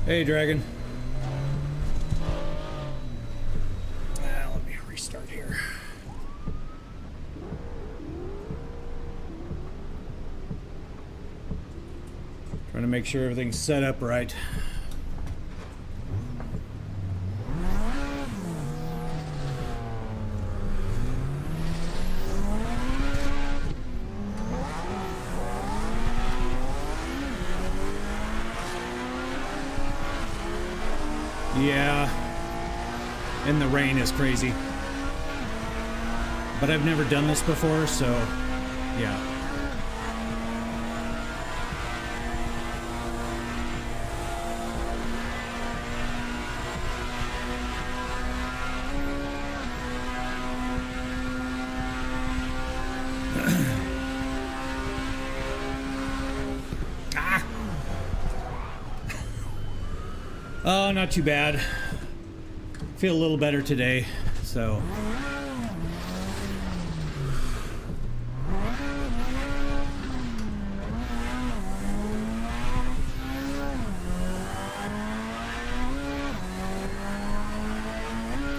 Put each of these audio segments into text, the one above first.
Hey, Dragon. Let me restart here. Trying to make sure everything's set up right. Yeah, and the rain is crazy. But I've never done this before, so yeah. Oh, not too bad. Feel a little better today, so.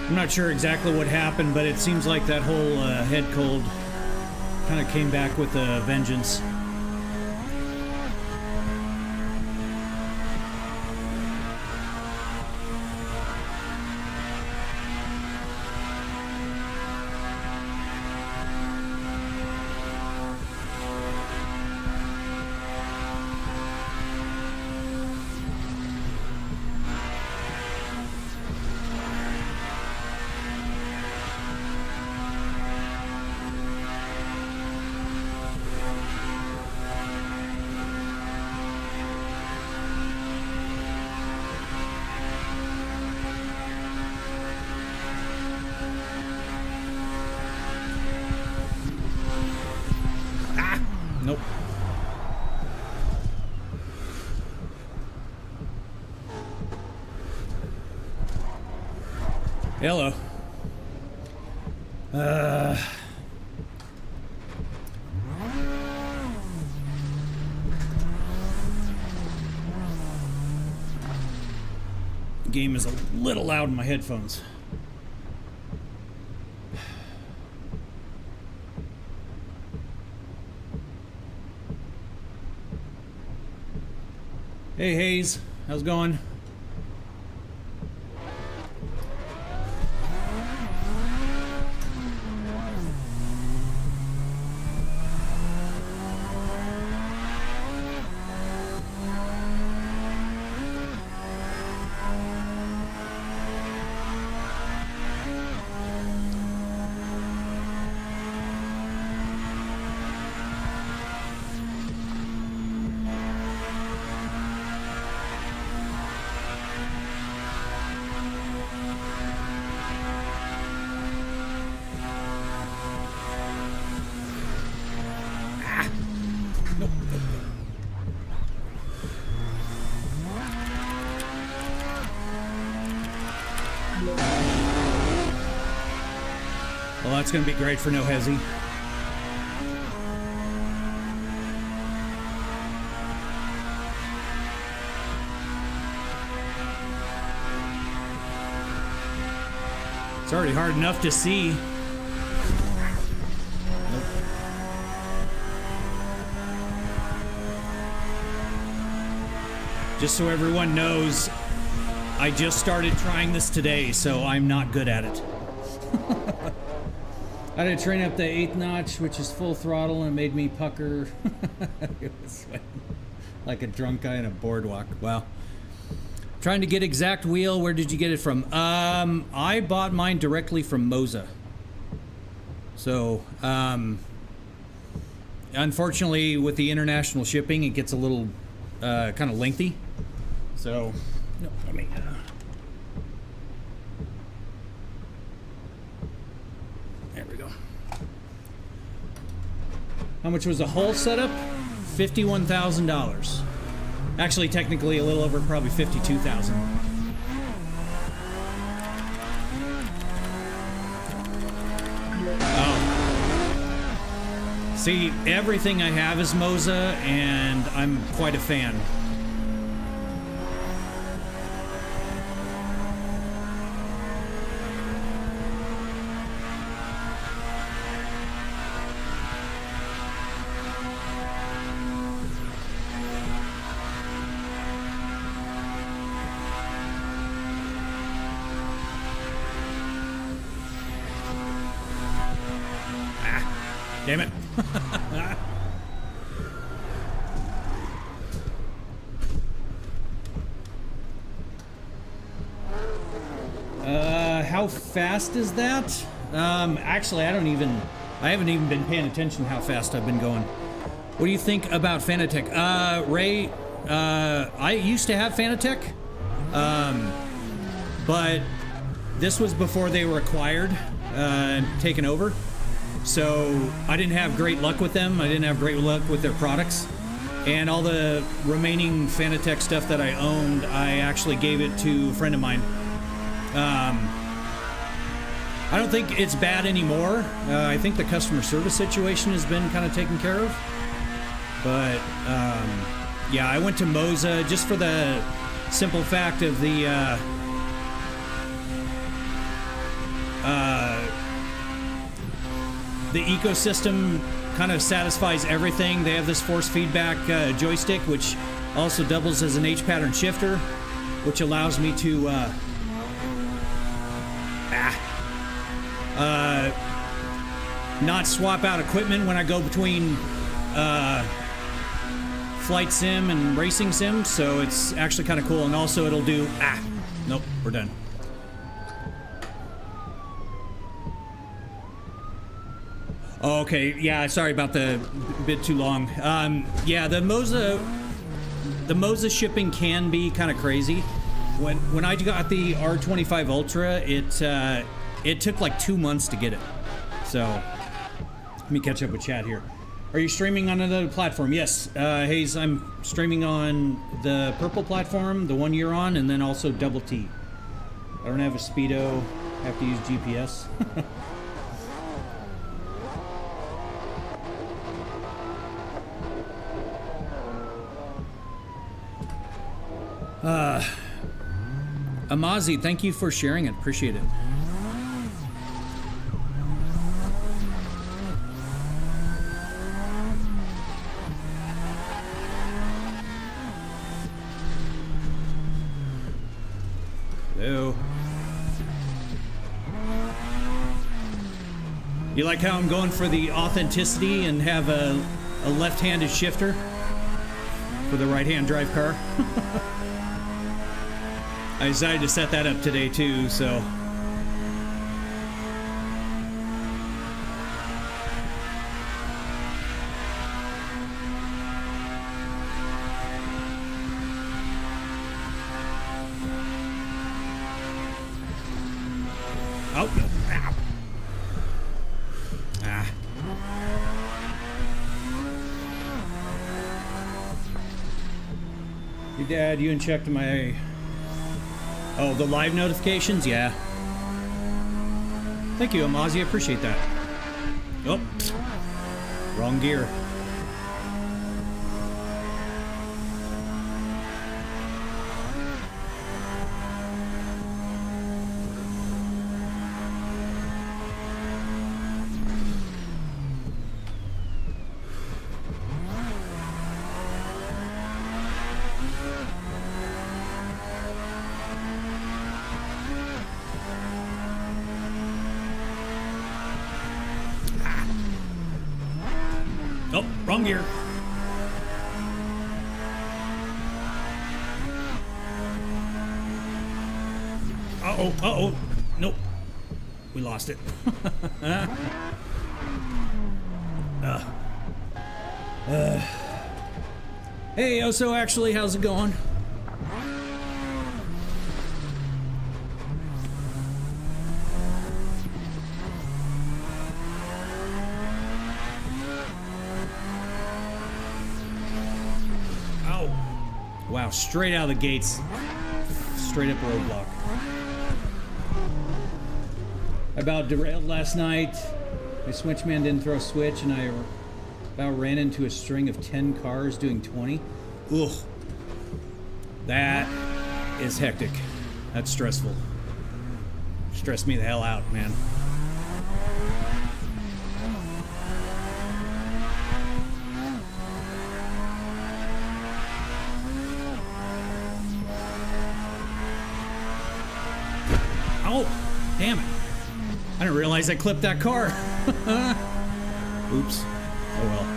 I'm not sure exactly what happened, but it seems like that whole head cold kind of came back with a vengeance. Nope. Hello. Game is a little loud in my headphones. Hey, Hayes. How's it going? Well, that's going to be great for No Hesi. It's already hard enough to see. Nope. Just so everyone knows, I just started trying this today, so I'm not good at it. I had to train up the 8th notch, which is full throttle, and it made me pucker. It was like a drunk guy in a boardwalk. Wow. Trying to get exact wheel. Where did you get it from? I bought mine directly from Moza. So, unfortunately, with the international shipping, it gets a little kind of lengthy. So, no, let me. There we go. How much was the whole setup? $51,000. Actually, technically, a little over, probably $52,000. Oh. See, everything I have is Moza, and I'm quite a fan. Damn it. How fast is that? Actually, I haven't even been paying attention to how fast I've been going. What do you think about Fanatec? Ray, I used to have Fanatec, but this was before they were acquired and taken over. So I didn't have great luck with them. I didn't have great luck with their products. And all the remaining Fanatec stuff that I owned, I actually gave it to a friend of mine. I don't think it's bad anymore. I think the customer service situation has been kind of taken care of. But, yeah, I went to Moza just for the simple fact of the ecosystem kind of satisfies everything. They have this force feedback joystick, which also doubles as an H-pattern shifter, which allows me to not swap out equipment when I go between flight sim and racing sim, so it's actually kind of cool. And also it'll do nope, we're done. Oh, okay, yeah, sorry about the bit too long. Yeah, the Moza shipping can be kind of crazy. When I got the R25 Ultra, it took like 2 months to get it. So let me catch up with chat here. Are you streaming on another platform? Yes, Hayes, I'm streaming on the purple platform, the one you're on, and then also Double T. I don't have a Speedo, have to use GPS. Amazi, thank you for sharing it. Appreciate it. Hello. You like how I'm going for the authenticity and have a left-handed shifter for the right-hand drive car? I decided to set that up today too, so. Oh, no. Ow. Hey, Dad, you unchecked my... Oh, the live notifications? Yeah. Thank you, Amazi. I appreciate that. Oh, wrong gear. Oh, wrong gear. Uh-oh, uh-oh. Nope. We lost it. Hey, Oso, actually, how's it going? Wow, straight out of the gates. Straight up roadblock. I about derailed last night. My switchman didn't throw a switch and I about ran into a string of 10 cars doing 20. Ugh. That is hectic. That's stressful. Stressed me the hell out, man. Oh, damn it. I didn't realize I clipped that car. Oops. Oh well.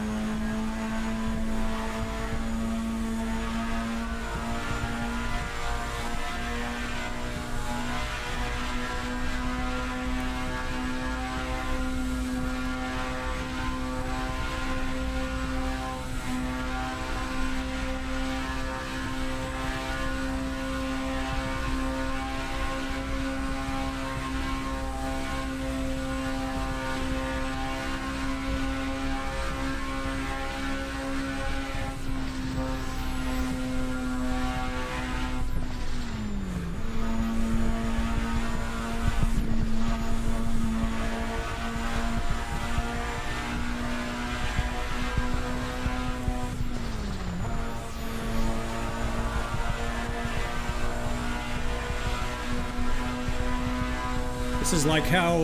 This is like how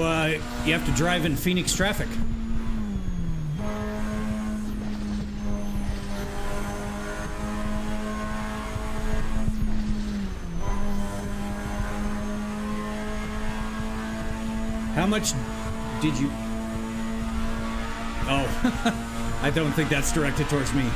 you have to drive in Phoenix traffic. How much did you... Oh, I don't think that's directed towards me.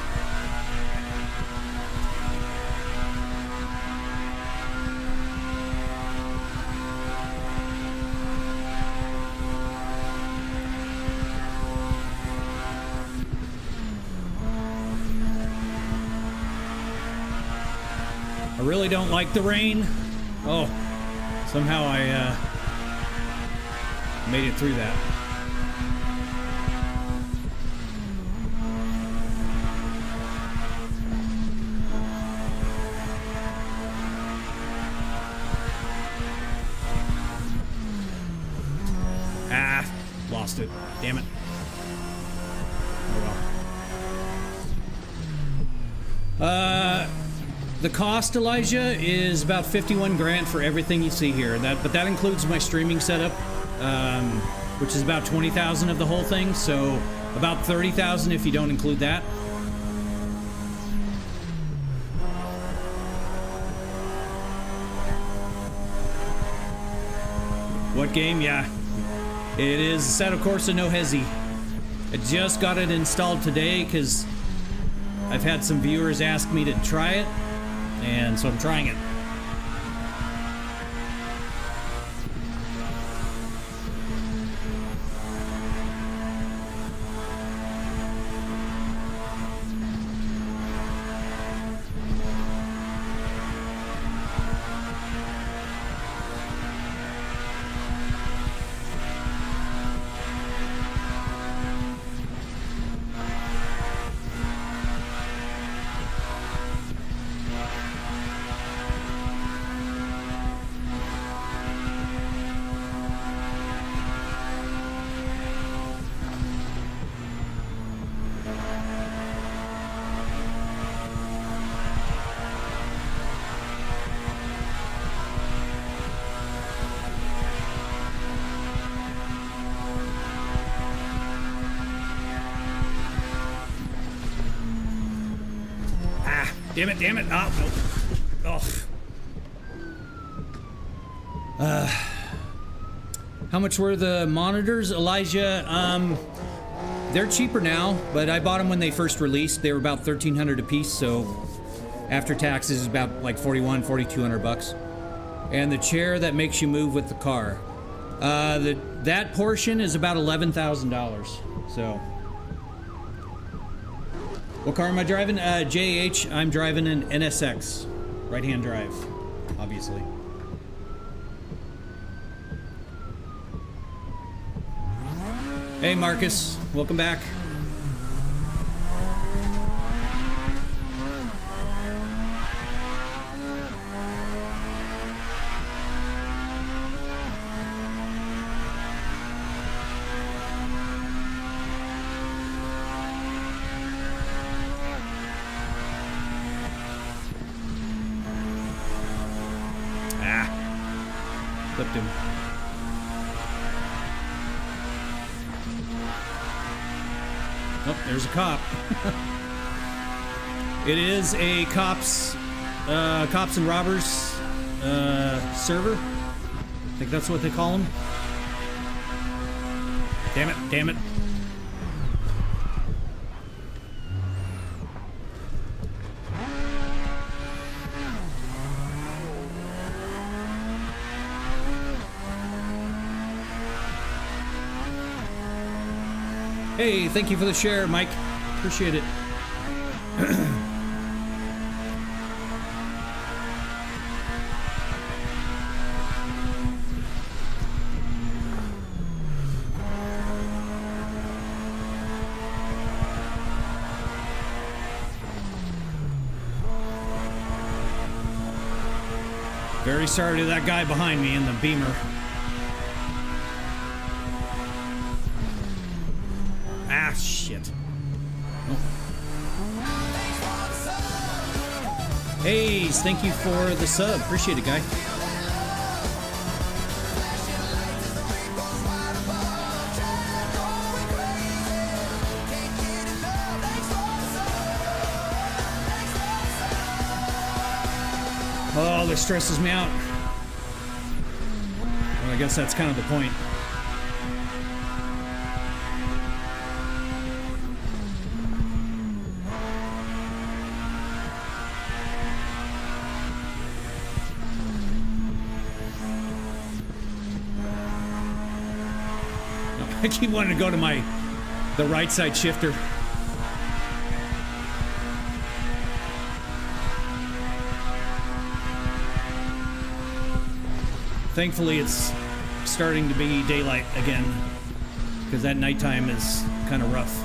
I really don't like the rain. Oh, somehow I made it through that. Ah, lost it. Damn it. Oh well. The cost, Elijah, is about 51 grand for everything you see here. But that includes my streaming setup, which is about 20,000 of the whole thing. So about 30,000 if you don't include that. What game? Yeah, it is Assetto Corsa No Hesi. I just got it installed today because I've had some viewers ask me to try it. And so I'm trying it. Damn it. Oh, no. How much were the monitors, Elijah? They're cheaper now, but I bought them when they first released. They were about $1,300 a piece, so after taxes is about like $4,200. And the chair that makes you move with the car. That portion is about $11,000. So. What car am I driving? JH, I'm driving an NSX. Right-hand drive, obviously. Hey, Marcus. Welcome back. Flipped him. Oh, there's a cop. It is a cops and robbers server. I think that's what they call them. Damn it. Hey, thank you for the share, Mike. Appreciate it. Very sorry to that guy behind me in the Beamer. Ah, shit. Oh. Hey, thank you for the sub. Appreciate it, guy. Oh, this stresses me out. Well, I guess that's kind of the point. I keep wanting to go to the right side shifter. Thankfully, it's starting to be daylight again, because that nighttime is kind of rough.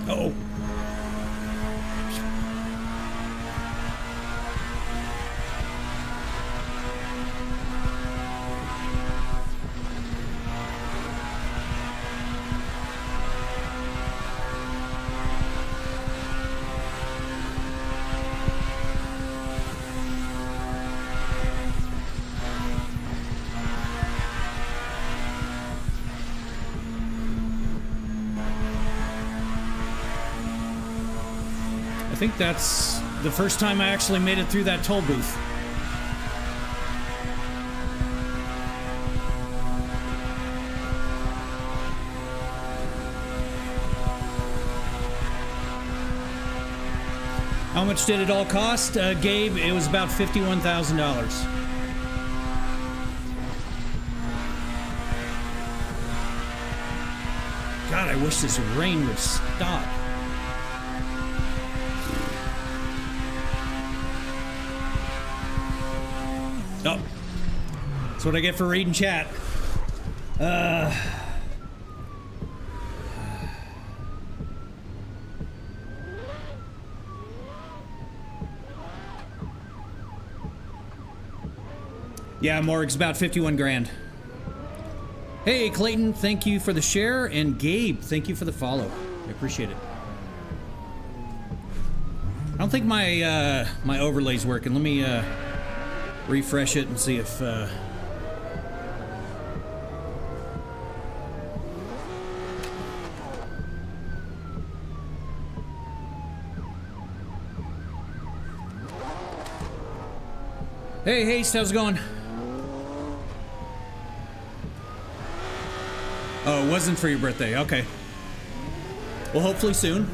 Oh. I think that's the first time I actually made it through that toll booth. How much did it all cost, Gabe? It was about $51,000. God, I wish this rain would stop. Oh, that's what I get for reading chat. Yeah, Morg's about 51 grand. Hey, Clayton, thank you for the share, and Gabe, thank you for the follow. I appreciate it. I don't think my my overlay's working. Let me refresh it and see if Hey, Haste, how's it going? Oh, it wasn't for your birthday. Okay. Well, hopefully soon.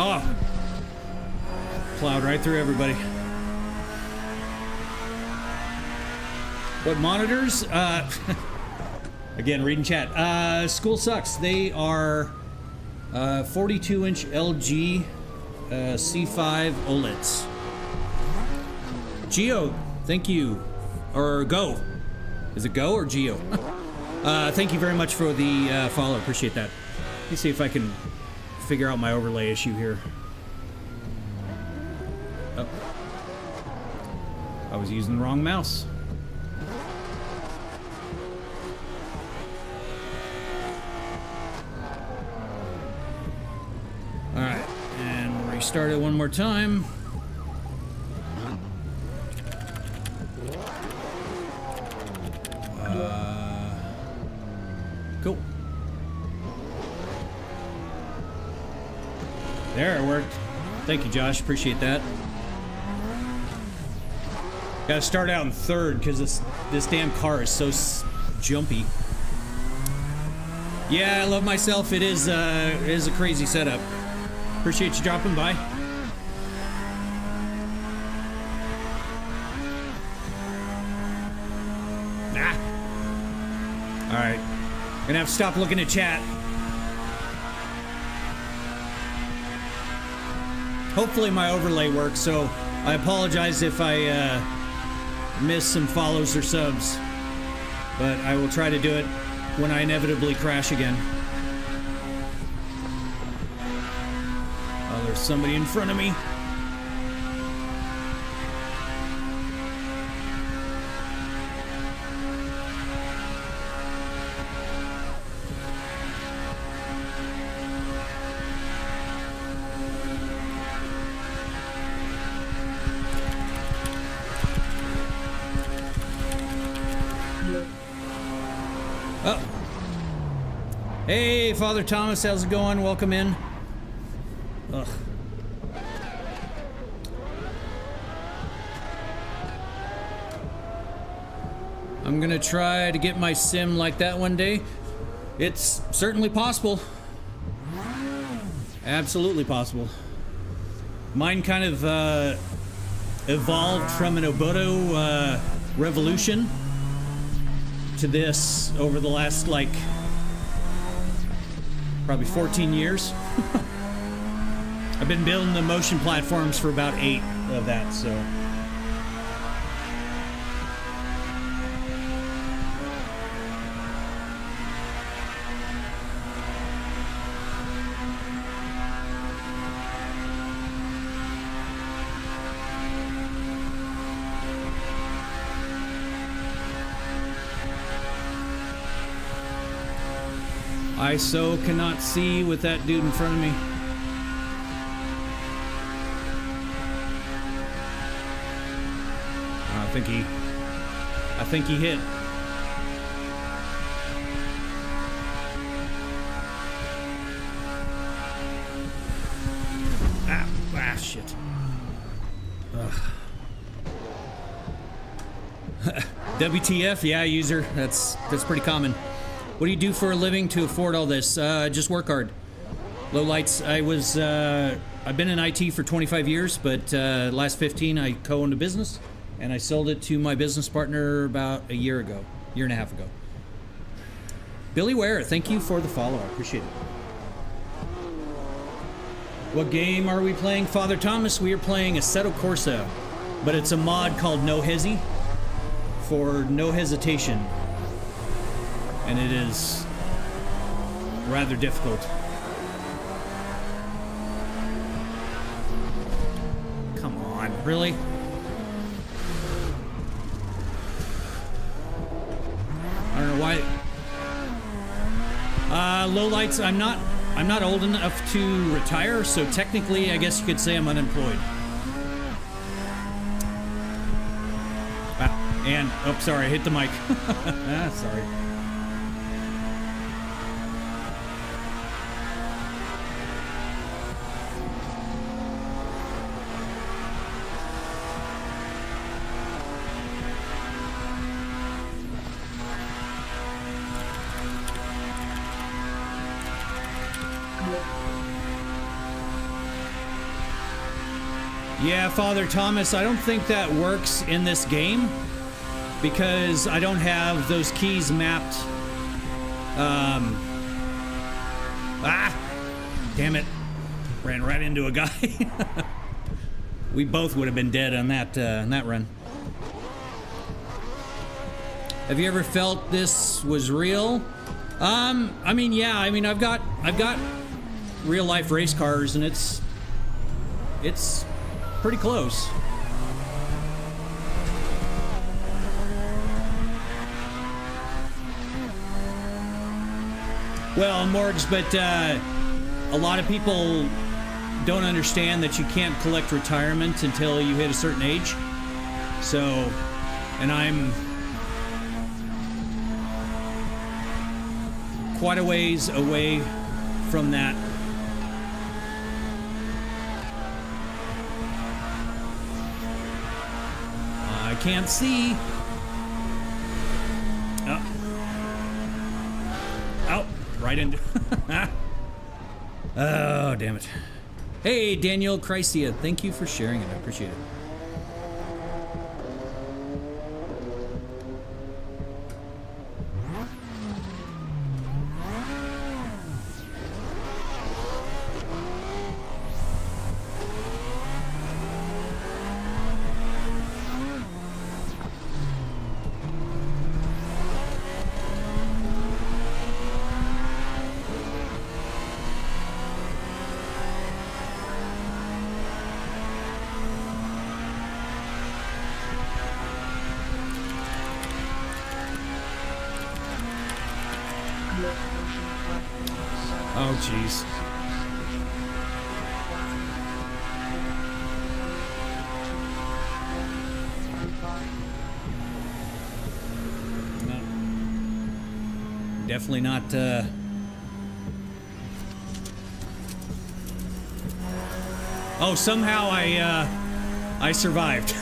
Oh, plowed right through everybody. What monitors? Again, reading chat. School sucks. They are 42-inch LG C5 OLEDs. Geo, thank you. Or Go. Is it Go or Geo? Thank you very much for the follow. Appreciate that. Let me see if I can figure out my overlay issue here. Oh. I was using the wrong mouse. Alright, and we'll restart it one more time. Cool. There, it worked. Thank you, Josh. Appreciate that. Gotta start out in third because this damn car is so jumpy. Yeah, I love myself. It is a crazy setup. Appreciate you dropping by. All right, gonna have to stop looking at chat. Hopefully my overlay works, so I apologize if I miss some follows or subs, but I will try to do it when I inevitably crash again. Oh, there's somebody in front of me. Hey, Father Thomas, how's it going? Welcome in. Ugh. I'm gonna try to get my sim like that one day. It's certainly possible. Absolutely possible. Mine kind of evolved from an Oboto revolution to this over the last, like, probably 14 years. I've been building the motion platforms for about 8 of that, so. I so cannot see with that dude in front of me. I think he hit. Shit. WTF, yeah, user. That's pretty common. What do you do for a living to afford all this? Just work hard. Low lights. I've been in IT for 25 years, but last 15 I co-owned a business, and I sold it to my business partner about a year and a half ago. Billy Ware, thank you for the follow. I appreciate it. What game are we playing? Father Thomas, we are playing Assetto Corsa, but it's a mod called No Hesi for no hesitation. And it is rather difficult. Come on, really? I don't know why. Lowlights, I'm not old enough to retire, so technically I guess you could say I'm unemployed. And, oh, sorry, I hit the mic. Sorry. Yeah, Father Thomas, I don't think that works in this game. because I don't have those keys mapped. Damn it. Ran right into a guy. We both would have been dead on that run. Have you ever felt this was real? I mean, yeah. I mean, I've got real life race cars, and it's pretty close. Well, Morgs, but a lot of people don't understand that you can't collect retirement until you hit a certain age. So, and I'm quite a ways away from that. I can't see. Oh, right into. Oh, damn it. Hey, Daniel Chrysia, thank you for sharing it. I appreciate it. Oh, jeez. No. Definitely not, Oh, somehow I survived.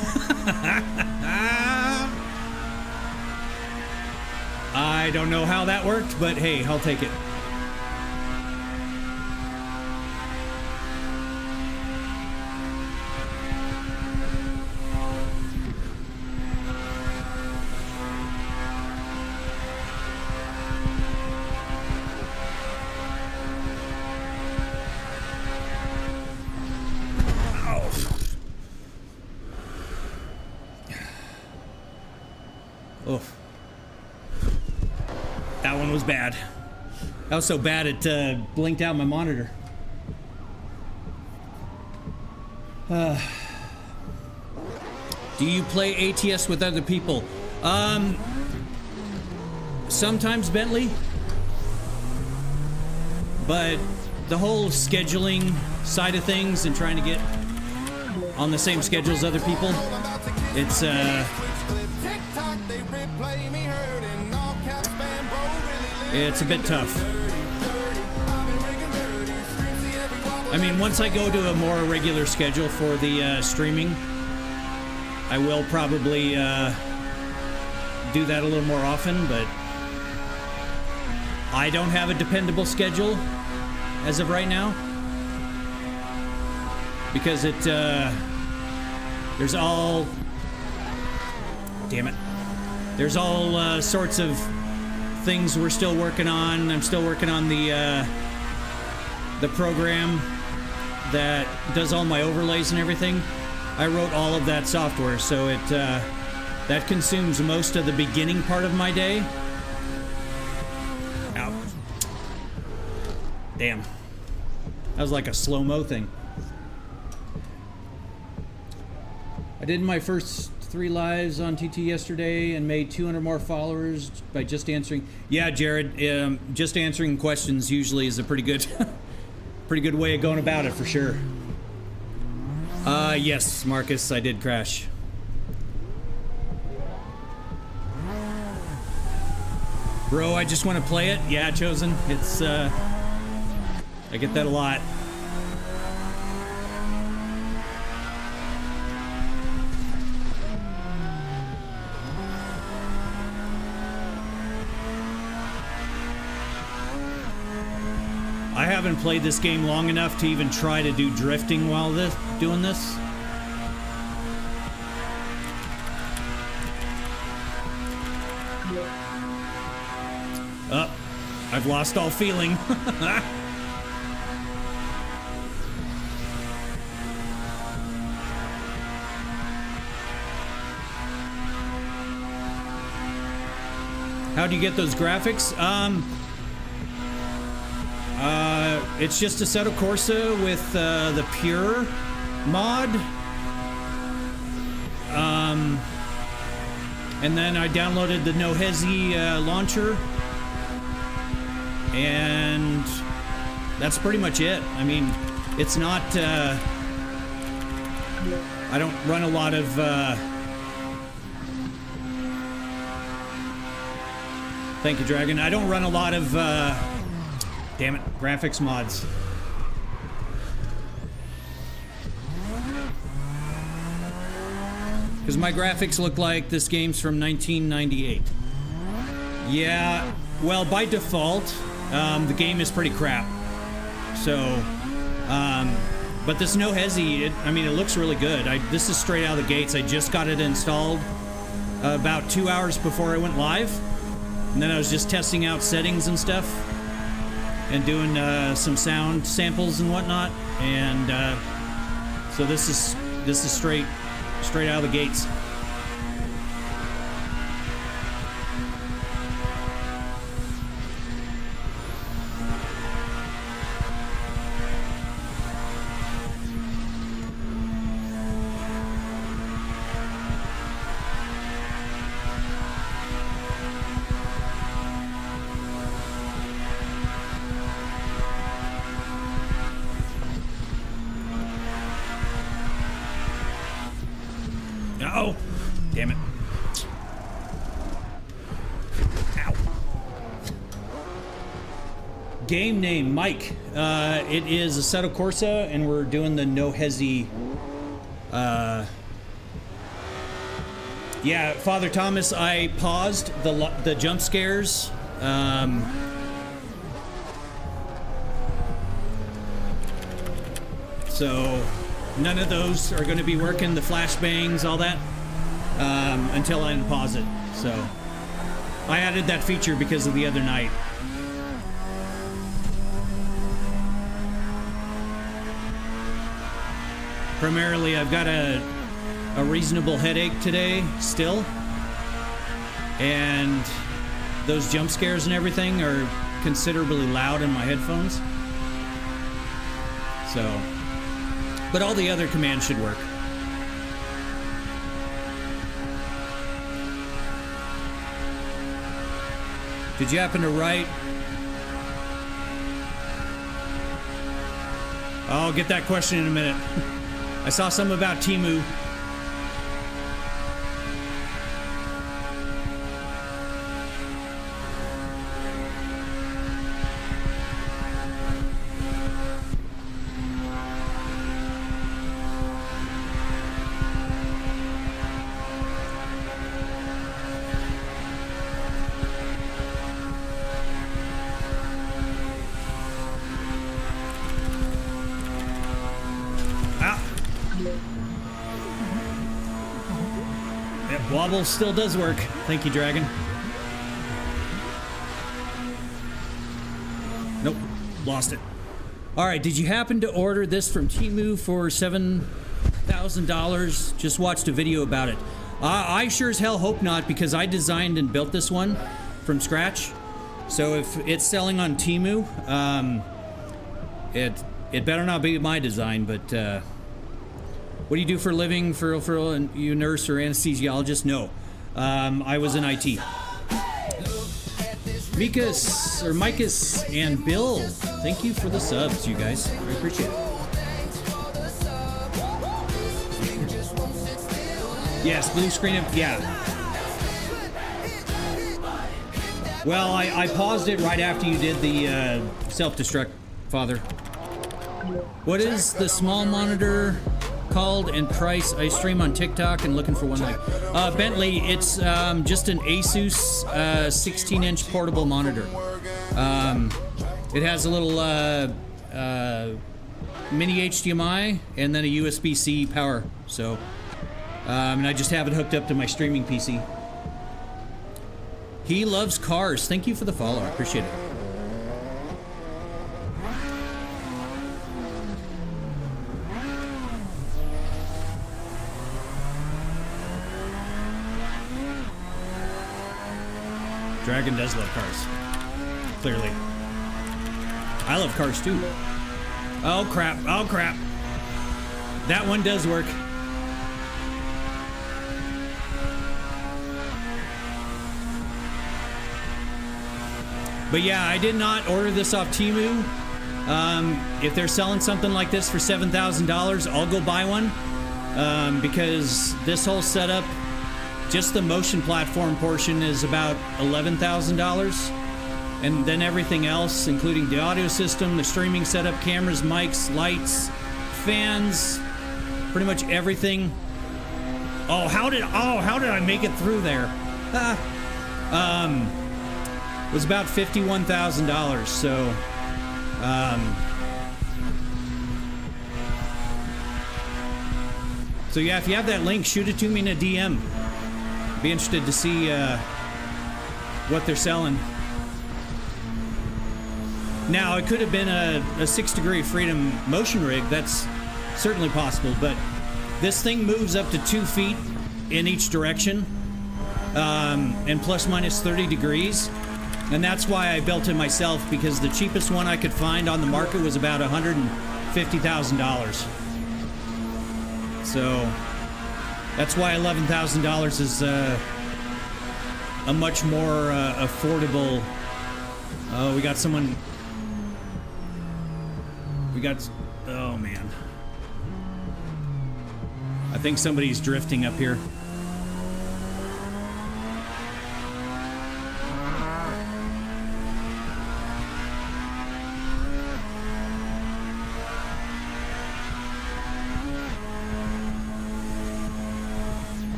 I don't know how that worked, but hey, I'll take it. Oof. That one was bad. That was so bad it blinked out my monitor. Do you play ATS with other people? Sometimes, Bentley. But the whole scheduling side of things and trying to get on the same schedule as other people, it's a bit tough. I mean, once I go to a more regular schedule for the streaming, I will probably do that a little more often, but I don't have a dependable schedule as of right now, because there's all sorts of things we're still working on. I'm still working on the program that does all my overlays and everything. I wrote all of that software, so it that consumes most of the beginning part of my day. Ow. Damn. That was like a slow-mo thing. I did my first 3 lives on TT yesterday and made 200 more followers by just answering. Yeah, Jared, just answering questions usually is a pretty good way of going about it, for sure. Yes, Marcus, I did crash. Bro, I just want to play it. Yeah, Chosen. It's, I get that a lot. I haven't played this game long enough to even try to do drifting while doing this. I've lost all feeling. How do you get those graphics? It's just Assetto Corsa with the Pure mod. And then I downloaded the No Hesi launcher. And that's pretty much it. I mean, it's not... I don't run a lot of... Thank you, Dragon. I don't run a lot of... damn it, graphics mods. Because my graphics look like this game's from 1998. Yeah, well, by default, the game is pretty crap. So, but this No Hesi, I mean, it looks really good. This is straight out of the gates. I just got it installed about 2 hours before I went live. And then I was just testing out settings and stuff. And doing some sound samples and whatnot. And so this is straight out of the gates. Oh, damn it. Ow. Game name, Mike. It is Assetto Corsa, and we're doing the No Hesi. Yeah, Father Thomas, I paused the jump scares. So... none of those are going to be working, the flashbangs, all that, until I unpause it. So I added that feature because of the other night. Primarily, I've got a reasonable headache today still, and those jump scares and everything are considerably loud in my headphones. So... but all the other commands should work. Did you happen to write? I'll get that question in a minute. I saw some about Temu. Wobble still does work. Thank you, Dragon. Nope, lost it. All right, did you happen to order this from Temu for $7,000? Just watched a video about it. I sure as hell hope not, because I designed and built this one from scratch. So if it's selling on Temu, it better not be my design, but what do you do for a living? For you nurse or anesthesiologist? No. I was in IT. Micus and Bill, thank you for the subs, you guys. I appreciate it. Yes, blue screen. Yeah. Well, I paused it right after you did the self-destruct, Father. What is the small monitor called and price? I stream on TikTok and looking for one like Bentley. It's just an Asus 16-inch portable monitor. It has a little mini HDMI and then a USB-C power. So, and I just have it hooked up to my streaming PC. He loves cars. Thank you for the follow. I appreciate it. Dragon does love cars. Clearly. I love cars too. Oh crap, oh crap. That one does work. But yeah, I did not order this off Temu. If they're selling something like this for $7,000, I'll go buy one. Because this whole setup, just the motion platform portion, is about $11,000. And then everything else, including the audio system, the streaming setup, cameras, mics, lights, fans, pretty much everything. Oh, how did I make it through there? It was about $51,000, so so yeah, if you have that link, shoot it to me in a DM. Be interested to see what they're selling. Now, it could have been a 6 degree freedom motion rig. That's certainly possible, but this thing moves up to 2 feet in each direction, and plus minus 30 degrees. And that's why I built it myself, because the cheapest one I could find on the market was about $150,000. So that's why $11,000 is a much more affordable. Oh, we got someone. Oh man. I think somebody's drifting up here.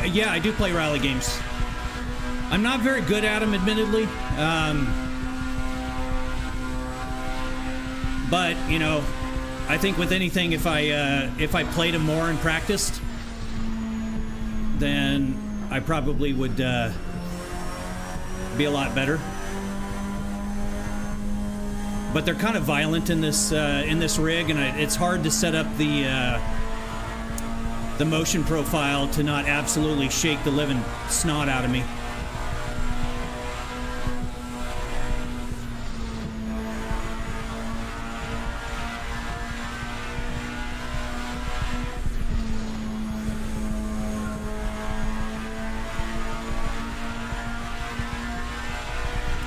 Yeah, I do play rally games. I'm not very good at them, admittedly. But, you know, I think with anything, if I played them more and practiced, then I probably would be a lot better. But they're kind of violent in this rig, and it's hard to set up the motion profile to not absolutely shake the living snot out of me.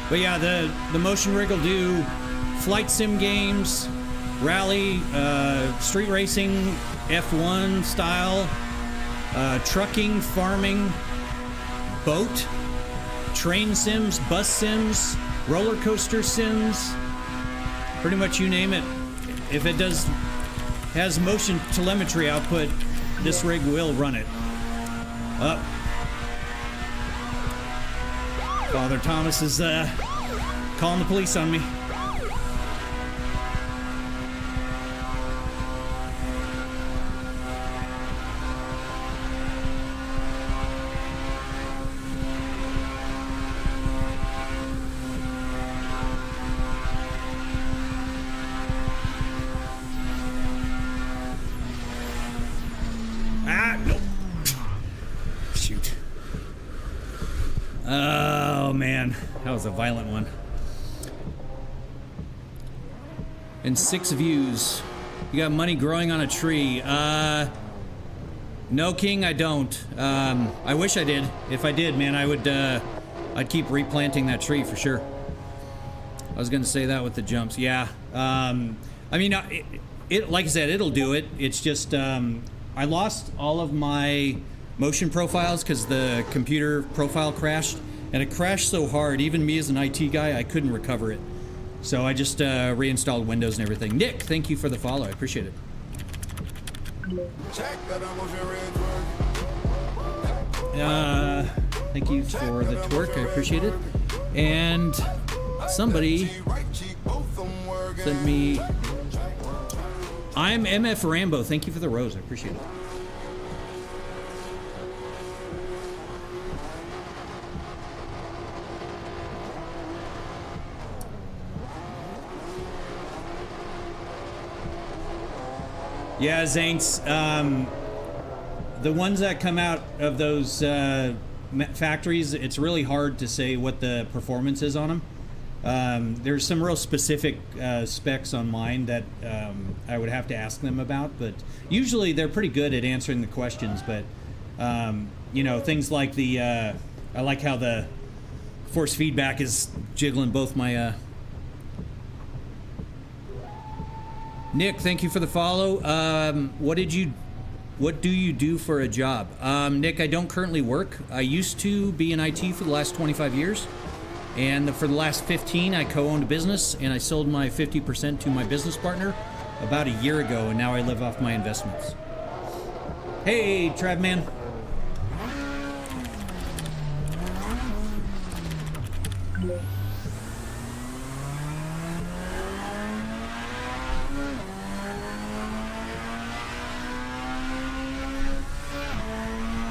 But yeah, the motion rig will do flight sim games, rally, street racing, F1 style, trucking, farming, boat, train sims, bus sims, roller coaster sims, pretty much you name it. If it has motion telemetry output, this rig will run it. Up. Father Thomas is calling the police on me. That was a violent one. And 6 views. You got money growing on a tree. No, King, I don't. I wish I did. If I did, man, I'd keep replanting that tree for sure. I was gonna say that with the jumps. Yeah. I mean, like I said, it'll do it. It's just, I lost all of my motion profiles because the computer profile crashed. And it crashed so hard, even me as an IT guy, I couldn't recover it. So I just reinstalled Windows and everything. Nick, thank you for the follow. I appreciate it. Thank you for the twerk. I appreciate it. And somebody sent me... I'm MF Rambo. Thank you for the rose. I appreciate it. Yeah, Zaints. The ones that come out of those factories, it's really hard to say what the performance is on them. There's some real specific specs on mine that I would have to ask them about, but usually they're pretty good at answering the questions. But you know, things like the I like how the force feedback is jiggling both my Nick, thank you for the follow. What do you do for a job? Nick, I don't currently work. I used to be in IT for the last 25 years. And for the last 15, I co-owned a business, and I sold my 50% to my business partner about a year ago, and now I live off my investments. Hey, Trav man.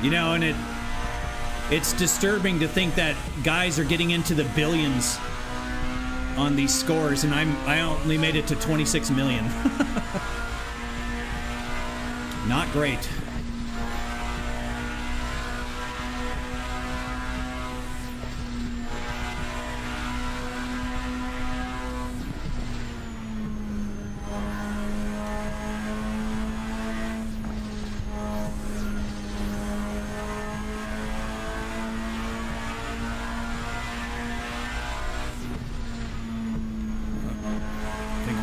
You know, and it's disturbing to think that guys are getting into the billions on these scores, and I only made it to 26 million. Not great.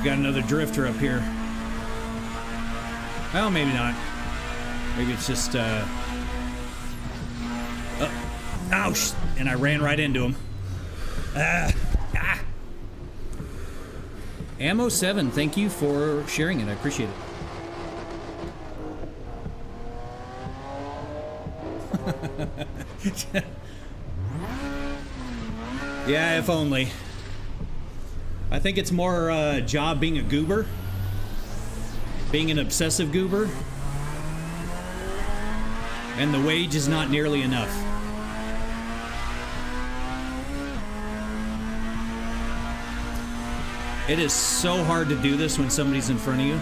Got another drifter up here. Well, maybe not. Maybe it's just ouch! And I ran right into him. Ammo 7, thank you for sharing it. I appreciate it. Yeah, if only. I think it's more a job being a goober, being an obsessive goober, and the wage is not nearly enough. It is so hard to do this when somebody's in front of you.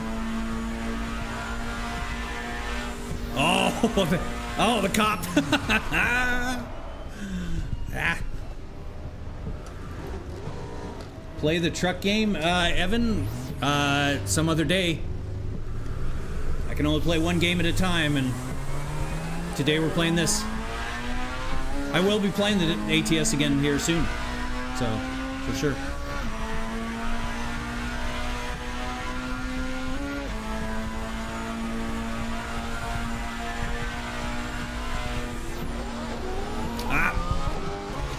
Oh, the cop. Play the truck game, Evan, some other day. I can only play one game at a time, and today we're playing this. I will be playing the ATS again here soon, so for sure.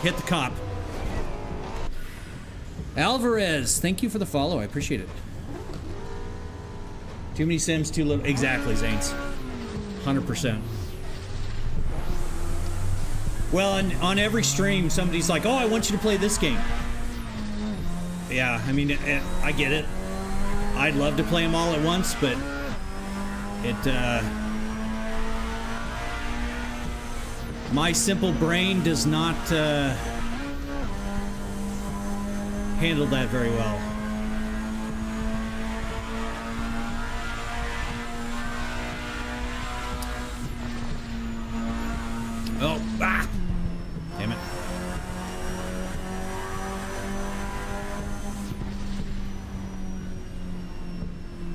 Hit the cop. Alvarez, thank you for the follow. I appreciate it. Too many Sims, too little. Exactly, Zanes. 100%. Well, on every stream, somebody's like, oh, I want you to play this game. Yeah, I mean, I get it. I'd love to play them all at once, but my simple brain does not handle that very well. Oh, damn it.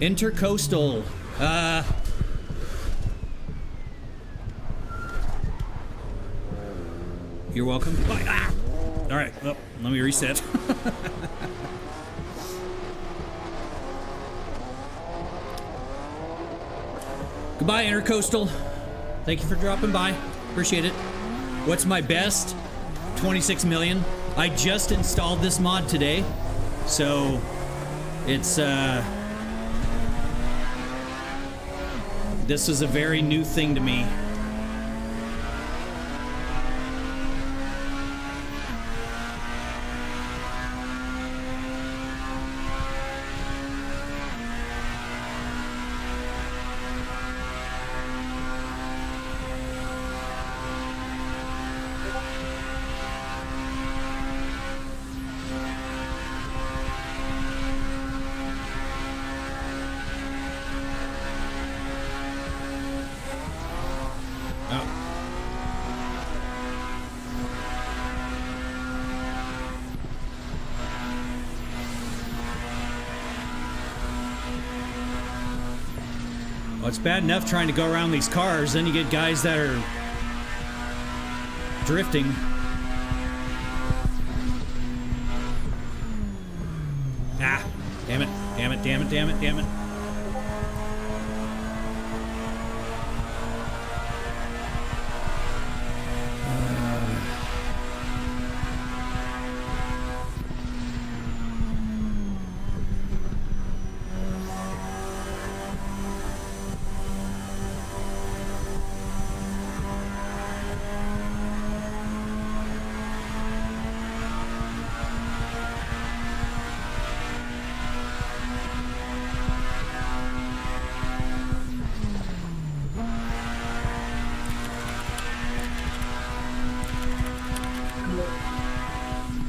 Intercoastal. You're welcome. All right, well, let me reset. Goodbye, Intercoastal. Thank you for dropping by. Appreciate it. What's my best? 26 million. I just installed this mod today, so it's this is a very new thing to me. Well, it's bad enough trying to go around these cars, then you get guys that are drifting. Ah, damn it, damn it, damn it, damn it, damn it.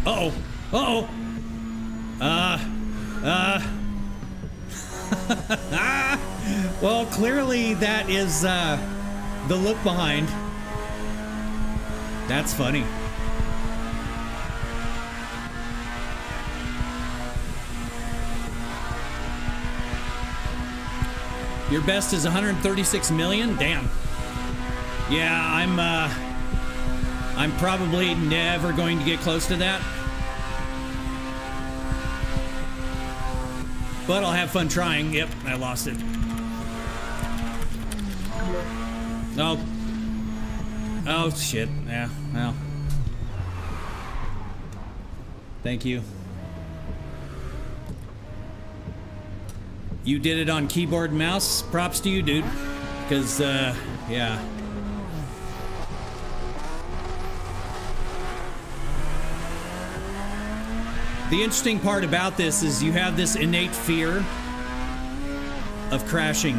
Uh-oh. Uh-oh. Well, clearly that is, the look behind. That's funny. Your best is 136 million? Damn. Yeah, I'm probably never going to get close to that. But I'll have fun trying. Yep, I lost it. Oh. Oh, shit. Yeah, well. Thank you. You did it on keyboard and mouse. Props to you, dude. Because, yeah. The interesting part about this is you have this innate fear of crashing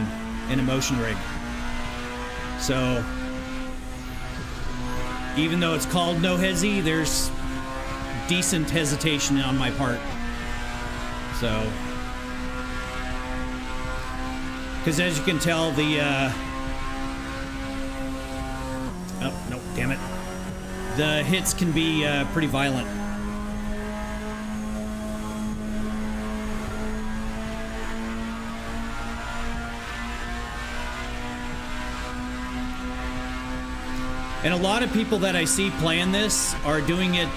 in a motion rig. So, even though it's called No Hesi, there's decent hesitation on my part. So, because as you can tell, the, oh, no, damn it. The hits can be pretty violent. And a lot of people that I see playing this are doing it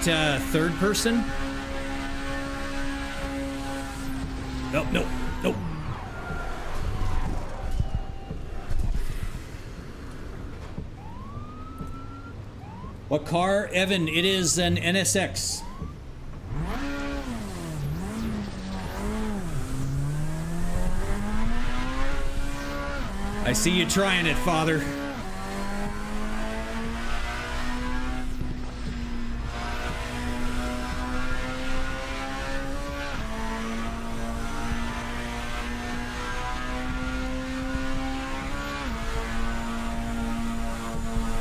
third person. No, no, no. What car? Evan, it is an NSX. I see you trying it, Father.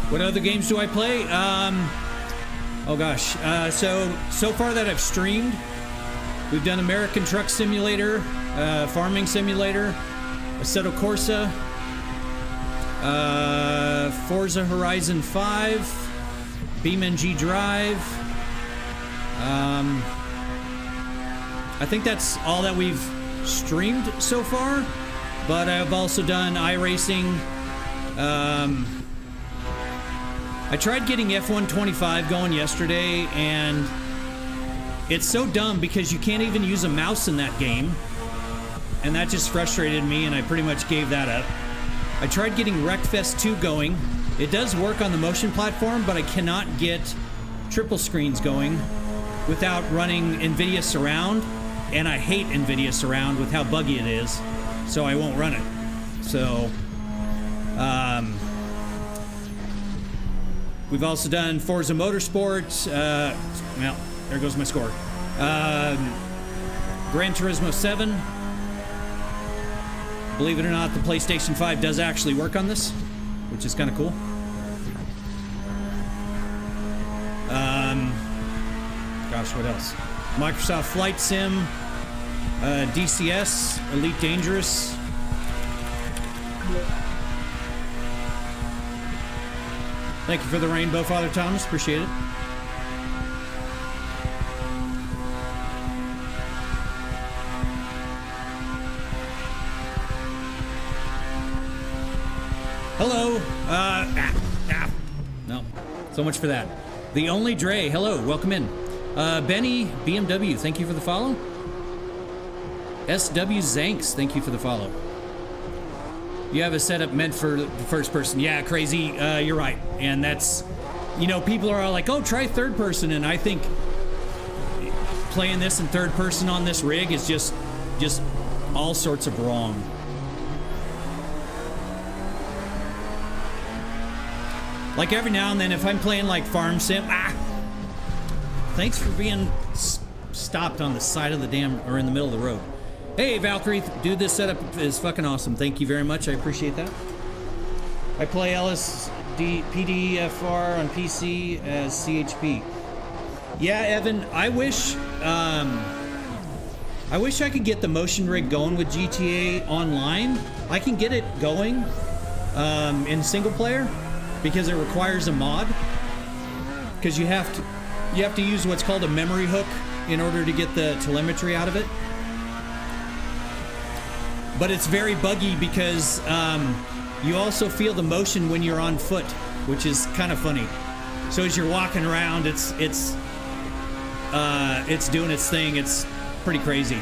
What other games do I play? Oh gosh. So far that I've streamed, we've done American Truck Simulator, Farming Simulator, Assetto Corsa, Forza Horizon 5, BeamNG Drive. I think that's all that we've streamed so far, but I've also done iRacing. I tried getting F125 going yesterday, and it's so dumb because you can't even use a mouse in that game, and that just frustrated me, and I pretty much gave that up. I tried getting Wreckfest 2 going. It does work on the motion platform, but I cannot get triple screens going without running NVIDIA Surround, and I hate NVIDIA Surround with how buggy it is, so I won't run it. So, we've also done Forza Motorsport. Well, there goes my score. Gran Turismo 7. Believe it or not, the PlayStation 5 does actually work on this, which is kind of cool. Gosh, what else? Microsoft Flight Sim, DCS, Elite Dangerous. Thank you for the rainbow, Father Thomas. Appreciate it. Hello. No. So much for that. The Only Dre. Hello. Welcome in. Benny BMW. Thank you for the follow. SW Zanks. Thank you for the follow. You have a setup meant for the first person. Yeah, crazy. You're right. And that's, you know, people are all like, oh, try third person. And I think playing this in third person on this rig is just all sorts of wrong. Like every now and then, if I'm playing like Farm Sim, thanks for being stopped on the side of the damn, or in the middle of the road. Hey, Valkyrie, dude, this setup is fucking awesome. Thank you very much. I appreciate that. I play LSD PDFR on PC as CHP. Yeah, Evan, I wish I could get the motion rig going with GTA Online. I can get it going in single player because it requires a mod. Because you have to use what's called a memory hook in order to get the telemetry out of it. But it's very buggy because you also feel the motion when you're on foot, which is kind of funny. So as you're walking around, it's doing its thing. It's pretty crazy.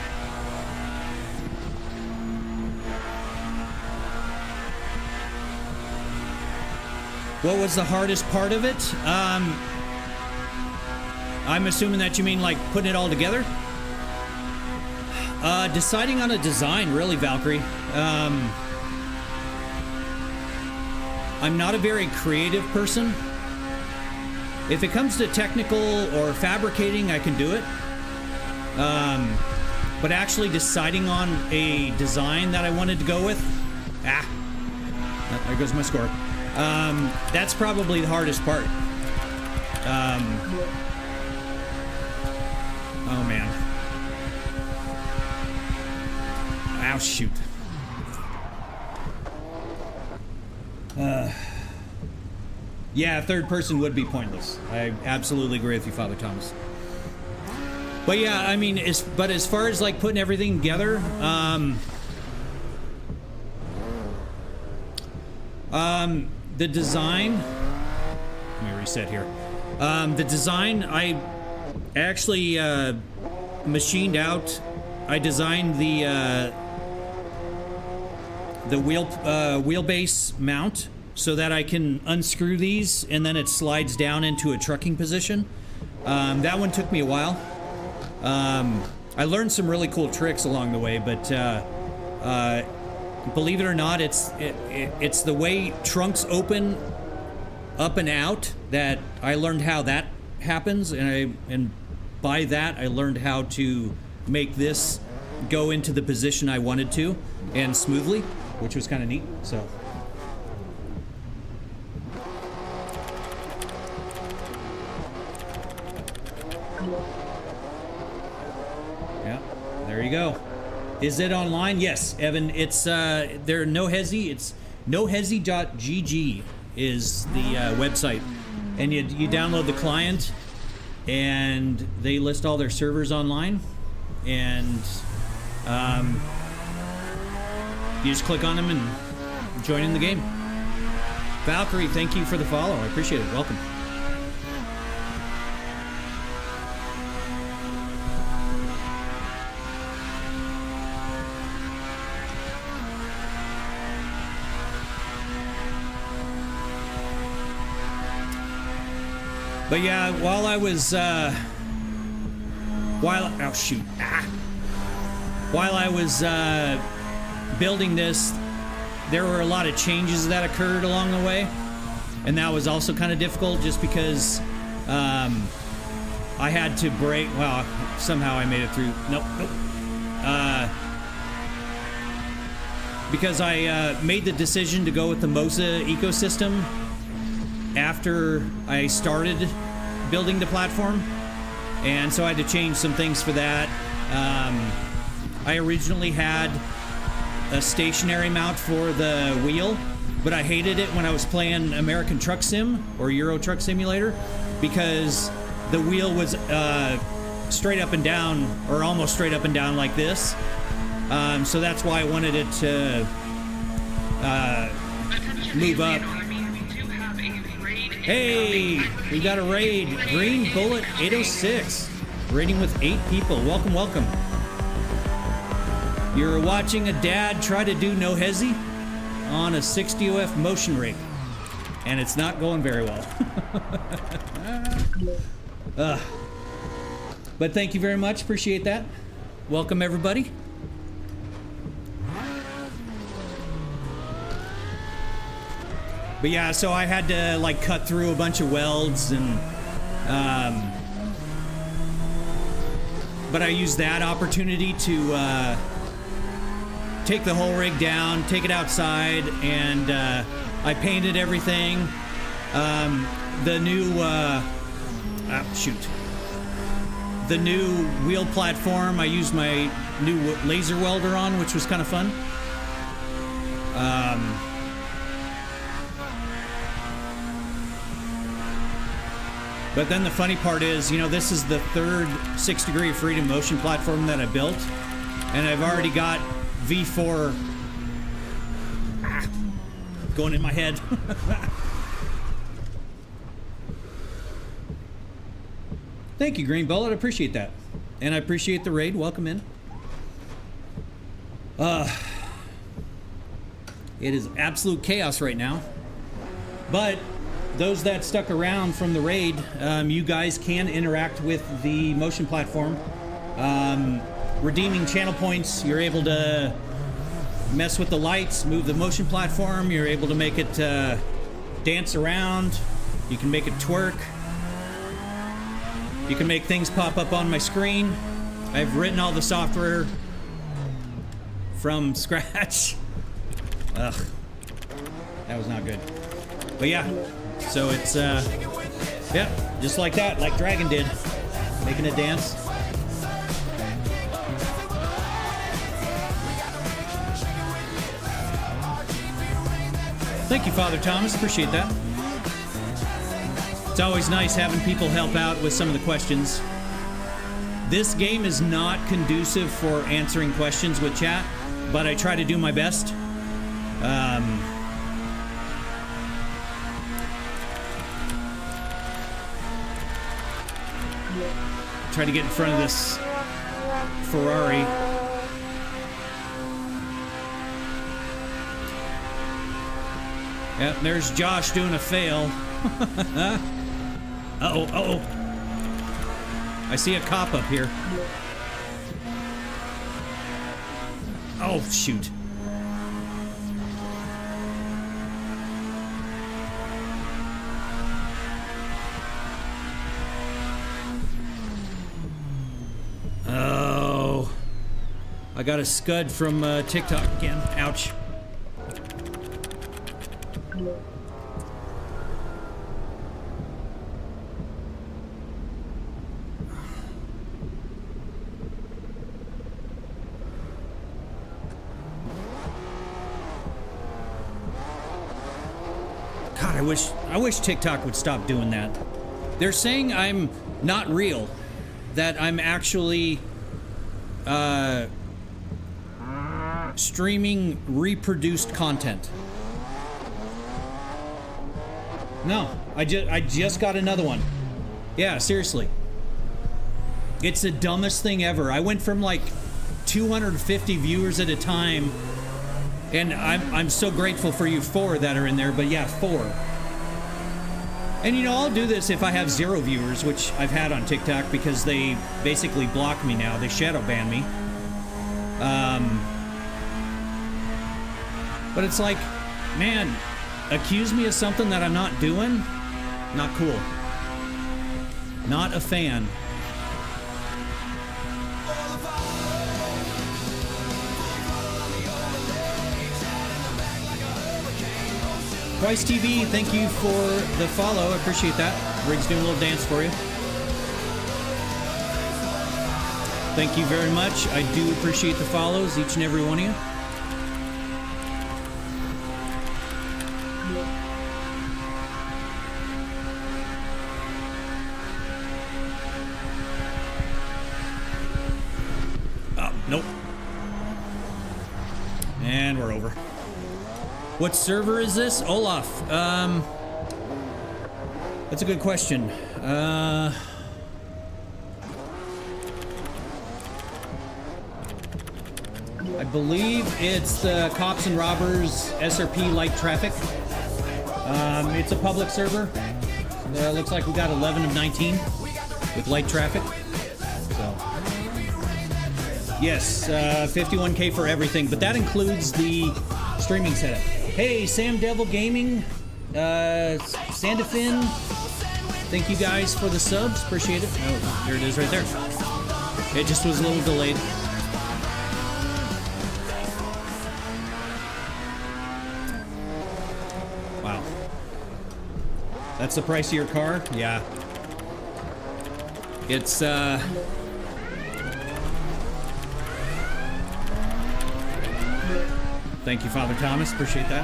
What was the hardest part of it? I'm assuming that you mean like putting it all together? Deciding on a design, really, Valkyrie. I'm not a very creative person. If it comes to technical or fabricating, I can do it. But actually deciding on a design that I wanted to go with, there goes my score. That's probably the hardest part. Oh man. Ow, shoot. Yeah, third person would be pointless. I absolutely agree with you, Father Thomas. But yeah, I mean, as far as like putting everything together, the design, let me reset here. The design, I actually machined out. I designed the wheelbase mount so that I can unscrew these and then it slides down into a trucking position. That one took me a while. I learned some really cool tricks along the way, but believe it or not, it's the way trunks open up and out that I learned how that happens, and by that I learned how to make this go into the position I wanted to and smoothly, which was kind of neat. So yeah, there you go. Is it online? Yes, Evan. It's there. No Hesi. It's nohesi.gg is the website, and you download the client, and they list all their servers online, and you just click on them and join in the game. Valkyrie, thank you for the follow. I appreciate it. Welcome. But yeah, while I was, while I was building this, there were a lot of changes that occurred along the way, and that was also kind of difficult just because I had to break. Well, somehow I made it through. Nope. Because I made the decision to go with the Mosa ecosystem after I started building the platform, and so I had to change some things for that. I originally had a stationary mount for the wheel, but I hated it when I was playing American Truck Sim or Euro Truck Simulator because the wheel was straight up and down, or almost straight up and down like this. So that's why I wanted it to move up. Hey, we got a raid. Green Bullet 806. Raiding with 8 people. Welcome, welcome. You're watching a dad try to do No Hesi on a 60OF motion rig. And it's not going very well. But thank you very much. Appreciate that. Welcome, everybody. But yeah, so I had to like cut through a bunch of welds and but I used that opportunity to take the whole rig down, take it outside, and I painted everything. The new the new wheel platform I used my new laser welder on, which was kind of fun. But then the funny part is, you know, this is the third 6 Degree of Freedom motion platform that I built, and I've already got V4 going in my head. Thank you, Green Bullet. I appreciate that. And I appreciate the raid. Welcome in. It is absolute chaos right now. But those that stuck around from the raid, you guys can interact with the motion platform. Redeeming channel points, you're able to mess with the lights, move the motion platform, you're able to make it dance around, you can make it twerk, you can make things pop up on my screen. I've written all the software from scratch. Ugh, that was not good. But yeah, so it's, yeah, just like that, like Dragon did, making it dance. Thank you, Father Thomas, appreciate that. It's always nice having people help out with some of the questions. This game is not conducive for answering questions with chat, but I try to do my best. Try to get in front of this Ferrari. Yep, there's Josh doing a fail. Uh-oh, uh-oh. I see a cop up here. Oh, shoot. Oh. I got a scud from TikTok again. Ouch. God, I wish TikTok would stop doing that. They're saying I'm not real, that I'm actually streaming reproduced content. No, I just got another one. Yeah, seriously. It's the dumbest thing ever. I went from like 250 viewers at a time, and I'm so grateful for you 4 that are in there, but yeah, 4. And you know, I'll do this if I have 0 viewers, which I've had on TikTok because they basically block me now. They shadow ban me. But it's like, man, accuse me of something that I'm not doing? Not cool. Not a fan. Twice TV, thank you for the follow. I appreciate that. Rig's doing a little dance for you. Thank you very much. I do appreciate the follows, each and every one of you. Oh, nope. And we're over. What server is this? Olaf. That's a good question. I believe it's the Cops and Robbers SRP Light Traffic. It's a public server. Looks like we got 11 of 19 with light traffic. So, yes, 51K for everything, but that includes the streaming setup. Hey, Sam Devil Gaming, Sandafin, thank you guys for the subs. Appreciate it. Oh, there it is right there. It just was a little delayed. Wow. That's the price of your car? Yeah. It's, thank you, Father Thomas. Appreciate that.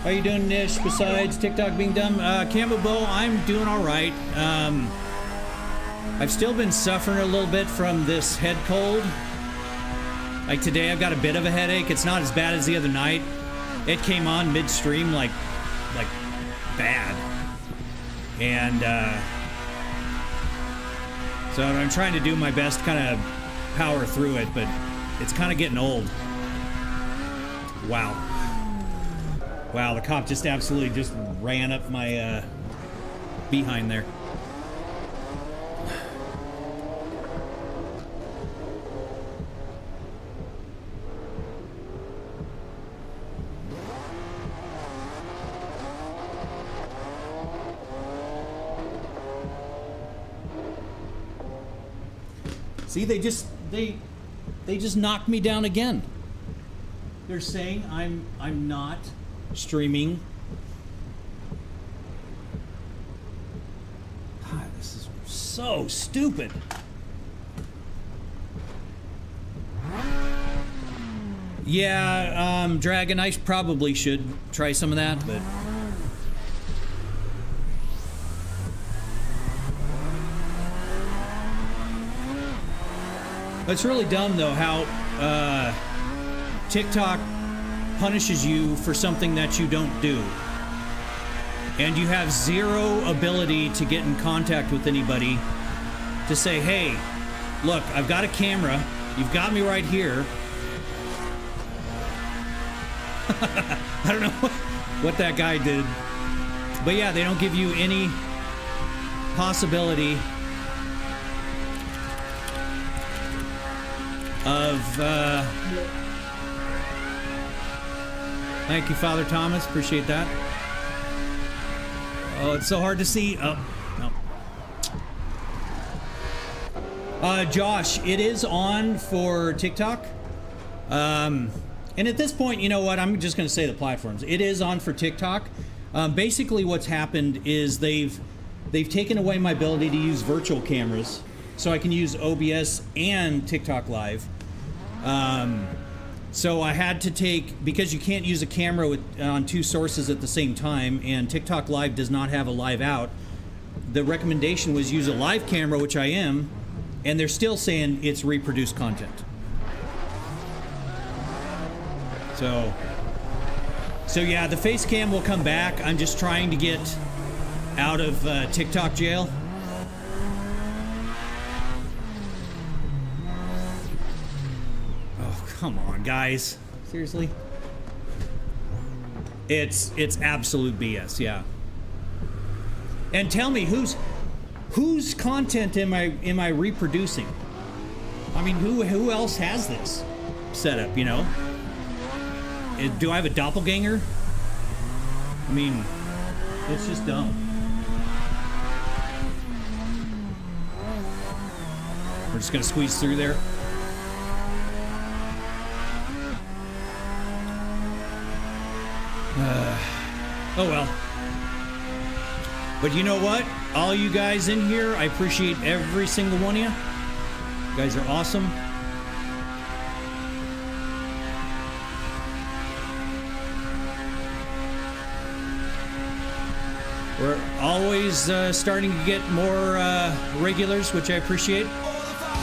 How you doing, Nish, besides TikTok being dumb? Cambo, I'm doing all right. I've still been suffering a little bit from this head cold. Like today, I've got a bit of a headache. It's not as bad as the other night. It came on midstream, like bad. And, so I'm trying to do my best to kind of power through it, but it's kind of getting old. Wow. Wow, the cop just absolutely just ran up my behind there. See, they just knocked me down again. They're saying I'm not streaming. God, this is so stupid. Yeah, Dragon, I probably should try some of that, but it's really dumb, though, how TikTok punishes you for something that you don't do. And you have zero ability to get in contact with anybody to say, hey, look, I've got a camera. You've got me right here. I don't know what that guy did. But yeah, they don't give you any possibility of, thank you, Father Thomas. Appreciate that. Oh, it's so hard to see. Oh, no. Josh, it is on for TikTok. And at this point, you know what? I'm just going to say the platforms. It is on for TikTok. Basically, what's happened is they've taken away my ability to use virtual cameras, so I can use OBS and TikTok Live. So I had to take, because you can't use a camera on two sources at the same time, and TikTok Live does not have a live out, the recommendation was use a live camera, which I am, and they're still saying it's reproduced content. So yeah, the face cam will come back. I'm just trying to get out of TikTok jail. Oh, come on, guys. Seriously? It's absolute BS, yeah. And tell me, whose content am I reproducing? I mean, who else has this setup, you know? Do I have a doppelganger? I mean, it's just dumb. We're just gonna squeeze through there. Oh well. But you know what? All you guys in here, I appreciate every single one of you. You guys are awesome. We're always starting to get more regulars, which I appreciate.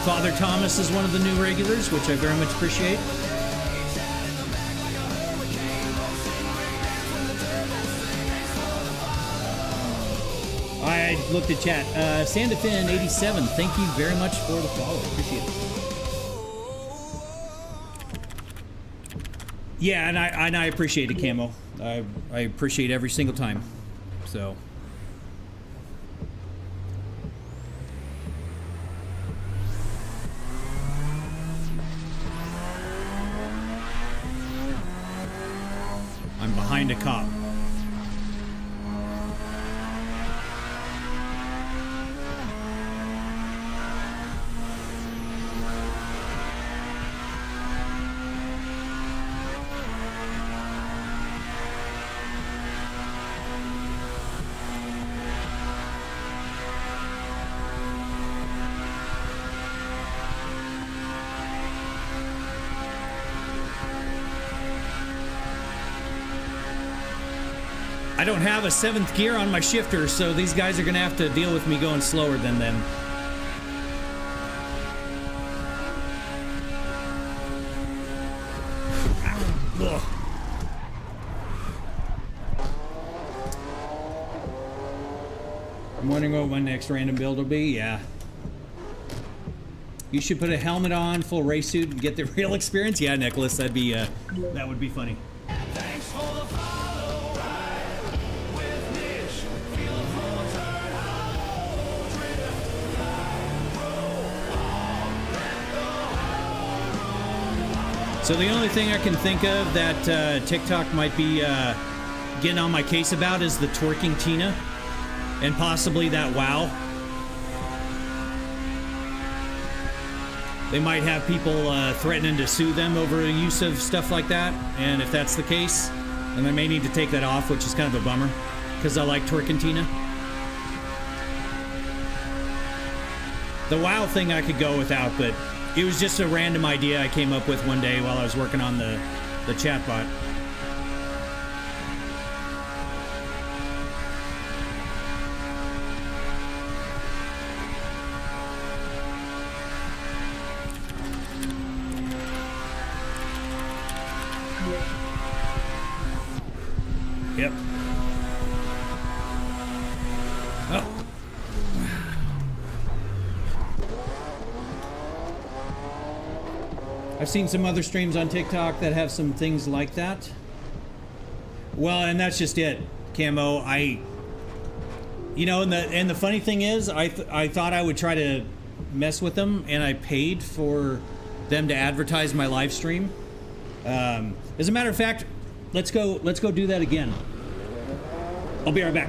Father Thomas is one of the new regulars, which I very much appreciate. I looked at chat. Sandafin87, thank you very much for the follow. Appreciate it. Yeah, and I appreciate it, Camo. I appreciate every single time. So. I'm behind a cop. I don't have a 7th gear on my shifter, so these guys are gonna have to deal with me going slower than them. Ugh. I'm wondering what my next random build will be. Yeah. You should put a helmet on, full race suit, and get the real experience. Yeah, Nicholas, that'd be that would be funny. So the only thing I can think of that TikTok might be getting on my case about is the twerking Tina, and possibly that WoW. They might have people threatening to sue them over use of stuff like that, and if that's the case, then I may need to take that off, which is kind of a bummer, because I like twerking Tina. The WoW thing I could go without, but it was just a random idea I came up with one day while I was working on the chatbot. Yep. Oh. I've seen some other streams on TikTok that have some things like that. Well, and that's just it, Camo. You know, and the funny thing is, I thought I would try to mess with them, and I paid for them to advertise my live stream. As a matter of fact, let's go do that again. I'll be right back.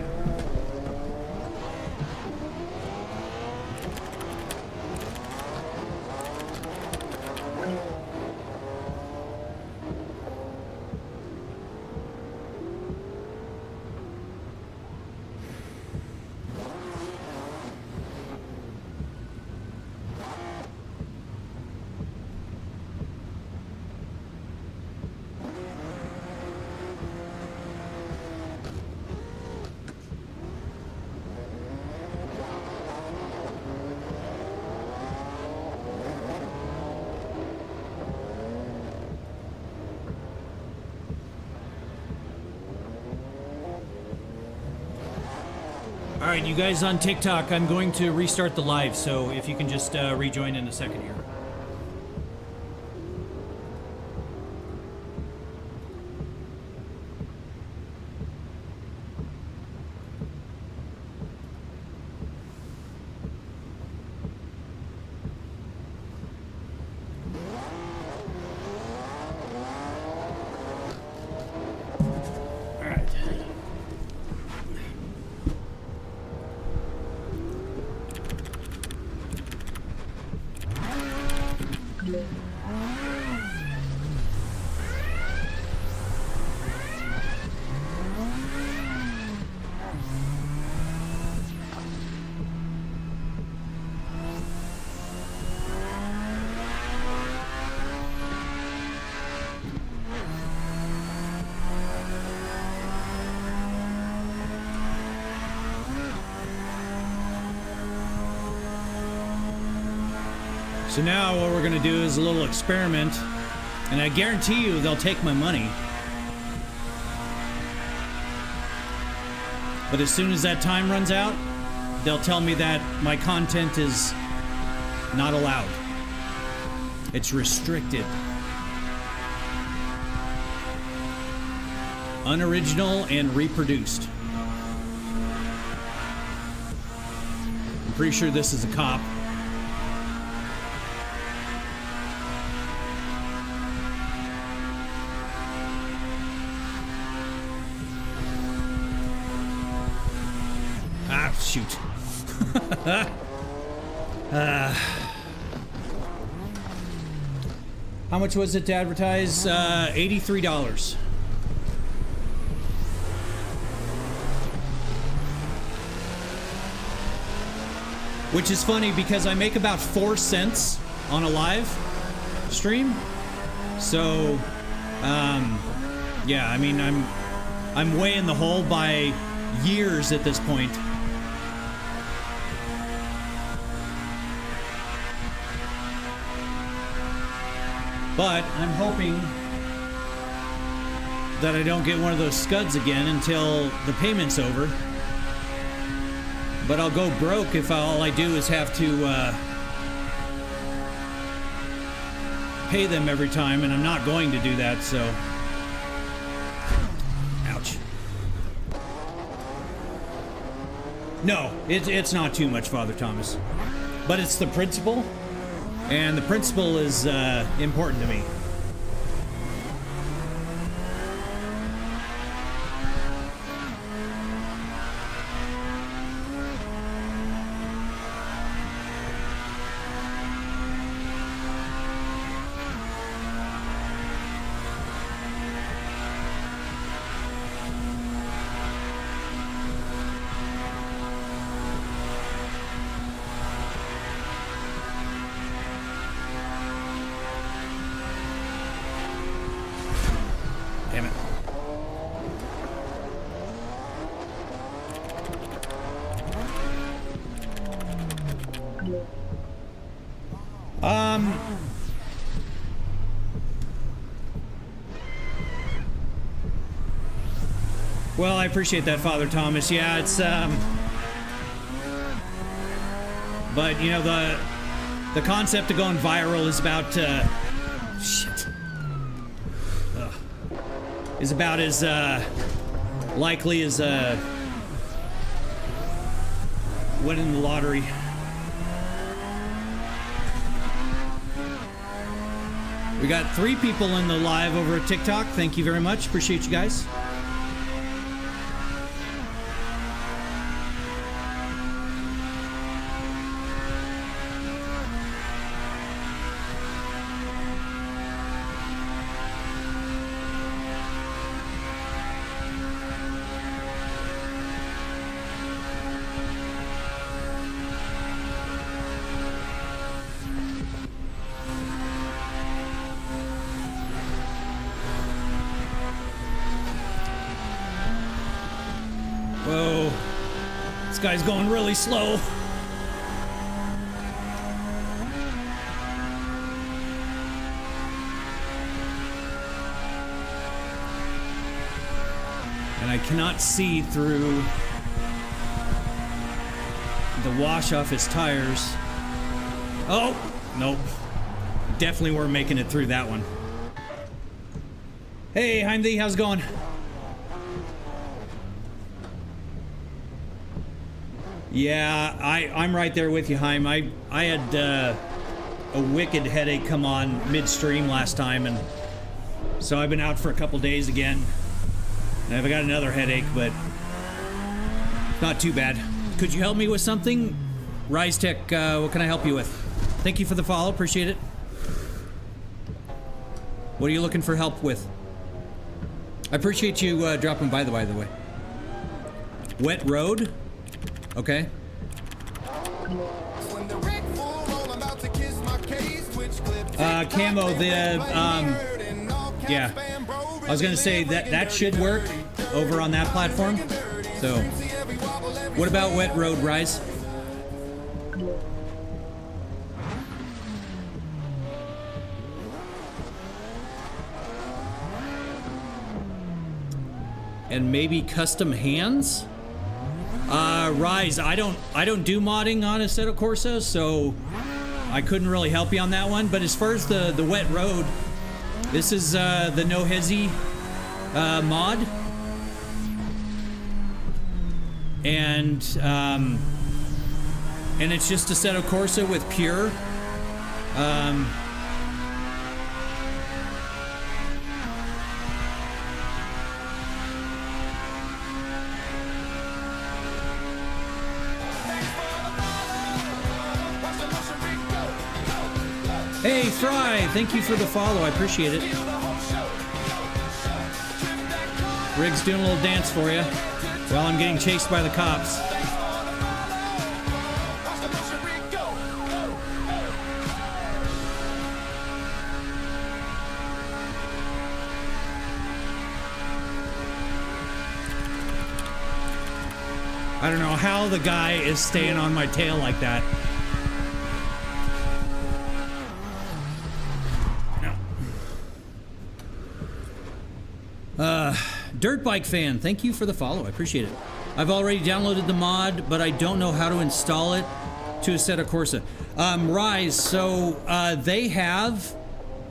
Alright, you guys on TikTok, I'm going to restart the live, so if you can just rejoin in a second here. So now what we're gonna do is a little experiment, and I guarantee you they'll take my money. But as soon as that time runs out, they'll tell me that my content is not allowed. It's restricted. Unoriginal and reproduced. I'm pretty sure this is a cop. Ah, shoot. How much was it to advertise? $83. Which is funny because I make about 4 cents on a live stream. So, yeah, I mean, I'm way in the hole by years at this point. But I'm hoping that I don't get one of those scuds again until the payment's over. But I'll go broke if all I do is have to pay them every time, and I'm not going to do that, so... Ouch. No, it's not too much, Father Thomas. But it's the principle, and the principle is important to me. Damn it. Well, I appreciate that, Father Thomas. Yeah, it's, but, you know, the concept of going viral is about, shit. Ugh. Is about as, likely as, winning the lottery. We got 3 people in the live over at TikTok. Thank you very much. Appreciate you guys. Whoa, this guy's going really slow. And I cannot see through the wash off his tires. Oh, nope. Definitely weren't making it through that one. Hey, Heimdee, how's it going? Yeah, I'm right there with you, Heim. I had a wicked headache come on midstream last time, and so I've been out for a couple days again. And I've got another headache, but not too bad. Could you help me with something? Rise Tech, what can I help you with? Thank you for the follow, appreciate it. What are you looking for help with? I appreciate you dropping by the way. Wet Road? Okay. Camo, yeah. I was gonna say that should work over on that platform. So, what about Wet Road, Rise? and maybe custom hands. Rise, I don't do modding on Assetto Corsa, so I couldn't really help you on that one. But as far as the wet road, this is the No Hesi mod, and it's just Assetto Corsa with pure. Hey, Thrive, thank you for the follow. I appreciate it. Rig's doing a little dance for you while I'm getting chased by the cops. I don't know how the guy is staying on my tail like that. Dirt Bike Fan, thank you for the follow. I appreciate it. I've already downloaded the mod, but I don't know how to install it to Assetto Corsa. Rise, so they have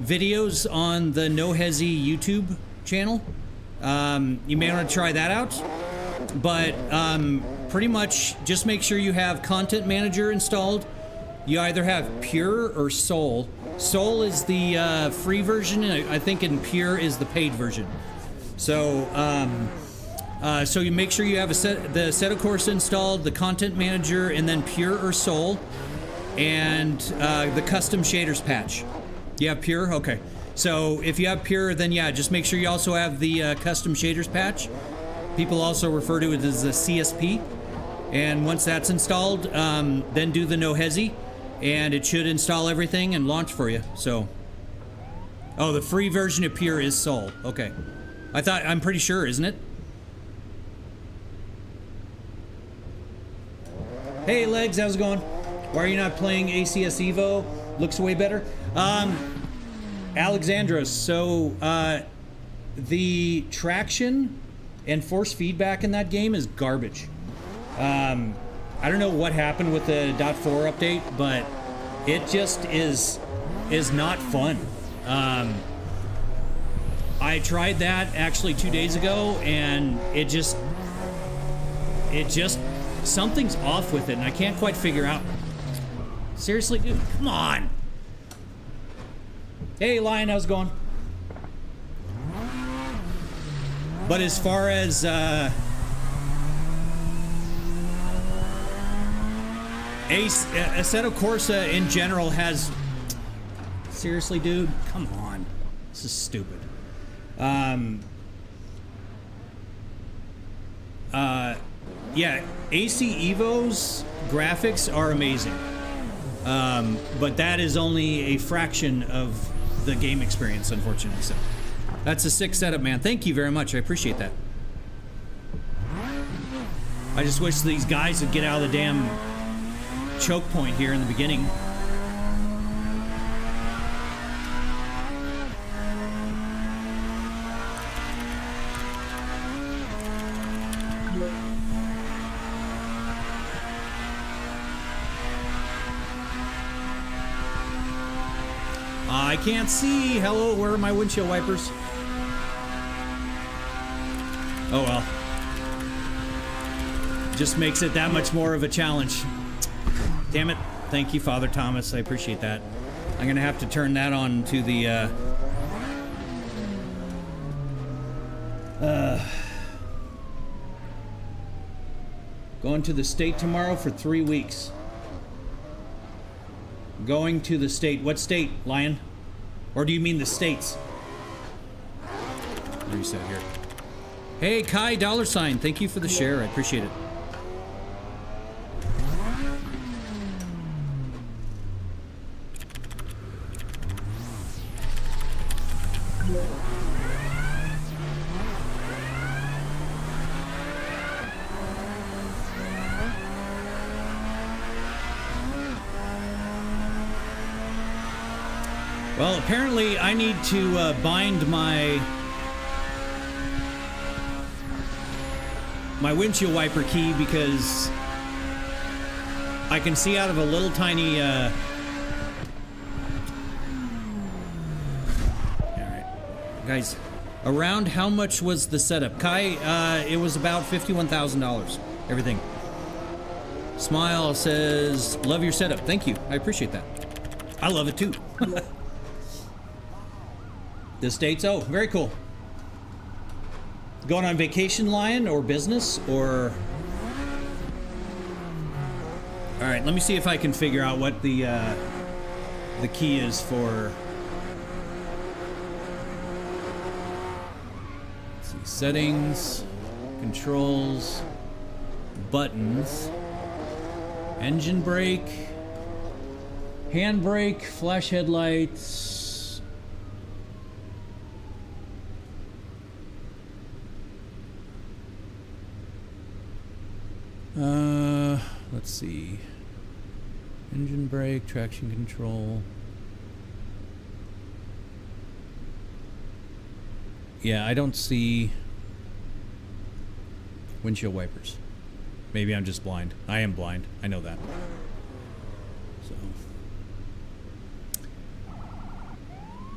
videos on the No Hesi YouTube channel. You may want to try that out. But pretty much just make sure you have Content Manager installed. You either have Pure or Soul. Soul is the free version, and I think in Pure is the paid version. So, so you make sure you have the Assetto Corsa installed, the Content Manager, and then Pure or Soul, and the custom shaders patch. You have Pure? Okay. So if you have Pure, then yeah, just make sure you also have the custom shaders patch. People also refer to it as the CSP. And once that's installed, then do the No Hesi, and it should install everything and launch for you. So, oh, the free version of Pure is Soul. Okay. I'm pretty sure, isn't it? Hey, Legs, how's it going? Why are you not playing ACS Evo? Looks way better. Alexandros, so the traction and force feedback in that game is garbage. I don't know what happened with the .4 update, but it just is not fun. I tried that actually 2 days ago, and it just something's off with it, and I can't quite figure out. Seriously, dude, come on. Hey, Lion, how's it going? But as far as Assetto Corsa in general has... Seriously, dude? Come on. This is stupid. Yeah, AC Evo's graphics are amazing. But that is only a fraction of the game experience, unfortunately. So that's a sick setup, man. Thank you very much. I appreciate that. I just wish these guys would get out of the damn choke point here in the beginning. I can't see. Hello, where are my windshield wipers? Oh well. Just makes it that much more of a challenge. Damn it. Thank you, Father Thomas. I appreciate that. I'm gonna have to turn that on to the going to the state tomorrow for 3 weeks. Going to the state. What state, Lion? Or do you mean the states? Reset here. Hey, Kai $. Thank you for the share. I appreciate it. Well, apparently I need to bind my my windshield wiper key because I can see out of a little tiny all right, guys, around how much was the setup? Kai, it was about $51,000, everything. Smile says, love your setup. Thank you, I appreciate that. I love it too. The States, oh, very cool. Going on vacation, Lion, or business, or... All right, let me see if I can figure out what the key is for... Let's see, settings, controls, buttons, engine brake, handbrake, flash headlights... let's see. Engine brake, traction control. Yeah, I don't see windshield wipers. Maybe I'm just blind. I am blind. I know that. So.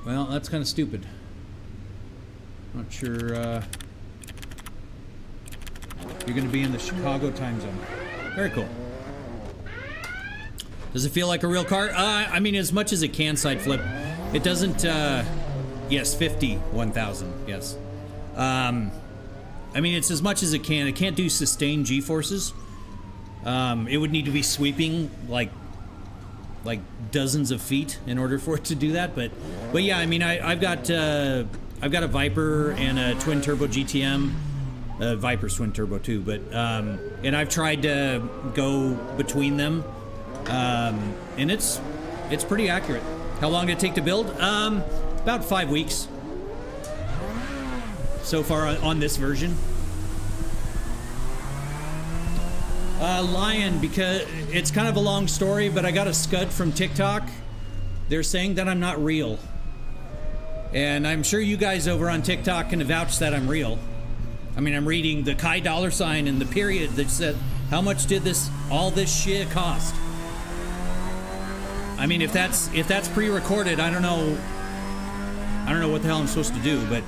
Well, that's kind of stupid. Not sure, you're going to be in the Chicago time zone. Very cool. Does it feel like a real car? I mean, as much as it can side flip. It doesn't, yes, 51,000, yes. I mean, it's as much as it can. It can't do sustained G-forces. It would need to be sweeping, like dozens of feet in order for it to do that. But yeah, I mean, I've got a Viper and a twin turbo GTM. Viper's twin turbo too, but and I've tried to go between them, and it's pretty accurate. How long did it take to build? About 5 weeks so far on this version. Lion, because it's kind of a long story, but I got a scud from TikTok. They're saying that I'm not real, and I'm sure you guys over on TikTok can vouch that I'm real. I mean, I'm reading the Kai $sign and the period that said, how much did all this shit cost? I mean, if that's pre-recorded, I don't know what the hell I'm supposed to do, but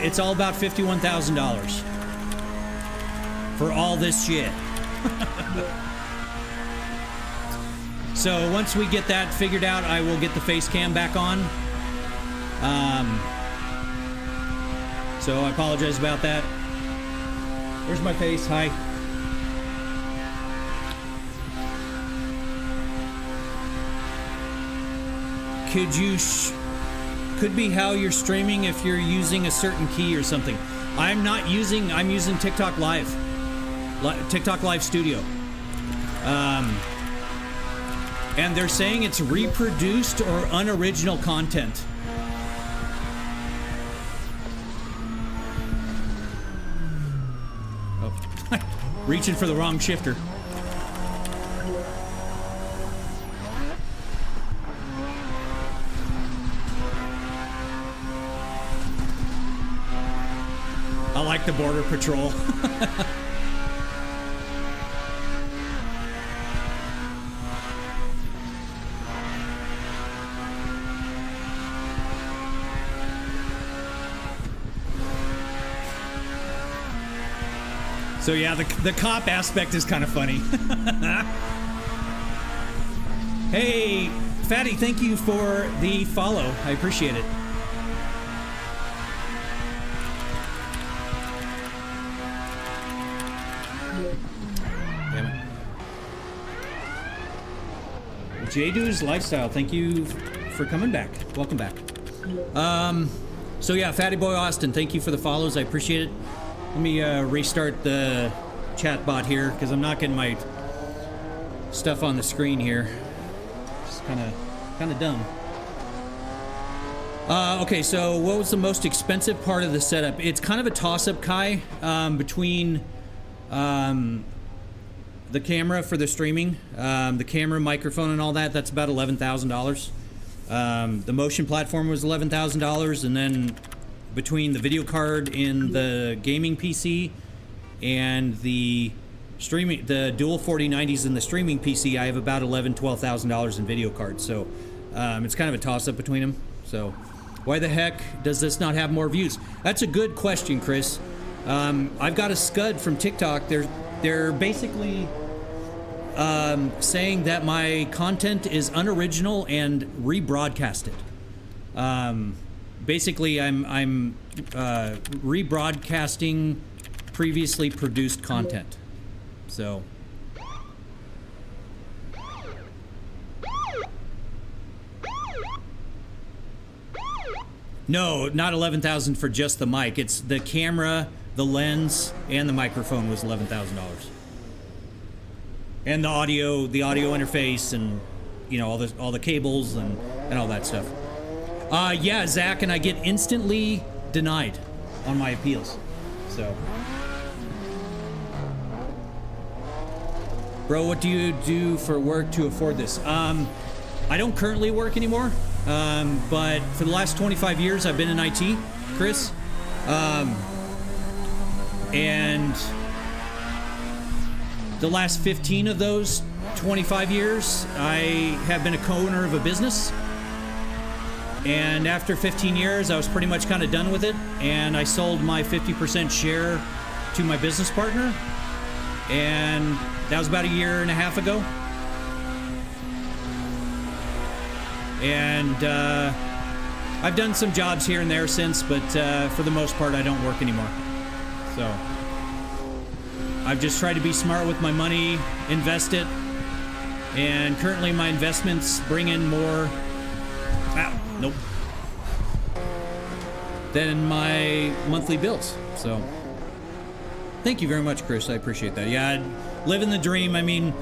it's all about $51,000 for all this shit. So once we get that figured out, I will get the face cam back on. So I apologize about that. Where's my face? Hi. Could be how you're streaming if you're using a certain key or something. I'm using TikTok Live. TikTok Live Studio. And they're saying it's reproduced or unoriginal content. Reaching for the wrong shifter. I like the Border Patrol. So yeah, the cop aspect is kind of funny. Hey, Fatty, thank you for the follow. I appreciate it. Damn it. J-Du's Lifestyle, thank you for coming back. Welcome back. So yeah, Fatty Boy Austin, thank you for the follows. I appreciate it. Let me restart the chat bot here because I'm not getting my stuff on the screen here. It's kind of dumb. Okay, so what was the most expensive part of the setup? It's kind of a toss-up, Kai, between the camera for the streaming, the camera, microphone, and all that. That's about $11,000. The motion platform was $11,000, and then between the video card and the gaming PC, and the dual 4090s and the streaming PC, I have about $12,000 in video cards. So it's kind of a toss-up between them. So why the heck does this not have more views? That's a good question, Chris. I've got a scud from TikTok. They're basically saying that my content is unoriginal and rebroadcasted. Basically, I'm rebroadcasting previously produced content. So no, not 11,000 for just the mic. It's the camera, the lens, and the microphone was $11,000. And the audio interface, and you know, all the cables and all that stuff. Yeah, Zach, and I get instantly denied on my appeals. So, bro, what do you do for work to afford this? I don't currently work anymore, but for the last 25 years I've been in IT, Chris, and the last 15 of those 25 years I have been a co-owner of a business. And after 15 years, I was pretty much kind of done with it, and I sold my 50% share to my business partner, and that was about a year and a half ago. And I've done some jobs here and there since, but for the most part, I don't work anymore. So I've just tried to be smart with my money, invest it, and currently my investments bring in more. Nope. Than my monthly bills. So, thank you very much, Chris. I appreciate that. Yeah, living the dream. I mean,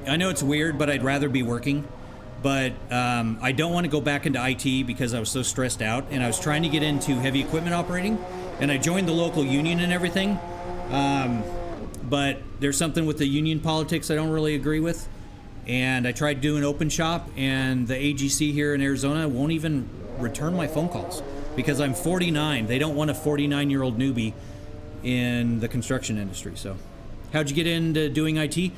I know it's weird, but I'd rather be working. But I don't want to go back into IT because I was so stressed out, and I was trying to get into heavy equipment operating, and I joined the local union and everything. But there's something with the union politics I don't really agree with. And I tried doing open shop, and the AGC here in Arizona won't even return my phone calls because I'm 49. They don't want a 49-year-old newbie in the construction industry. So how'd you get into doing IT?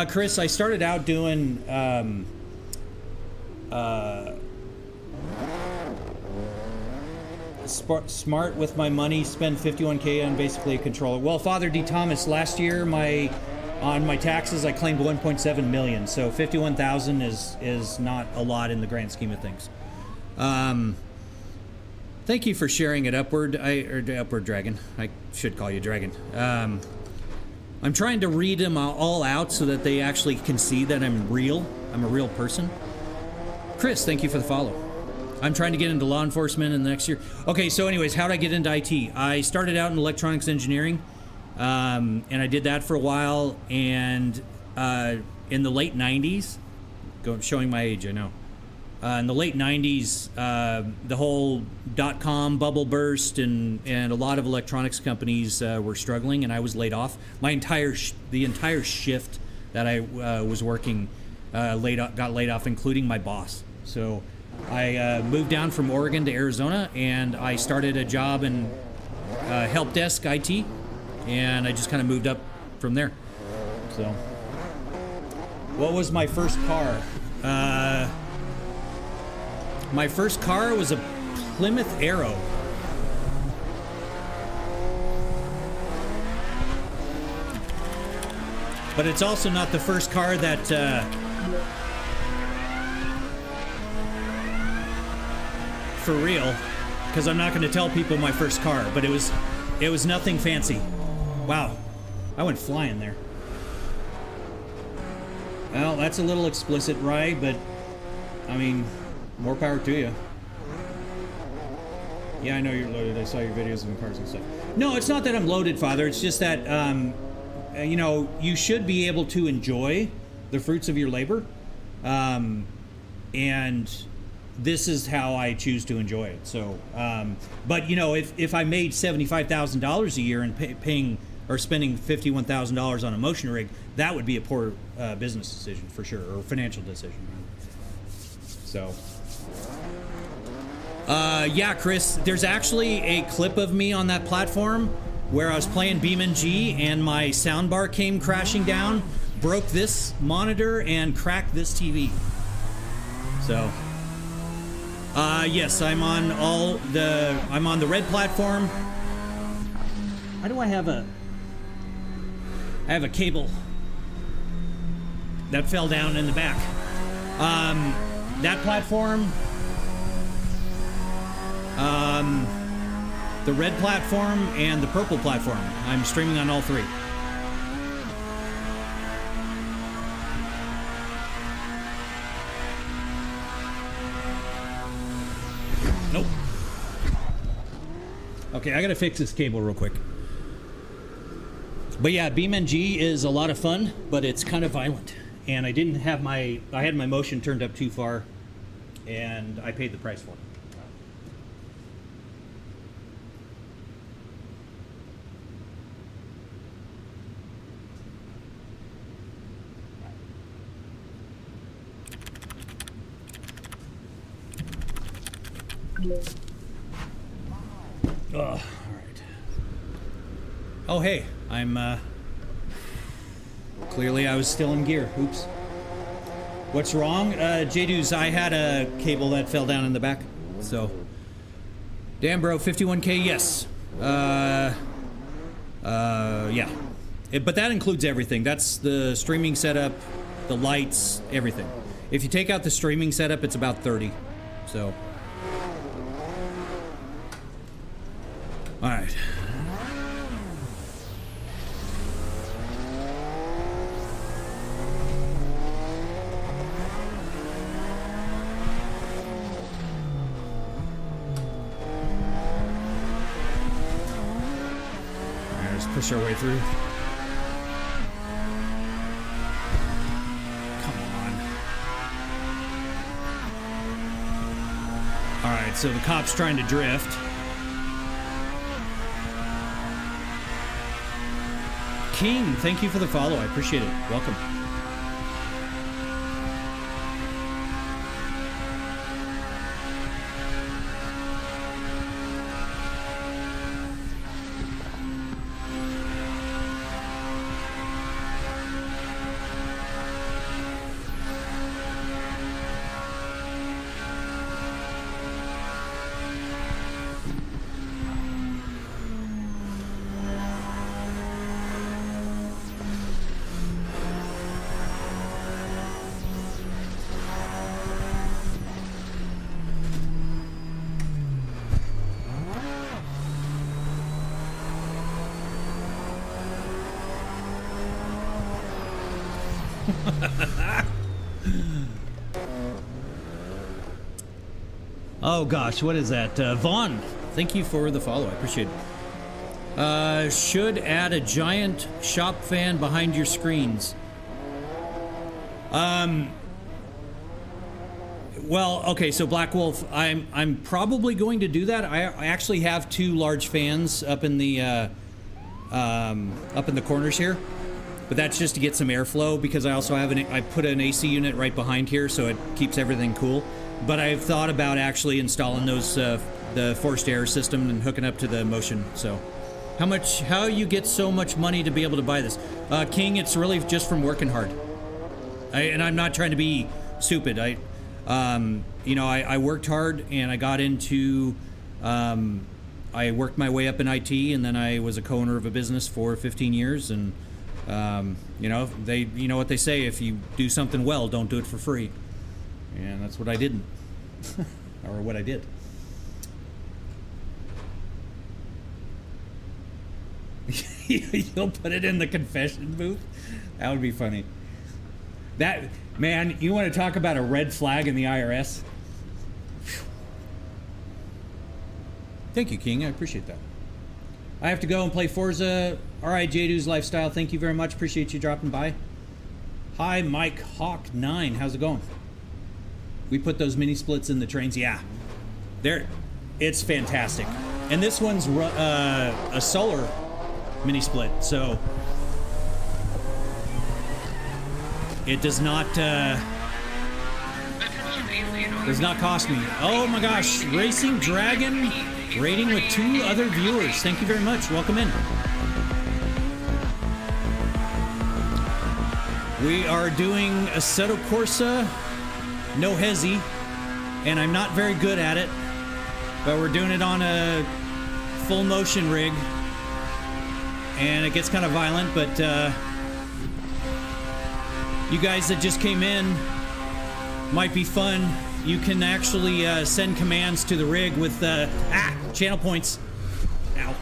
Chris, I started out doing smart with my money, spend $51K on basically a controller. Well, Father D. Thomas, last year on my taxes, I claimed 1.7 million, so 51,000 is not a lot in the grand scheme of things. Thank you for sharing it, Upward Dragon. I should call you Dragon. I'm trying to read them all out so that they actually can see that I'm real. I'm a real person. Chris, thank you for the follow. I'm trying to get into law enforcement in the next year. Okay, so anyways, how did I get into IT? I started out in electronics engineering. And I did that for a while, and in the late 90s, showing my age, I know. In the late 90s, the whole dot-com bubble burst, and a lot of electronics companies were struggling, and I was laid off. The entire shift that I was working got laid off, including my boss. So I moved down from Oregon to Arizona, and I started a job in help desk IT. And I just kind of moved up from there. So, what was my first car? My first car was a Plymouth Arrow. But it's also not the first car that for real, because I'm not going to tell people my first car, but it was nothing fancy. Wow, I went flying there. Well, that's a little explicit, right? But, I mean, more power to you. Yeah, I know you're loaded. I saw your videos of the cars and stuff. No, it's not that I'm loaded, Father. It's just that, you know, you should be able to enjoy the fruits of your labor. And this is how I choose to enjoy it. So, but, you know, if I made $75,000 a year and paying or spending $51,000 on a motion rig, that would be a poor business decision for sure, or financial decision. So, yeah, Chris, there's actually a clip of me on that platform where I was playing BeamNG and my soundbar came crashing down, broke this monitor, and cracked this TV. So, yes, I'm on the red platform. Why do I have a cable that fell down in the back? That platform, the red platform, and the purple platform. I'm streaming on all three. Nope. Okay, I gotta fix this cable real quick. But yeah, BeamNG is a lot of fun, but it's kind of violent. And I had my motion turned up too far, and I paid the price for it. Oh, all right. Oh, hey, I'm, clearly I was still in gear. Oops. What's wrong? J-Doos, I had a cable that fell down in the back, so. Damn, bro, 51K, yes. Yeah. But that includes everything. That's the streaming setup, the lights, everything. If you take out the streaming setup, it's about 30, so. All right. Let's push our way through. Come on. All right, so the cop's trying to drift. King, thank you for the follow. I appreciate it. Welcome. Oh gosh, what is that? Vaughn, thank you for the follow. I appreciate it. Should add a giant shop fan behind your screens. Well, okay, so Black Wolf, I'm probably going to do that. I actually have two large fans up in the corners here, but that's just to get some airflow because I also have I put an AC unit right behind here, so it keeps everything cool. But I've thought about actually installing those the forced air system and hooking up to the motion. So, how you get so much money to be able to buy this, King? It's really just from working hard. And I'm not trying to be stupid. I worked hard and I got into. I worked my way up in IT, and then I was a co-owner of a business for 15 years. And you know what they say: if you do something well, don't do it for free. And that's what I didn't, or what I did. You'll put it in the confession booth? That would be funny. That, man, you want to talk about a red flag in the IRS? Thank you, King. I appreciate that. I have to go and play Forza. All right, J-Do's Lifestyle. Thank you very much. Appreciate you dropping by. Hi, Mike Hawk 9. How's it going? We put those mini splits in the trains. Yeah, it's fantastic. And this one's a solar mini split, so it does not cost me. Oh my gosh, Racing Dragon Rating with 2 other viewers. Thank you very much. Welcome in. We are doing Assetto Corsa, No Hesi, and I'm not very good at it, but we're doing it on a full motion rig, and it gets kind of violent, but you guys that just came in, might be fun. You can actually send commands to the rig with channel points. Ow.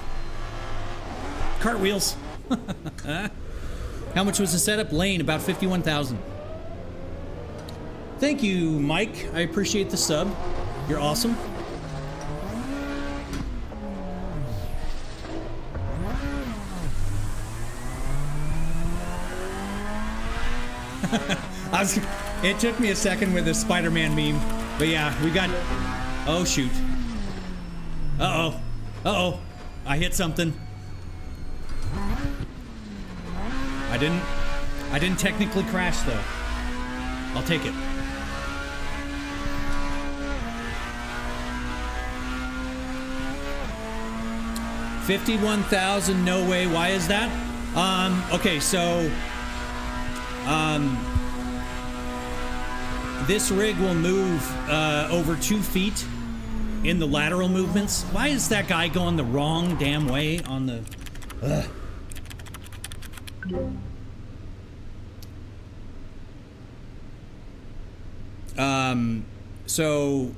Cartwheels. How much was the setup? Lane, about 51,000. Thank you, Mike. I appreciate the sub. You're awesome. It took me a second with the Spider-Man meme, but yeah, we got. Oh shoot! Uh oh! I hit something. I didn't technically crash though. I'll take it. $51,000, no way. Why is that? Okay, so this rig will move over 2 feet in the lateral movements. Why is that guy going the wrong damn way on the... So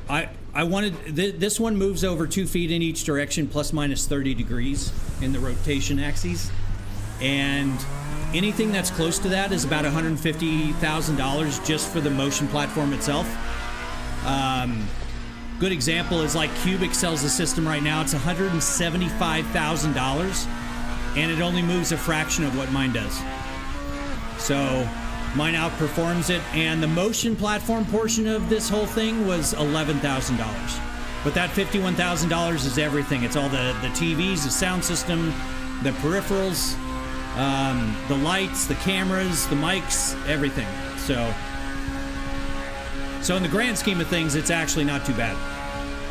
I wanted this one moves over 2 feet in each direction, plus minus 30 degrees in the rotation axes, and anything that's close to that is about $150,000 just for the motion platform itself. Good example is like Cubic sells a system right now. It's $175,000, and it only moves a fraction of what mine does. So mine outperforms it, and the motion platform portion of this whole thing was $11,000. But that $51,000 is everything. It's all the TVs, the sound system, the peripherals, the lights, the cameras, the mics, everything. So in the grand scheme of things, it's actually not too bad.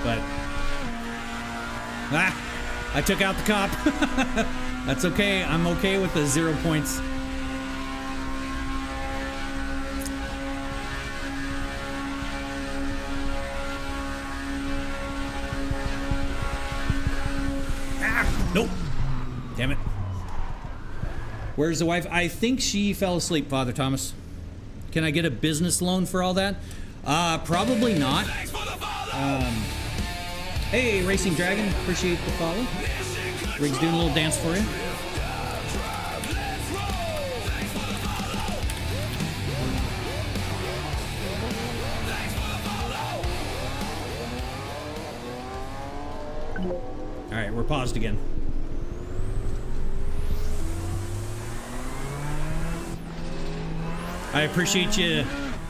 But I took out the cop. That's okay. I'm okay with the 0 points. Nope. Damn it. Where's the wife? I think she fell asleep, Father Thomas. Can I get a business loan for all that? Probably not. Hey, Racing Dragon. Appreciate the follow. Rig's doing a little dance for you. All right, we're paused again. I appreciate you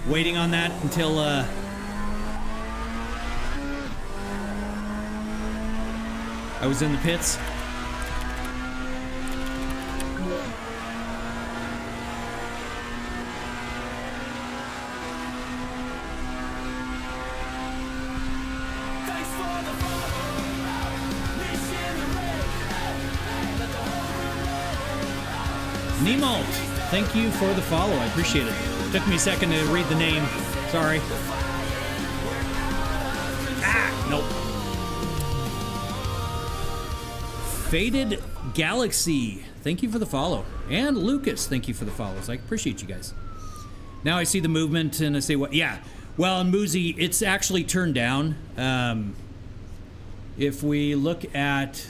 waiting on that until I was in the pits. Nemalt, thank you for the follow. I appreciate it. Took me a second to read the name. Sorry. Nope. Faded Galaxy, thank you for the follow. And Lucas, thank you for the follows. I appreciate you guys. Now I see the movement and I say, what? Yeah. Well, in Muzi, it's actually turned down. If we look at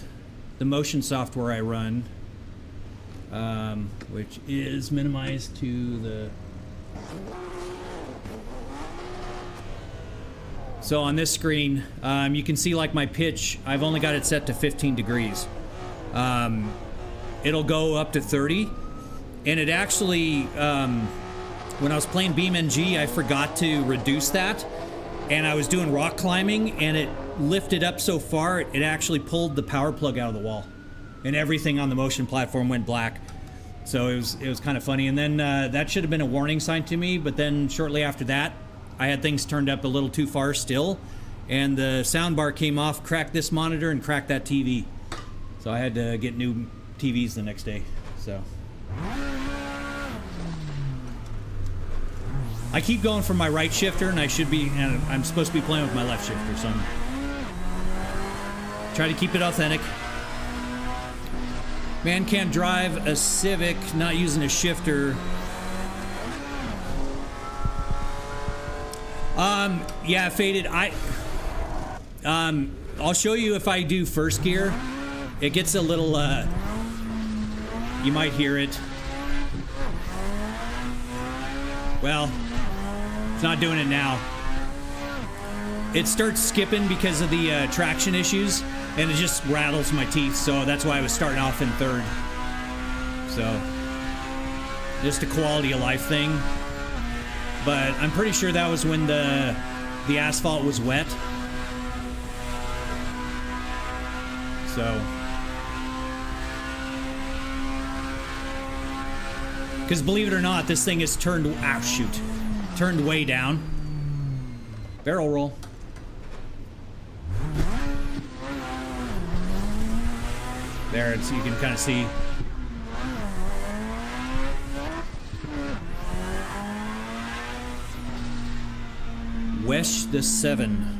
the motion software I run, which is minimized to the... So on this screen, you can see like my pitch, I've only got it set to 15 degrees. It'll go up to 30, and it actually, when I was playing BeamNG, I forgot to reduce that, and I was doing rock climbing, and it lifted up so far, it actually pulled the power plug out of the wall, and everything on the motion platform went black. So it was kind of funny, and then that should have been a warning sign to me, but then shortly after that, I had things turned up a little too far still, and the sound bar came off, cracked this monitor, and cracked that TV. So I had to get new TVs the next day. So I keep going for my right shifter, and I'm supposed to be playing with my left shifter, so I'm try to keep it authentic. Man can't drive a Civic not using a shifter. Yeah, Faded. I'll show you if I do first gear. It gets a little, you might hear it. Well, it's not doing it now. It starts skipping because of the traction issues, and it just rattles my teeth, so that's why I was starting off in third. So, just a quality of life thing. But I'm pretty sure that was when the asphalt was wet. So, because believe it or not, this thing is turned way down. Barrel roll. There, you can kind of see. Wesh the 7.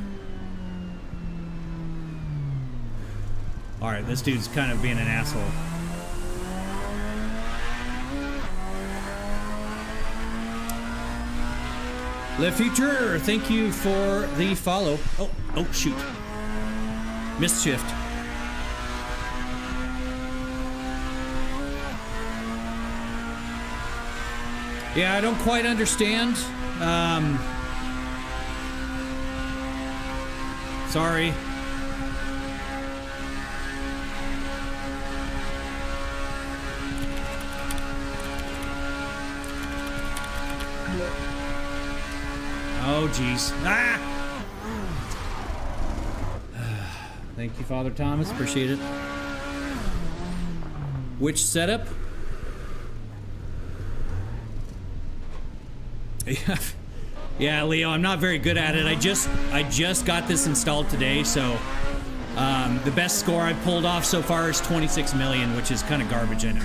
Alright, this dude's kind of being an asshole. Le Future, thank you for the follow. Oh, shoot. Missed shift. Yeah, I don't quite understand. Sorry. Oh, jeez. Ah! Thank you, Father Thomas. Appreciate it. Which setup? Yeah, Leo, I'm not very good at it. I just got this installed today, so the best score I've pulled off so far is 26 million, which is kind of garbage, I know.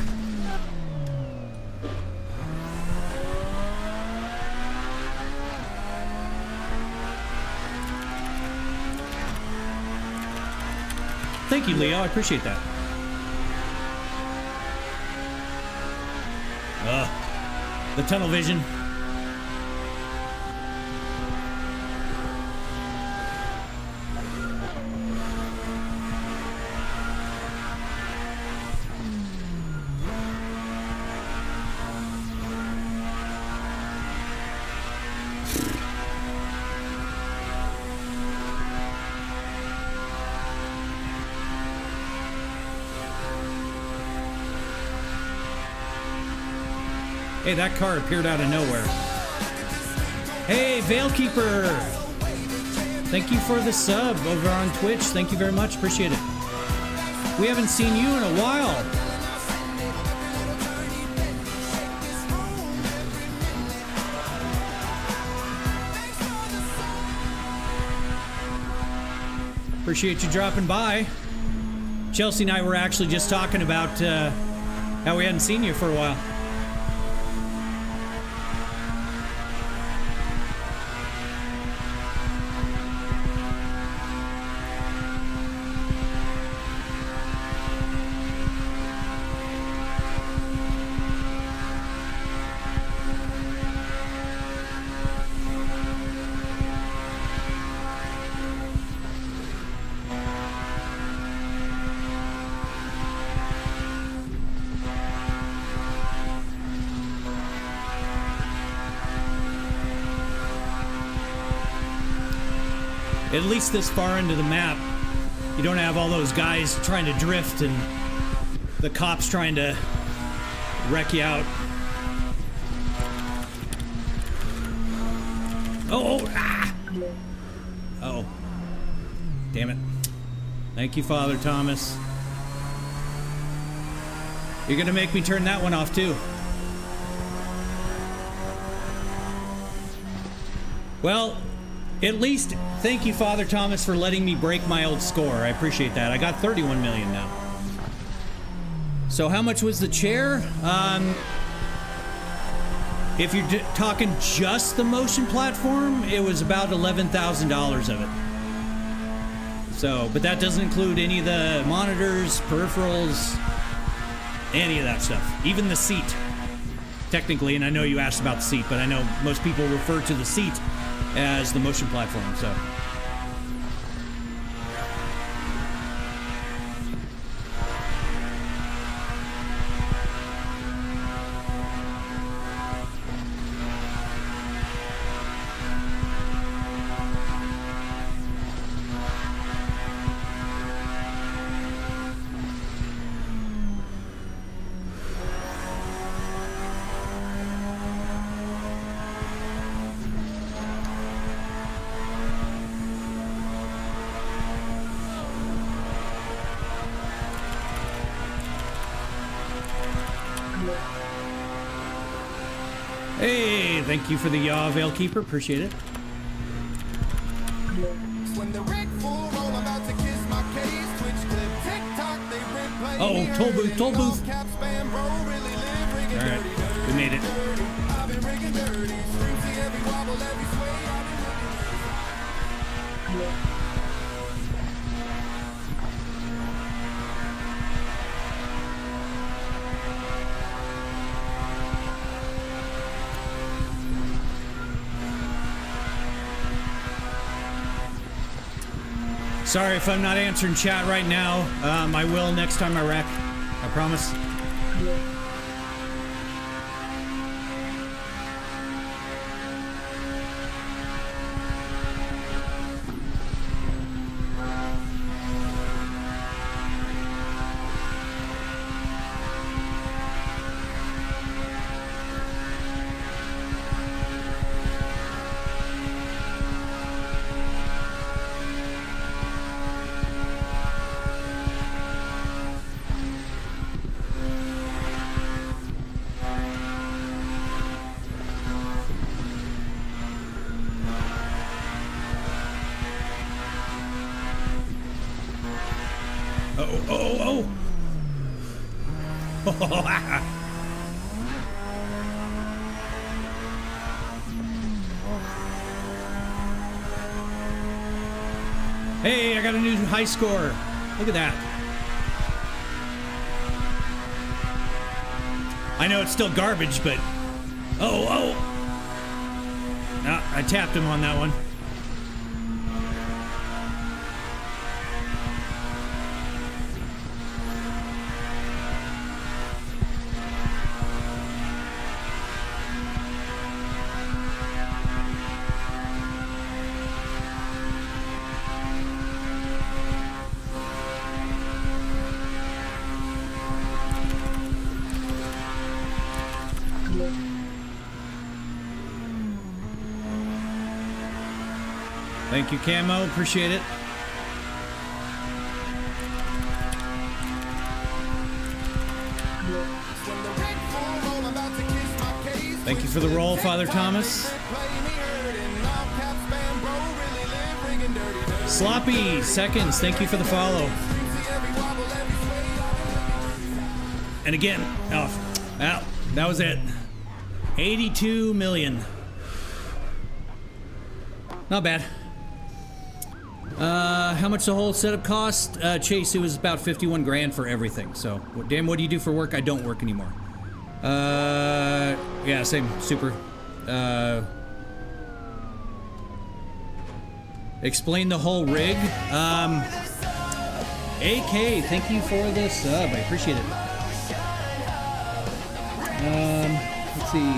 Thank you, Leo. I appreciate that. The tunnel vision. Hey, that car appeared out of nowhere. Hey, Veilkeeper! Thank you for the sub over on Twitch. Thank you very much. Appreciate it. We haven't seen you in a while. Appreciate you dropping by. Chelsea and I were actually just talking about how we hadn't seen you for a while. At least this far into the map, you don't have all those guys trying to drift and the cops trying to wreck you out. Oh, damn it. Thank you, Father Thomas. You're gonna make me turn that one off too. Well, At least, thank you, Father Thomas, for letting me break my old score. I appreciate that. I got 31 million now. So how much was the chair? If you're talking just the motion platform, it was about $11,000 of it. So, but that doesn't include any of the monitors, peripherals, any of that stuff. Even the seat, technically, and I know you asked about the seat, but I know most people refer to the seat as the motion platform, so. Hey, thank you for the yaw, Veilkeeper. Appreciate it. Uh-oh, toll booth, toll booth. All right, we made it. Sorry if I'm not answering chat right now. I will next time I wreck. I promise. Hey, I got a new high score. Look at that. I know it's still garbage, but... Oh. Ah, I tapped him on that one. Thank you, Camo. Appreciate it. Thank you for the roll, Father Thomas. Sloppy seconds. Thank you for the follow. And again, that was it. 82 million. Not bad. How much the whole setup cost? Chase, it was about 51 grand for everything. So, Dan, what do you do for work? I don't work anymore. Yeah, same. Super. Explain the whole rig. AK, thank you for the sub. I appreciate it. Let's see.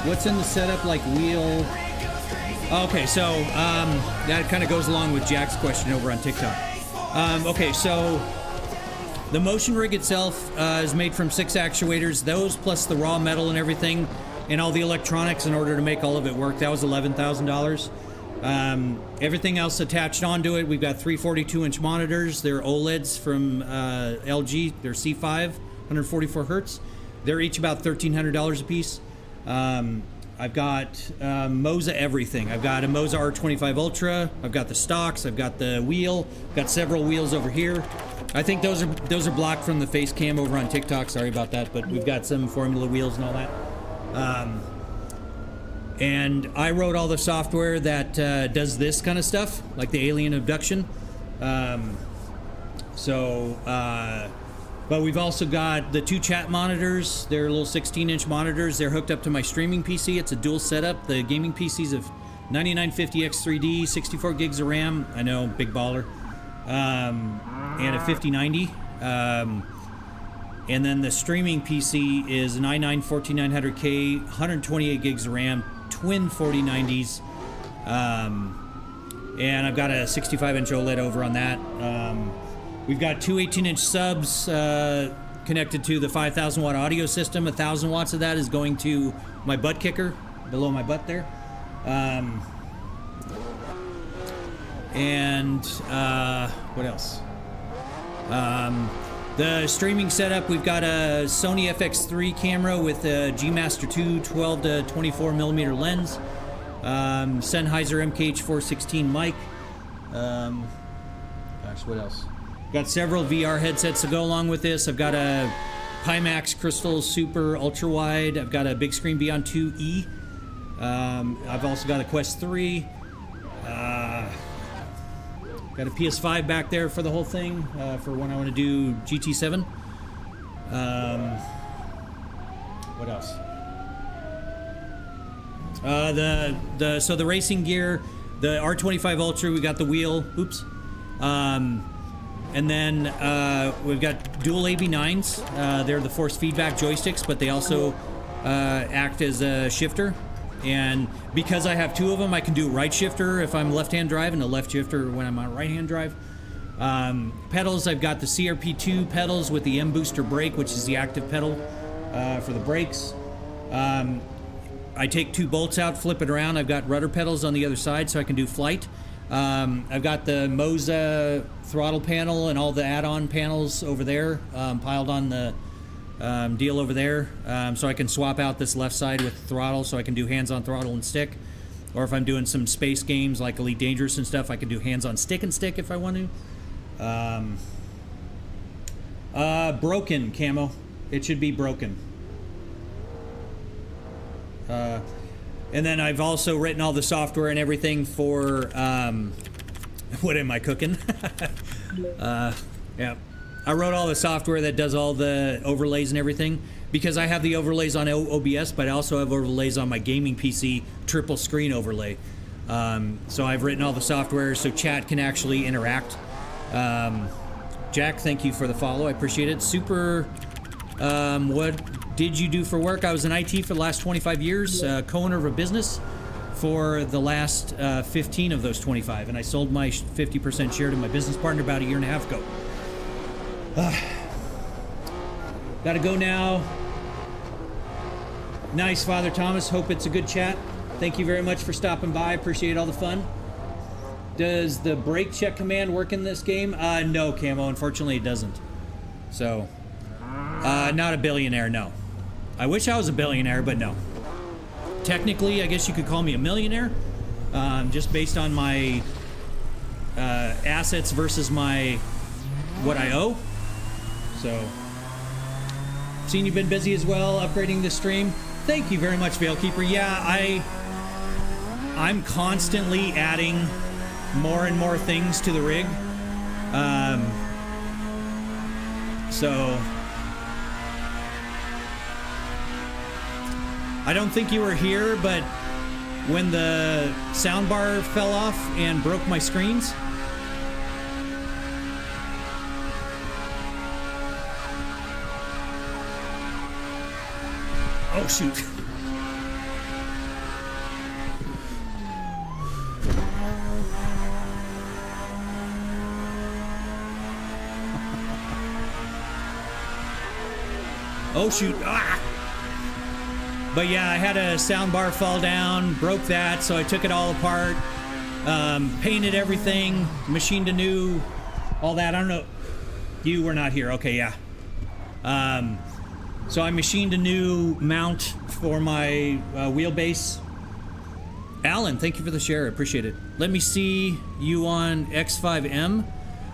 What's in the setup like wheel? Okay, so that kind of goes along with Jack's question over on TikTok. Okay, so the motion rig itself is made from 6 actuators. Those plus the raw metal and everything, and all the electronics in order to make all of it work. That was $11,000. Everything else attached onto it, we've got 3 42-inch monitors. They're OLEDs from LG. They're C5, 144 hertz. They're each about $1,300 a piece. I've got Moza everything. I've got a Moza R25 Ultra. I've got the stocks. I've got the wheel. Got several wheels over here. I think those are blocked from the face cam over on TikTok. Sorry about that, but we've got some Formula wheels and all that. And I wrote all the software that does this kind of stuff, like the alien abduction. But we've also got the 2 chat monitors. They're little 16-inch monitors. They're hooked up to my streaming PC. It's a dual setup. The gaming PC's of 9950X3D, 64 gigs of RAM. I know, big baller. And a 5090. And then the streaming PC is an i9 14900K, 128 gigs of RAM, twin 4090s. And I've got a 65-inch OLED over on that. We've got 2 18-inch subs connected to the 5,000 watt audio system. 1,000 watts of that is going to my butt kicker below my butt there. What else? The streaming setup, we've got a Sony FX3 camera with a G Master 2 12 to 24 millimeter lens. Sennheiser MKH416 mic. What else? Got several VR headsets to go along with this. I've got a Pimax Crystal Super Ultra Wide. I've got a Big Screen Beyond 2E. I've also got a Quest 3. Got a PS5 back there for the whole thing, for when I want to do GT7. What else? So the racing gear, the R25 Ultra, we got the wheel. Oops. And then we've got dual AB9s. They're the force feedback joysticks, but they also act as a shifter. And because I have 2 of them, I can do right shifter if I'm left-hand drive and a left shifter when I'm on right-hand drive. Pedals, I've got the CRP2 pedals with the M-Booster brake, which is the active pedal for the brakes. I take 2 bolts out, flip it around. I've got rudder pedals on the other side so I can do flight. I've got the Moza throttle panel and all the add-on panels over there piled on the deal over there, so I can swap out this left side with throttle so I can do hands-on throttle and stick. Or if I'm doing some space games like Elite Dangerous and stuff, I can do hands-on stick and stick if I want to. Broken camo. It should be broken. And then I've also written all the software and everything for what am I cooking? Yeah. I wrote all the software that does all the overlays and everything because I have the overlays on OBS, but I also have overlays on my gaming PC, triple screen overlay. So I've written all the software so chat can actually interact. Jack, thank you for the follow. I appreciate it. Super, what did you do for work? I was in IT for the last 25 years, co-owner of a business for the last 15 of those 25, and I sold my 50% share to my business partner about a year and a half ago. Gotta go now. Nice, Father Thomas. Hope it's a good chat. Thank you very much for stopping by. Appreciate all the fun. Does the brake check command work in this game? No, Camo. Unfortunately, it doesn't. So, not a billionaire, no. I wish I was a billionaire, but no. Technically, I guess you could call me a millionaire, just based on my assets versus my what I owe. So, seen you've been busy as well, upgrading the stream. Thank you very much, Veilkeeper. Yeah, I'm constantly adding more and more things to the rig. So I don't think you were here, but when the soundbar fell off and broke my screens, oh shoot. Oh shoot. Ah! But yeah, I had a soundbar fall down, broke that, so I took it all apart, painted everything, machined anew, all that. I don't know. You were not here. Okay, yeah. So I machined a new mount for my wheelbase. Alan, thank you for the share. I appreciate it. Let me see you on X5M.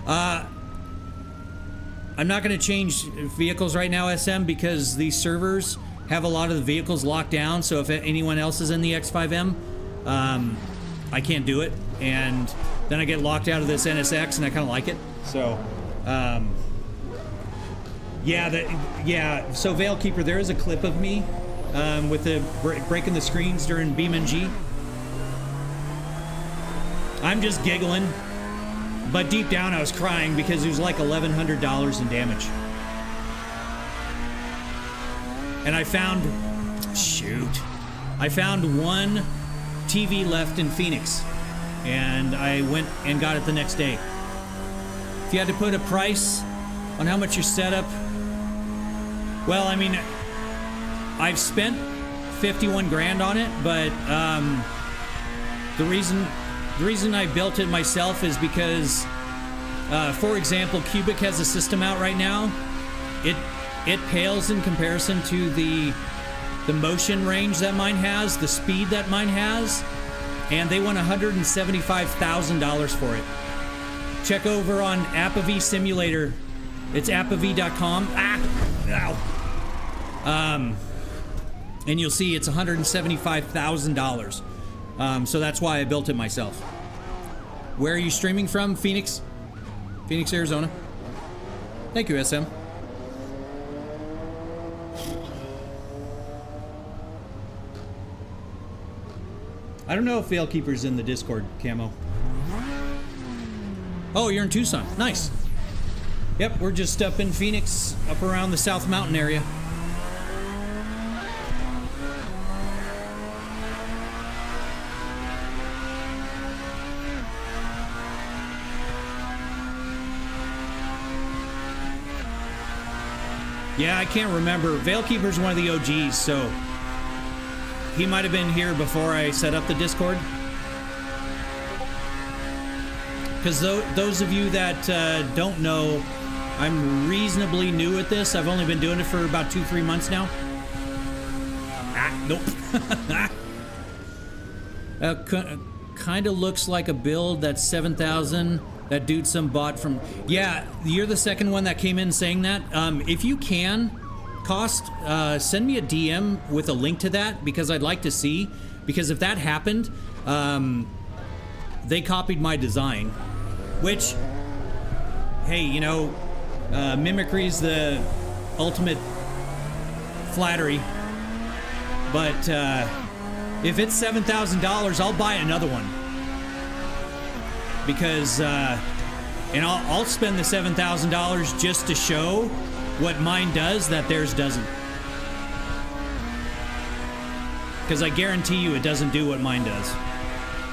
I'm not going to change vehicles right now, SM, because these servers have a lot of the vehicles locked down. So if anyone else is in the X5M, I can't do it. And then I get locked out of this NSX, and I kind of like it. So, yeah. So Veilkeeper, there is a clip of me with the breaking the screens during BeamNG. I'm just giggling. But deep down, I was crying because it was like $1,100 in damage. And I found one TV left in Phoenix. And I went and got it the next day. If you had to put a price on how much your setup... Well, I mean, I've spent 51 grand on it, but the reason I built it myself is because, for example, Cubic has a system out right now. It pales in comparison to the motion range that mine has, the speed that mine has, and they want $175,000 for it. Check over on Apav Simulator. It's apav.com. And you'll see it's $175,000. So that's why I built it myself. Where are you streaming from? Phoenix, Arizona. Thank you, SM. I don't know if Veilkeeper's in the Discord, Camo. Oh, you're in Tucson. Nice. Yep, we're just up in Phoenix, up around the South Mountain area. Yeah, I can't remember. Veilkeeper's one of the OGs, so he might have been here before I set up the Discord. Because those of you that don't know, I'm reasonably new at this. I've only been doing it for about 2-3 months now. Nope. Kind of looks like a build that's 7,000. That dude some bot from... Yeah, you're the second one that came in saying that. If you can, send me a DM with a link to that, because I'd like to see. Because if that happened, they copied my design. Which, hey, you know, mimicry's the ultimate flattery. But if it's $7,000, I'll buy another one. Because, and I'll spend the $7,000 just to show what mine does that theirs doesn't. Because I guarantee you it doesn't do what mine does.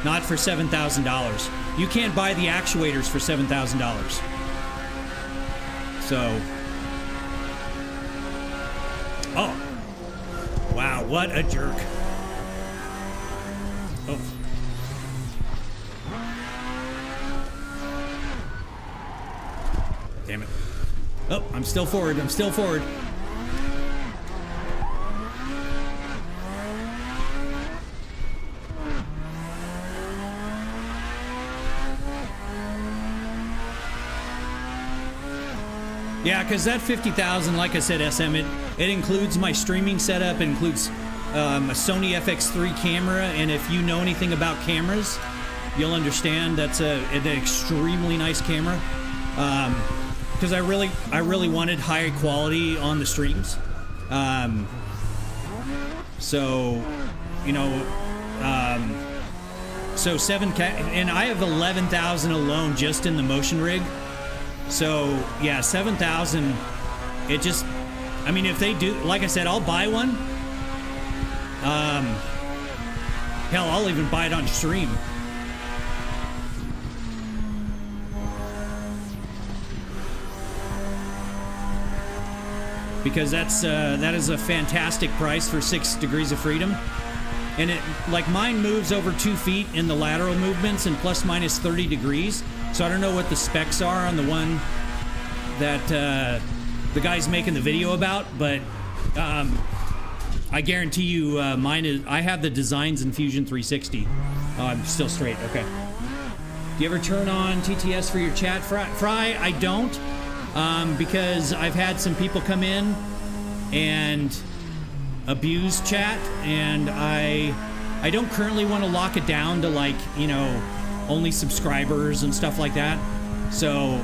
Not for $7,000. You can't buy the actuators for $7,000. So. Oh. Wow, what a jerk. Oh. Damn it. Oh, I'm still forward. Yeah, because that 50,000, like I said, SM, it includes my streaming setup. It includes a Sony FX3 camera, and if you know anything about cameras, you'll understand that's an extremely nice camera. Because I really wanted high quality on the streams. So, you know, so 7K, and I have 11,000 alone just in the motion rig. So yeah, 7,000. It just, I mean, if they do, like I said, I'll buy one. Hell, I'll even buy it on stream. Because that is a fantastic price for 6 degrees of freedom. And it, like, mine moves over 2 feet in the lateral movements and plus minus 30 degrees. So I don't know what the specs are on the one that the guy's making the video about, but I I guarantee you, mine is. I have the designs in Fusion 360. Oh, I'm still straight. Okay. Do you ever turn on TTS for your chat, Fry? I don't, because I've had some people come in and abuse chat, and I don't currently want to lock it down to, like, you know, only subscribers and stuff like that. So,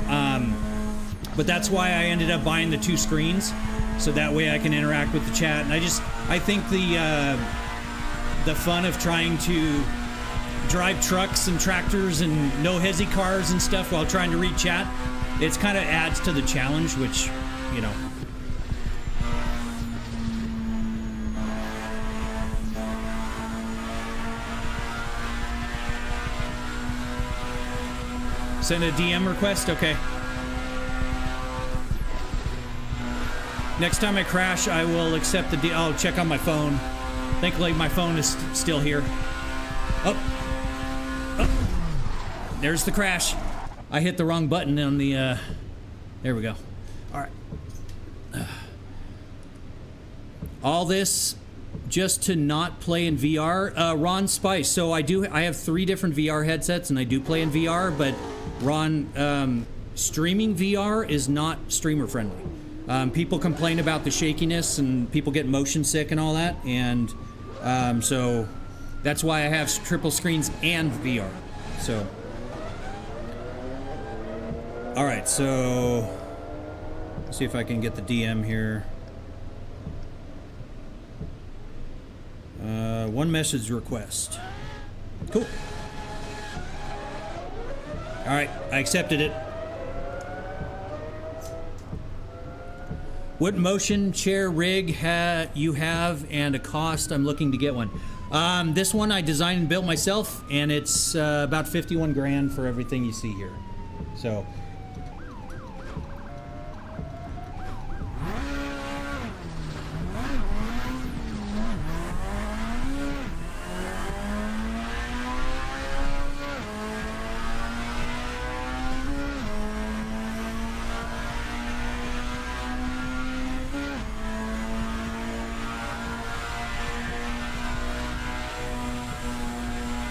but that's why I ended up buying the 2 screens, so that way I can interact with the chat. And I think the fun of trying to drive trucks and tractors and No Hesi cars and stuff while trying to read chat, it's kind of adds to the challenge, which, you know. Send a DM request? Okay. Next time I crash, I will accept the I'll check on my phone. Thankfully, my phone is still here. Oh. There's the crash. I hit the wrong button on the, there we go. All right. All this just to not play in VR. Ron Spice. So I have 3 different VR headsets, and I do play in VR, but Ron, streaming VR is not streamer friendly. People complain about the shakiness, and people get motion sick and all that, and so that's why I have triple screens and VR. So, all right, so let's see if I can get the DM here. 1 message request. Cool. All right, I accepted it. What motion chair rig you have and a cost? I'm looking to get one. This one I designed and built myself, and it's about 51 grand for everything you see here. So.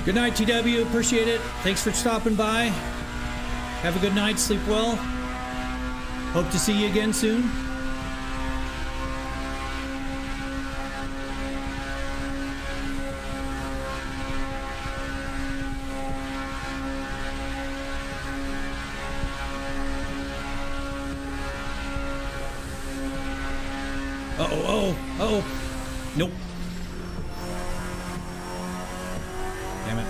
Good night, TW. Appreciate it. Thanks for stopping by. Have a good night. Sleep well. Hope to see you again soon. Uh-oh. Nope. Damn it.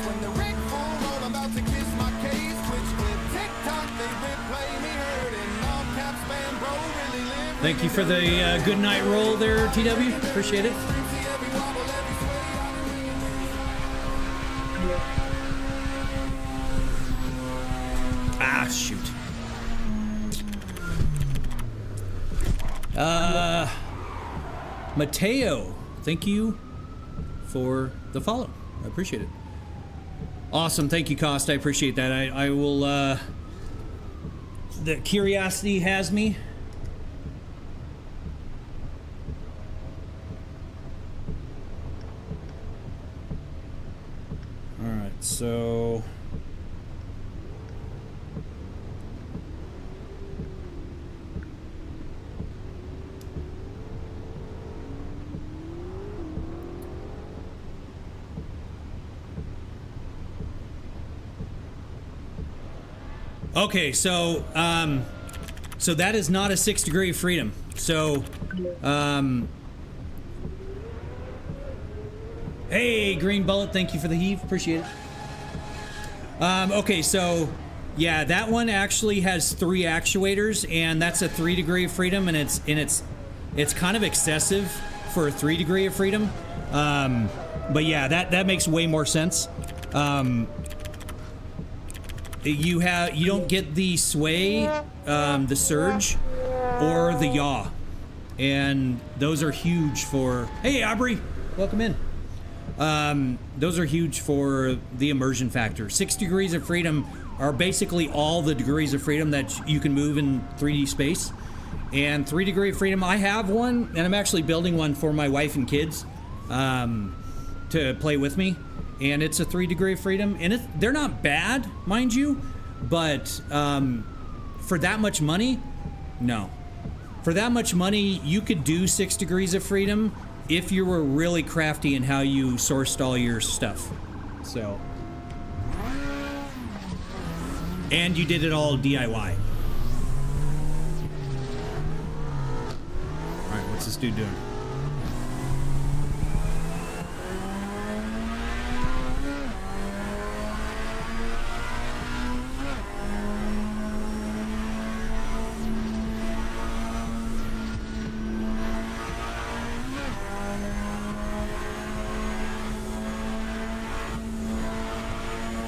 When the rig full, I'm about to kiss my case. Twitch with TikTok, they replay me hurting. All caps spam, bro, really live. Thank you for the good night roll there, TW. Appreciate it. Ah, shoot. Mateo, thank you for the follow. I appreciate it. Awesome. Thank you, Cost. I appreciate that. I will, the curiosity has me. All right, so... Okay, so so that is not a 6 degree of freedom. So, hey, Green Bullet, thank you for the heave, appreciate it. Okay, so yeah, that one actually has 3 actuators, and that's a 3 degree of freedom, and it's kind of excessive for a 3 degree of freedom. But yeah, that makes way more sense. You don't get the sway, the surge, or the yaw, and those are huge for. Hey, Aubrey, welcome in. Those are huge for the immersion factor. 6 degrees of freedom are basically all the degrees of freedom that you can move in 3D space. And 3 degree of freedom, I have one, and I'm actually building one for my wife and kids to play with me. And it's a 3 degree of freedom, and they're not bad, mind you, but for that much money, no. For that much money, you could do 6 degrees of freedom if you were really crafty in how you sourced all your stuff. So, and you did it all DIY. All right, what's this dude doing?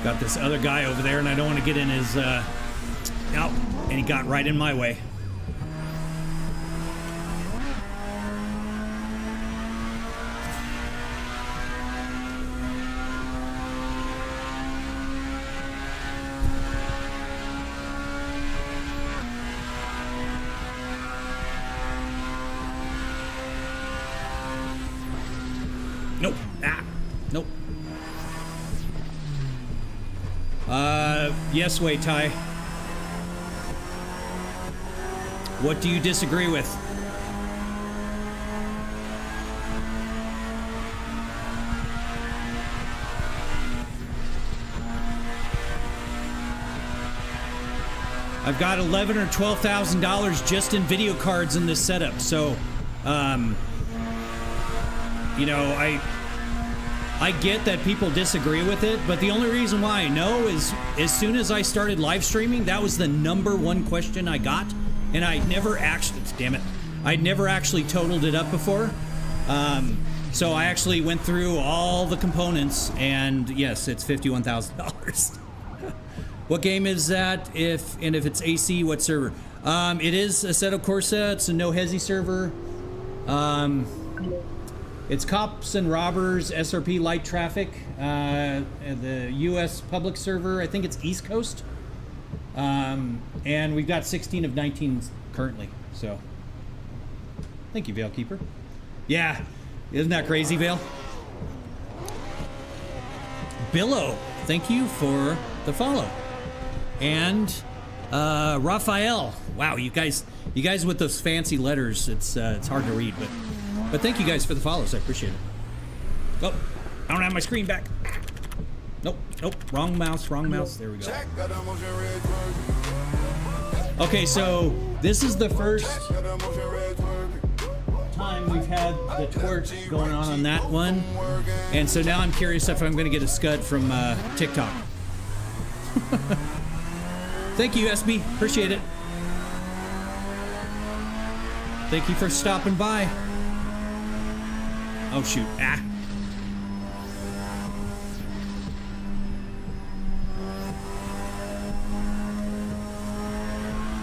Got this other guy over there, and I don't want to get in his, oh, and he got right in my way. Nope. Ah. Nope. Yes, Wei Tai. What do you disagree with? I've got $11,000 or $12,000 just in video cards in this setup, so, you know, I get that people disagree with it, but the only reason why I know is as soon as I started live streaming, that was the #1 question I got, and I never actually, damn it, I'd never actually totaled it up before. So I actually went through all the components, and yes, it's $51,000. What game is that? If it's AC, what server? It is Assetto Corsa. It's a No Hesi server. It's Cops and Robbers, SRP Light Traffic, the U.S. public server. I think it's East Coast. And we've got 16 of 19 currently, so. Thank you, Veilkeeper. Yeah, isn't that crazy, Veil? Billow, thank you for the follow. And Raphael, wow, you guys with those fancy letters, it's hard to read, but thank you guys for the follows. I appreciate it. Oh, I don't have my screen back. Nope, wrong mouse. There we go. Okay, so this is the first time we've had the twerk going on that one, and so now I'm curious if I'm going to get a scud from TikTok. Thank you, SB. Appreciate it. Thank you for stopping by. Oh, shoot. Ah.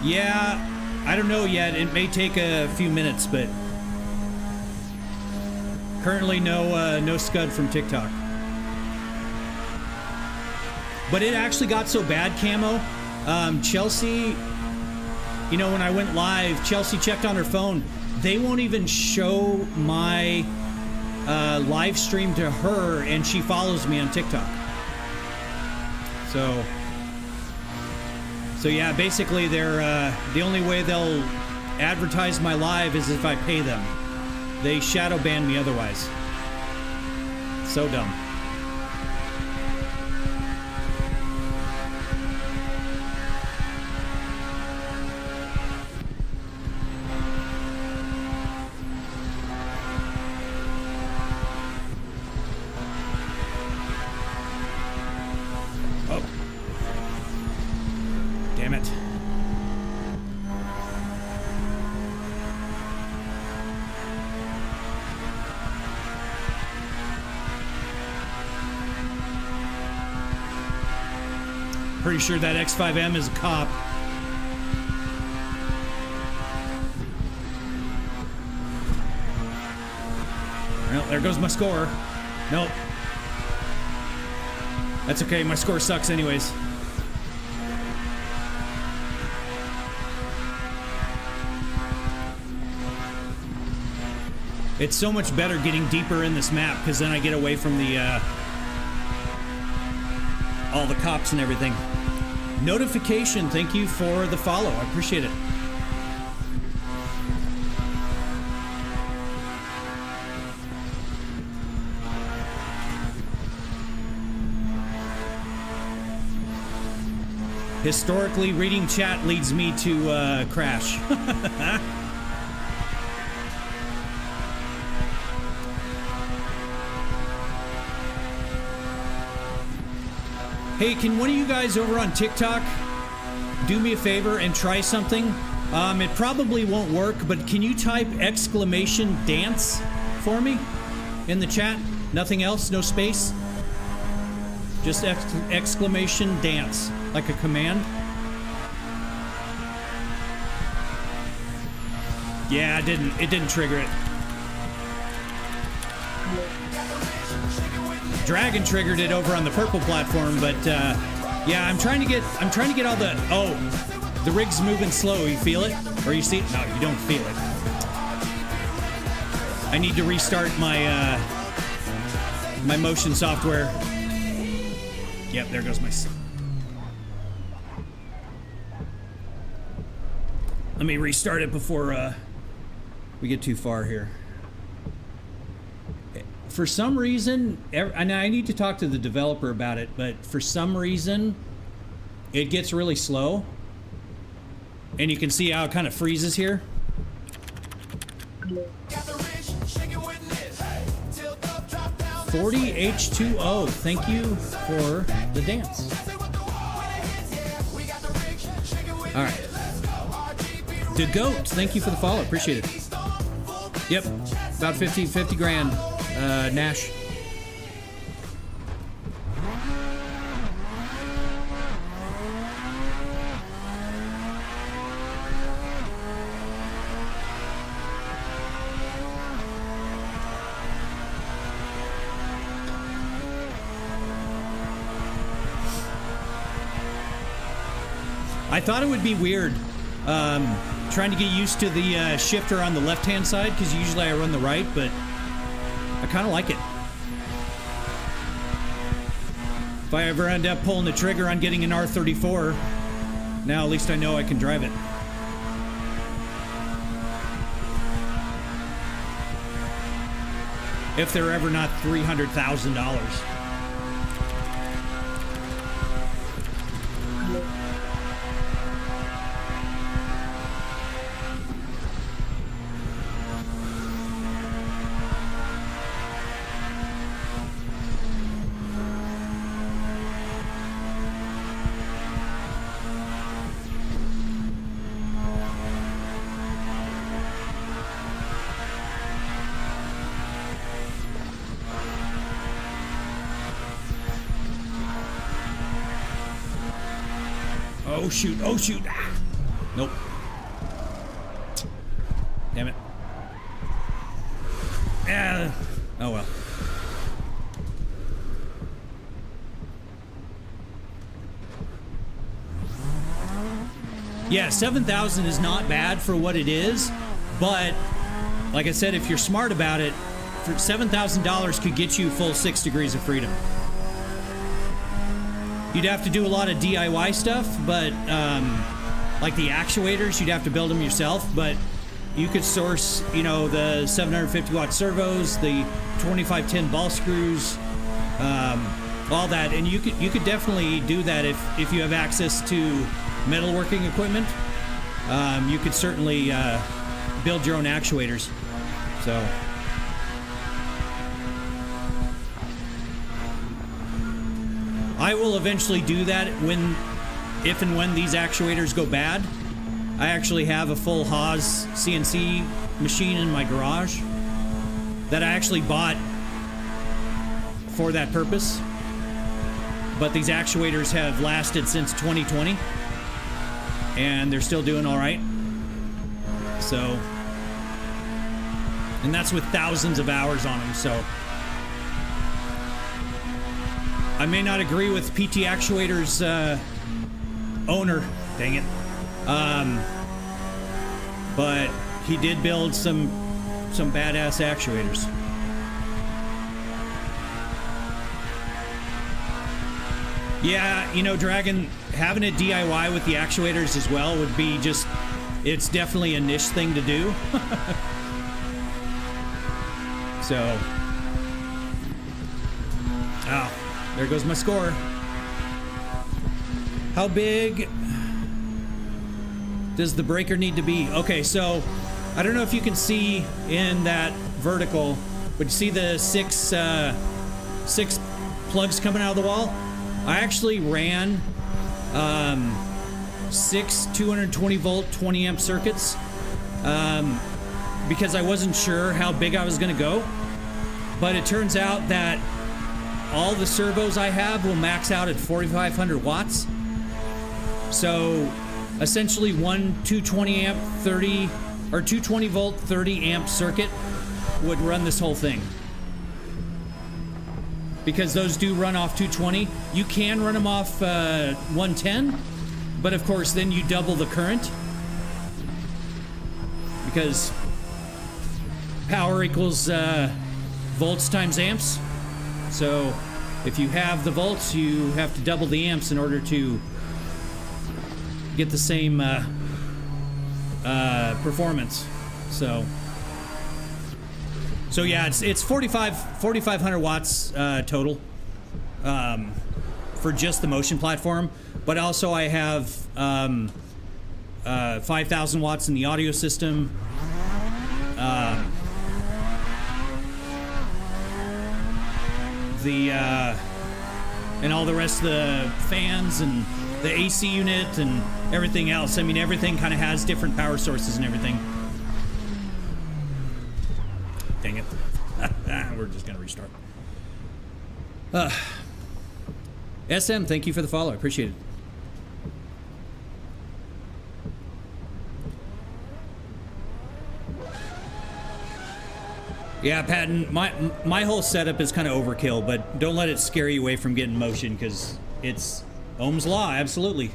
Yeah, I don't know yet. It may take a few minutes, but currently no scud from TikTok. But it actually got so bad, Camo. Chelsea, you know, when I went live, Chelsea checked on her phone. They won't even show my live stream to her, and she follows me on TikTok. So yeah, basically they're the only way they'll advertise my live is if I pay them. They shadow ban me otherwise. So dumb. Pretty sure that X5M is a cop. Well, there goes my score. Nope. That's okay, my score sucks anyways. It's so much better getting deeper in this map because then I get away from the all the cops and everything. Notification, thank you for the follow. I appreciate it. Historically, reading chat leads me to crash. Hey, can one of you guys over on TikTok do me a favor and try something? It probably won't work, but can you type exclamation dance for me in the chat? Nothing else? No space? Just exclamation dance, like a command. Yeah, it didn't trigger it. Dragon triggered it over on the purple platform, but yeah, I'm trying to get all the, oh, the rig's moving slow. You feel it? Or you see it? No, you don't feel it. I need to restart my my motion software. Yep, there goes my... Let me restart it before we get too far here. For some reason, and I need to talk to the developer about it, but for some reason, it gets really slow. And you can see how it kind of freezes here. 40H2O, thank you for the dance. All right. The Goat, thank you for the follow, appreciate it. Yep, about 50 grand, Nash. I thought it would be weird trying to get used to the shifter on the left-hand side, because usually I run the right, but I kind of like it. If I ever end up pulling the trigger on getting an R34, now at least I know I can drive it. If they're ever not $300,000. Oh shoot, oh shoot. Ah. Nope. Damn it. Oh well. Yeah, 7,000 is not bad for what it is, but like I said, if you're smart about it, for $7,000 could get you full 6 degrees of freedom. You'd have to do a lot of DIY stuff, but like the actuators, you'd have to build them yourself, but you could source, you know, the 750 watt servos, the 2510 ball screws, all that, and you could definitely do that if you have access to metalworking equipment. You could certainly build your own actuators. So I will eventually do that if and when these actuators go bad. I actually have a full Haas CNC machine in my garage that I actually bought for that purpose. But these actuators have lasted since 2020, and they're still doing all right. So, and that's with thousands of hours on them, so. I may not agree with PT Actuator's owner, dang it, but he did build some some badass actuators. Yeah, you know, Dragon, having it DIY with the actuators as well would be just, it's definitely a niche thing to do. So, oh, there goes my score. How big does the breaker need to be? Okay, so I don't know if you can see in that vertical, but you see the six plugs coming out of the wall? I actually ran 6 220 volt 20 amp circuits because I wasn't sure how big I was going to go, but it turns out that all the servos I have will max out at 4,500 watts. So essentially one 220 amp 30 or 220 volt 30 amp circuit would run this whole thing. Because those do run off 220. You can run them off 110, but of course then you double the current because power equals volts times amps. So if you have the volts, you have to double the amps in order to get the same performance. So yeah, it's 4,500 watts total for just the motion platform. But also I have 5,000 watts in the audio system. And all the rest of the fans and the AC unit and everything else. I mean, everything kind of has different power sources and everything. Dang it. We're just gonna restart. SM, thank you for the follow. I appreciate it. Yeah, Patton, my whole setup is kind of overkill, but don't let it scare you away from getting motion, because it's Ohm's Law, absolutely.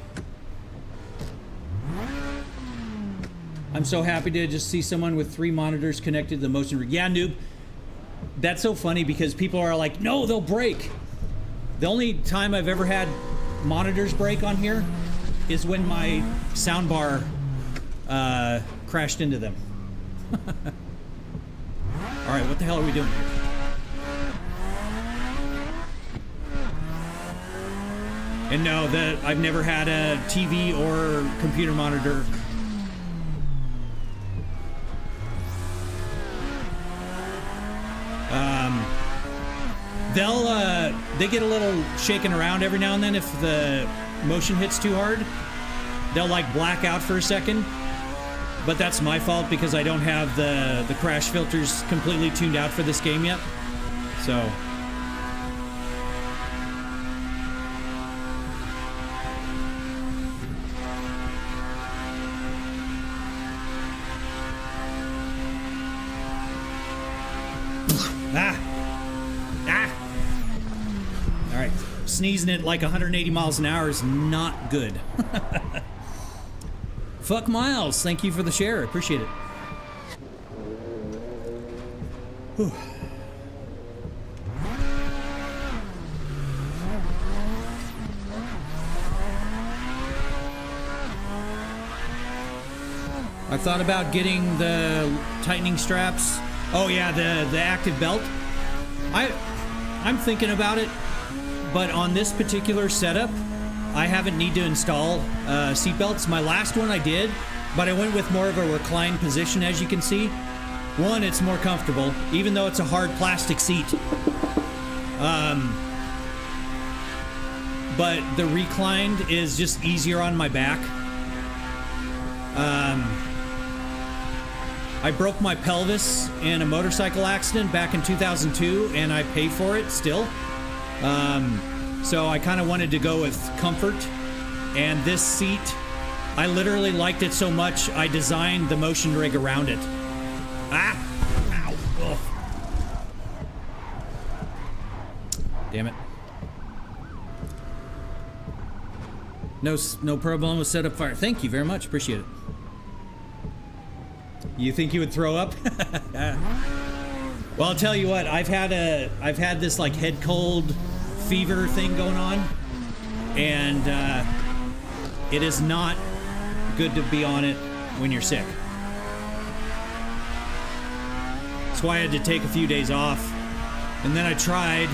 I'm so happy to just see someone with 3 monitors connected to the motion rig. Yeah, noob. That's so funny because people are like, no, they'll break. The only time I've ever had monitors break on here is when my soundbar crashed into them. All right, what the hell are we doing here? And no, I've never had a TV or computer monitor. They get a little shaken around every now and then if the motion hits too hard. They'll like black out for a second, but that's my fault because I don't have the crash filters completely tuned out for this game yet. So. Sneezing at like 180 miles an hour is not good. Fuck Miles, thank you for the share. I appreciate it. Whew. I thought about getting the tightening straps. Oh yeah, the active belt. I'm thinking about it. But on this particular setup, I haven't need to install seatbelts. My last one I did, but I went with more of a reclined position, as you can see. One, it's more comfortable, even though it's a hard plastic seat. But the reclined is just easier on my back. I broke my pelvis in a motorcycle accident back in 2002, and I pay for it still. So I kind of wanted to go with comfort, and this seat, I literally liked it so much, I designed the motion rig around it. Ah! Ow! Ugh. Damn it. No problem with setup fire. Thank you very much. Appreciate it. You think you would throw up? Well, I'll tell you what. I've had this like head cold fever thing going on, and it is not good to be on it when you're sick. That's why I had to take a few days off, and then I tried.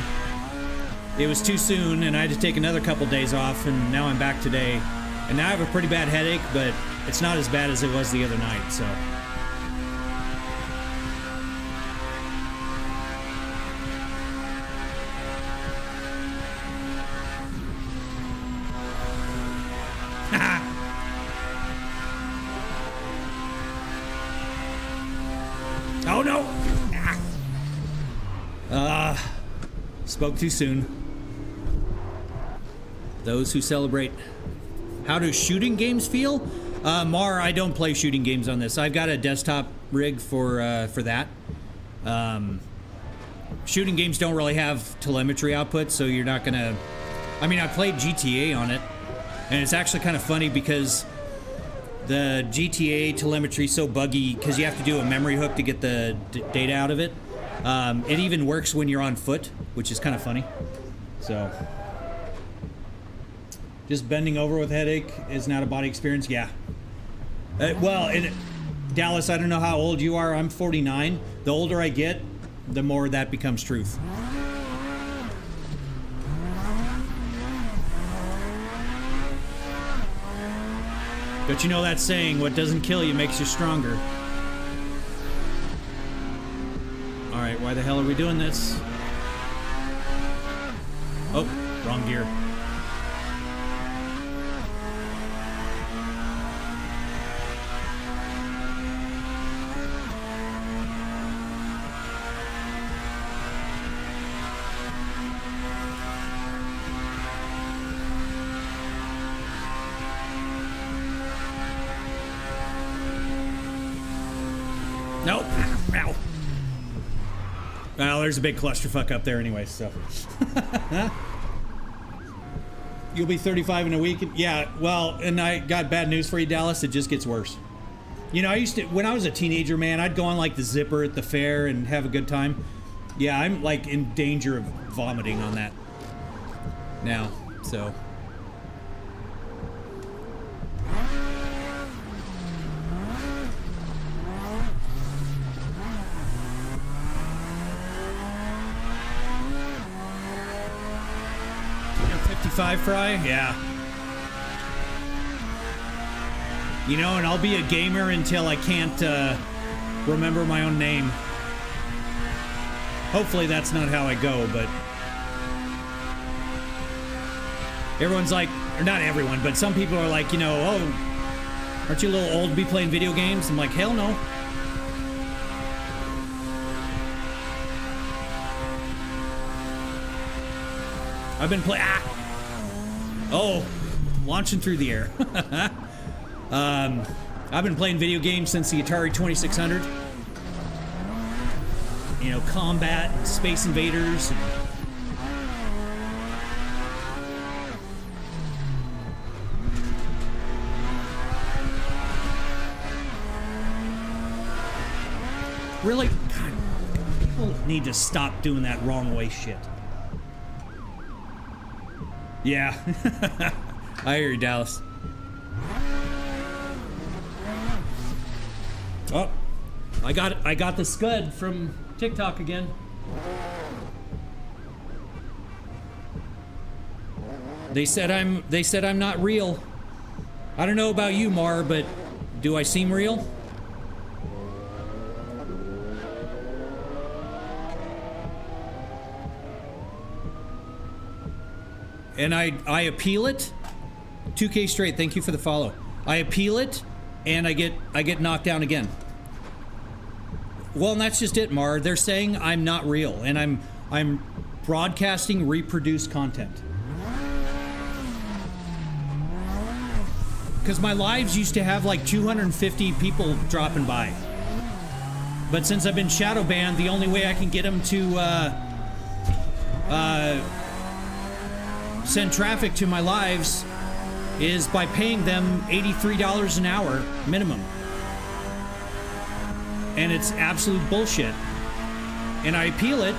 It was too soon, and I had to take another couple days off, and now I'm back today. And now I have a pretty bad headache, but it's not as bad as it was the other night, so. Oh no! Spoke too soon. Those who celebrate. How do shooting games feel? Mar, I don't play shooting games on this. I've got a desktop rig for that. Shooting games don't really have telemetry output, so you're not gonna. I mean, I played GTA on it, and it's actually kind of funny because the GTA telemetry is so buggy because you have to do a memory hook to get the data out of it. It even works when you're on foot, which is kind of funny. So, just bending over with headache is not a body experience. Yeah. Dallas, I don't know how old you are. I'm 49. The older I get, the more that becomes truth. But you know that saying, what doesn't kill you makes you stronger. Alright, why the hell are we doing this? Oh, wrong gear. Nope. Ow. Well, there's a big clusterfuck up there anyway, so. You'll be 35 in a week? Yeah, well, and I got bad news for you, Dallas. It just gets worse. You know, when I was a teenager, man, I'd go on like the zipper at the fair and have a good time. Yeah, I'm like in danger of vomiting on that now, so. Fry? Yeah. You know, and I'll be a gamer until I can't remember my own name. Hopefully that's not how I go, but everyone's like, or not everyone, but some people are like, you know, oh, aren't you a little old to be playing video games? I'm like, hell no. I've been playing. Oh, launching through the air. I've been playing video games since the Atari 2600. You know, Combat, Space Invaders. Really? God, people need to stop doing that wrong way shit. Yeah. I hear you, Dallas. Oh, I got the scud from TikTok again. They said I'm not real. I don't know about you, Mar, but do I seem real? And I appeal it. 2K straight. Thank you for the follow. I appeal it, and I get knocked down again. Well, and that's just it, Mar. They're saying I'm not real, and I'm broadcasting reproduced content. Because my lives used to have like 250 people dropping by. But since I've been shadow banned, the only way I can get them to send traffic to my lives is by paying them $83 an hour minimum. and it's absolute bullshit. And I appeal it,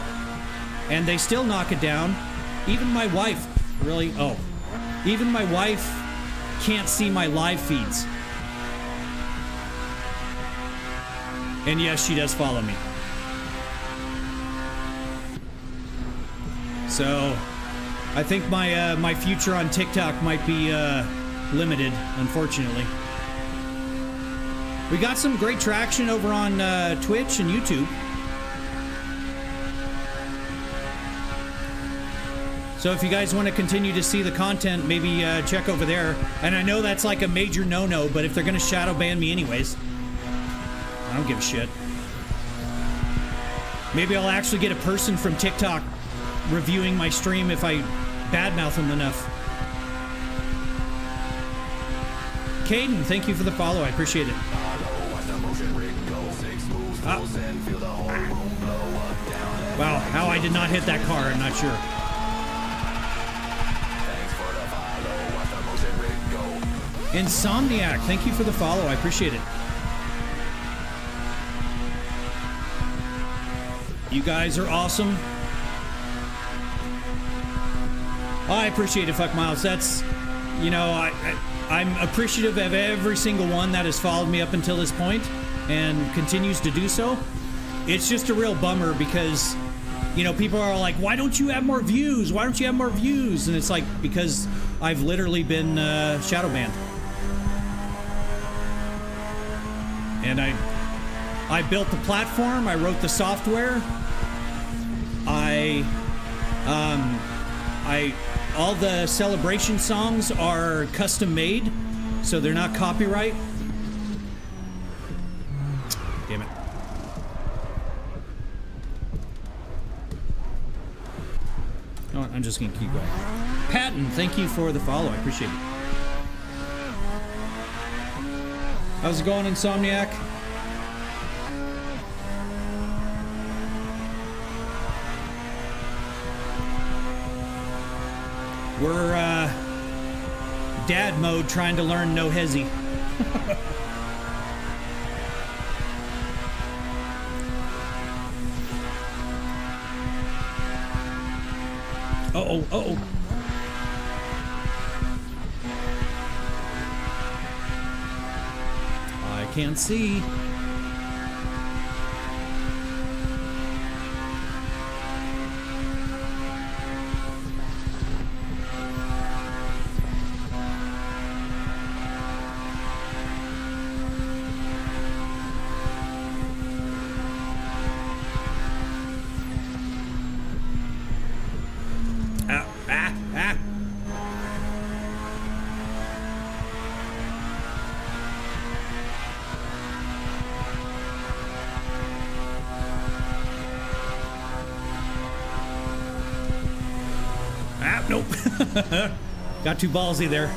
and they still knock it down. Even my wife, really? Oh. Even my wife can't see my live feeds. And yes, she does follow me. So, I think my future on TikTok might be limited, unfortunately. We got some great traction over on Twitch and YouTube. So if you guys want to continue to see the content, maybe check over there. And I know that's like a major no-no, but if they're going to shadow ban me anyways, I don't give a shit. Maybe I'll actually get a person from TikTok reviewing my stream if I badmouth them enough. Caden, thank you for the follow. I appreciate it. Wow, how I did not hit that car, I'm not sure. Insomniac, thank you for the follow. I appreciate it. You guys are awesome. Oh, I appreciate it, Fuck Miles. That's, you know, I'm appreciative of every single one that has followed me up until this point and continues to do so. It's just a real bummer because, you know, people are like, why don't you have more views? Why don't you have more views? And it's like, because I've literally been shadow banned. And I built the platform, I wrote the software, all the celebration songs are custom made, so they're not copyright. Damn it. Oh, I'm just gonna keep going. Patton, thank you for the follow, I appreciate it. How's it going, Insomniac? We're, dad mode trying to learn No Hesi. Uh-oh, uh-oh. I can't see. Nope. Got too ballsy there.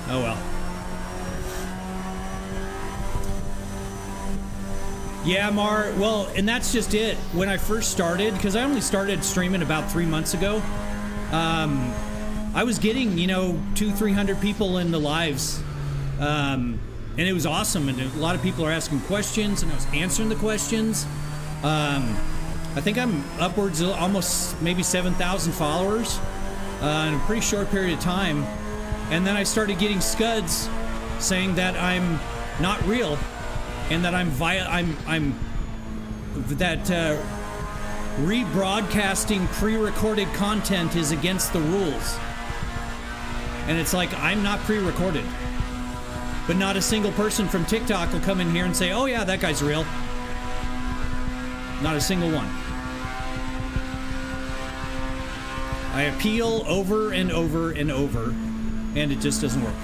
Oh well. Yeah, Mar. Well, and that's just it. When I first started, because I only started streaming about 3 months ago, I was getting, you know, 200-300 people in the lives. And it was awesome. And a lot of people are asking questions, and I was answering the questions. I think I'm upwards of almost maybe 7,000 followers. In a pretty short period of time, and then I started getting scuds saying that I'm not real, and that that rebroadcasting pre-recorded content is against the rules. And it's like, I'm not pre-recorded, but not a single person from TikTok will come in here and say, "Oh yeah, that guy's real." Not a single one. I appeal over and over and over, and it just doesn't work.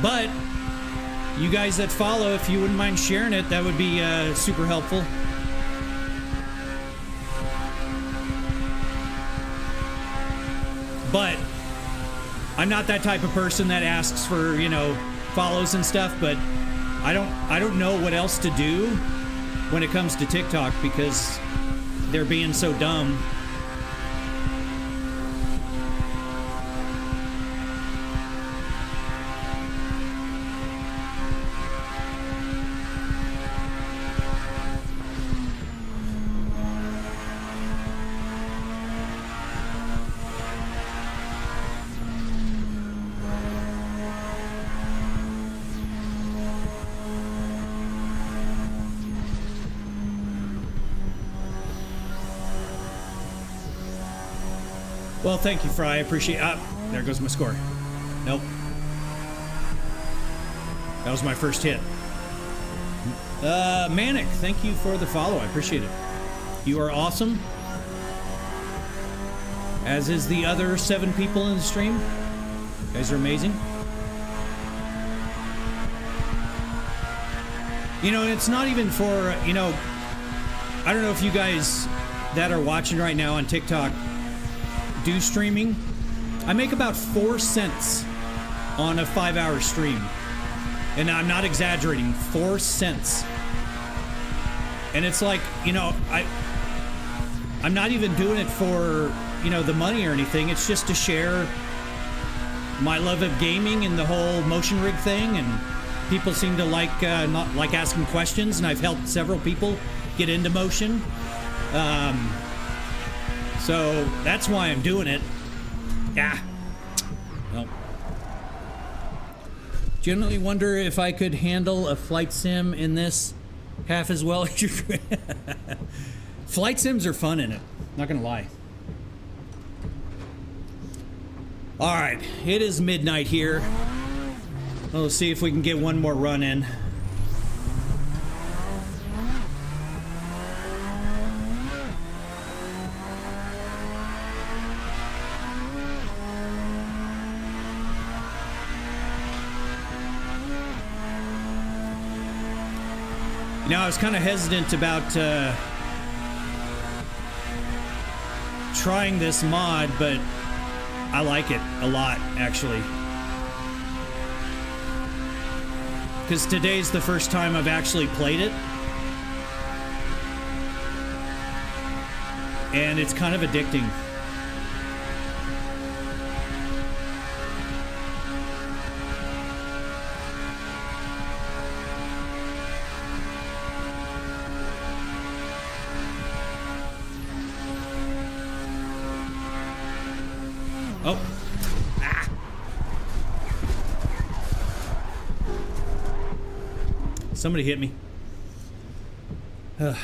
But you guys that follow, if you wouldn't mind sharing it, that would be super helpful. But I'm not that type of person that asks for, you know, follows and stuff, but I don't know what else to do when it comes to TikTok because they're being so dumb. Well, thank you, Fry. I appreciate. There goes my score. Nope. That was my first hit. Manic, thank you for the follow. I appreciate it. You are awesome. As is the other 7 people in the stream. You guys are amazing. You know, it's not even for, you know, I don't know if you guys that are watching right now on TikTok do streaming. I make about 4 cents on a 5-hour stream. And I'm not exaggerating, 4 cents. And it's like, you know, I'm not even doing it for, you know, the money or anything. It's just to share my love of gaming and the whole motion rig thing. And people seem to like not like asking questions, and I've helped several people get into motion. So that's why I'm doing it. Yeah. Well. Generally wonder if I could handle a flight sim in this half as well as you could. Flight sims are fun in it. Not gonna lie. All right, it is midnight here. Let's see if we can get one more run in. Now, I was kind of hesitant about trying this mod, but I like it a lot, actually. Because today's the first time I've actually played it. And it's kind of addicting. Oh. Ah. Somebody hit me. I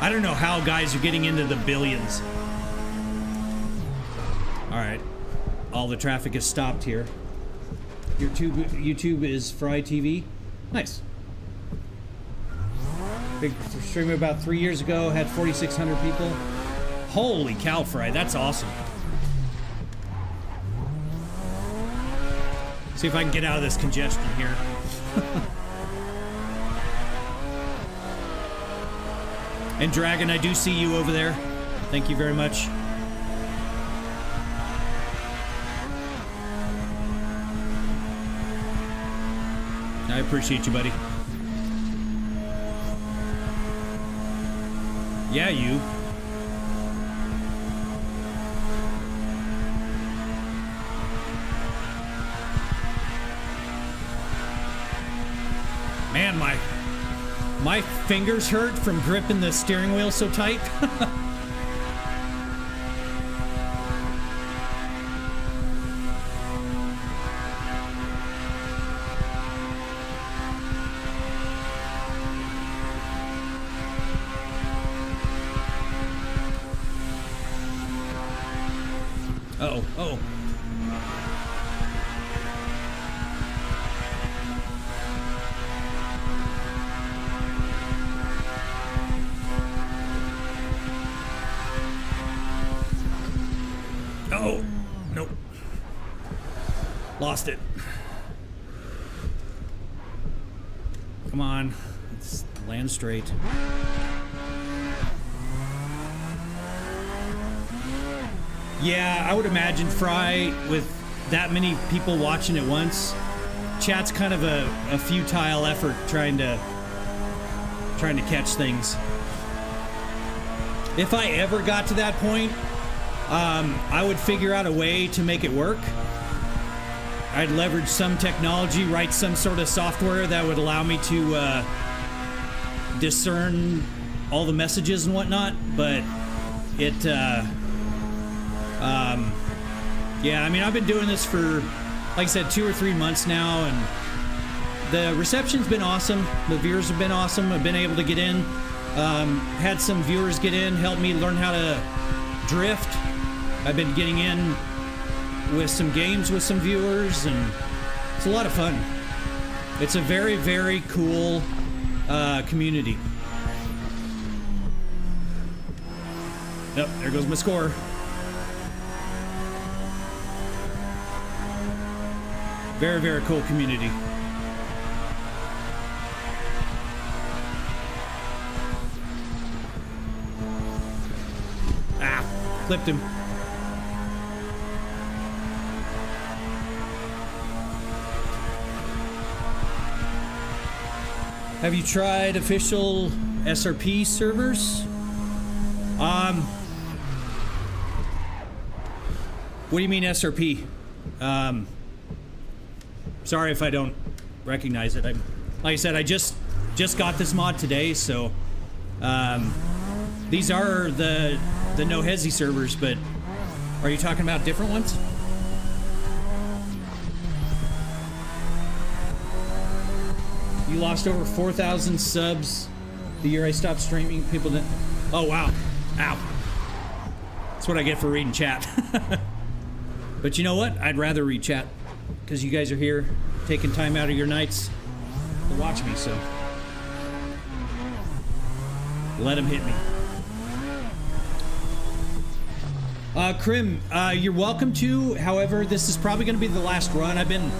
don't know how guys are getting into the billions. All right. All the traffic is stopped here. YouTube is Fry TV. Nice. Big stream about 3 years ago, had 4,600 people. Holy cow, Fry, that's awesome. See if I can get out of this congestion here. And Dragon, I do see you over there. Thank you very much. I appreciate you, buddy. Yeah, you. Man, my fingers hurt from gripping the steering wheel so tight. Uh-oh, uh-oh. Oh, nope. Lost it. Come on, let's land straight. Yeah, I would imagine Fry, with that many people watching at once, chat's kind of a futile effort trying to catch things. If I ever got to that point, I would figure out a way to make it work. I'd leverage some technology, write some sort of software that would allow me to discern all the messages and whatnot, but it yeah, I mean, I've been doing this for, like I said, 2 or 3 months now, and the reception's been awesome. The viewers have been awesome. I've been able to get in. Had some viewers get in, help me learn how to drift. I've been getting in with some games with some viewers, and it's a lot of fun. It's a very, very cool community. Yep, there goes my score. Very, very cool community. Ah, flipped him. Have you tried official SRP servers? What do you mean SRP? Sorry if I don't recognize it. Like I said, I just got this mod today, so these are the No Hesi servers, but are you talking about different ones? You lost over 4,000 subs the year I stopped streaming. People didn't. Oh wow! Ow! That's what I get for reading chat. But you know what? I'd rather read chat because you guys are here taking time out of your nights to watch me. So let them hit me. Krim, you're welcome to. However, this is probably going to be the last run. I've been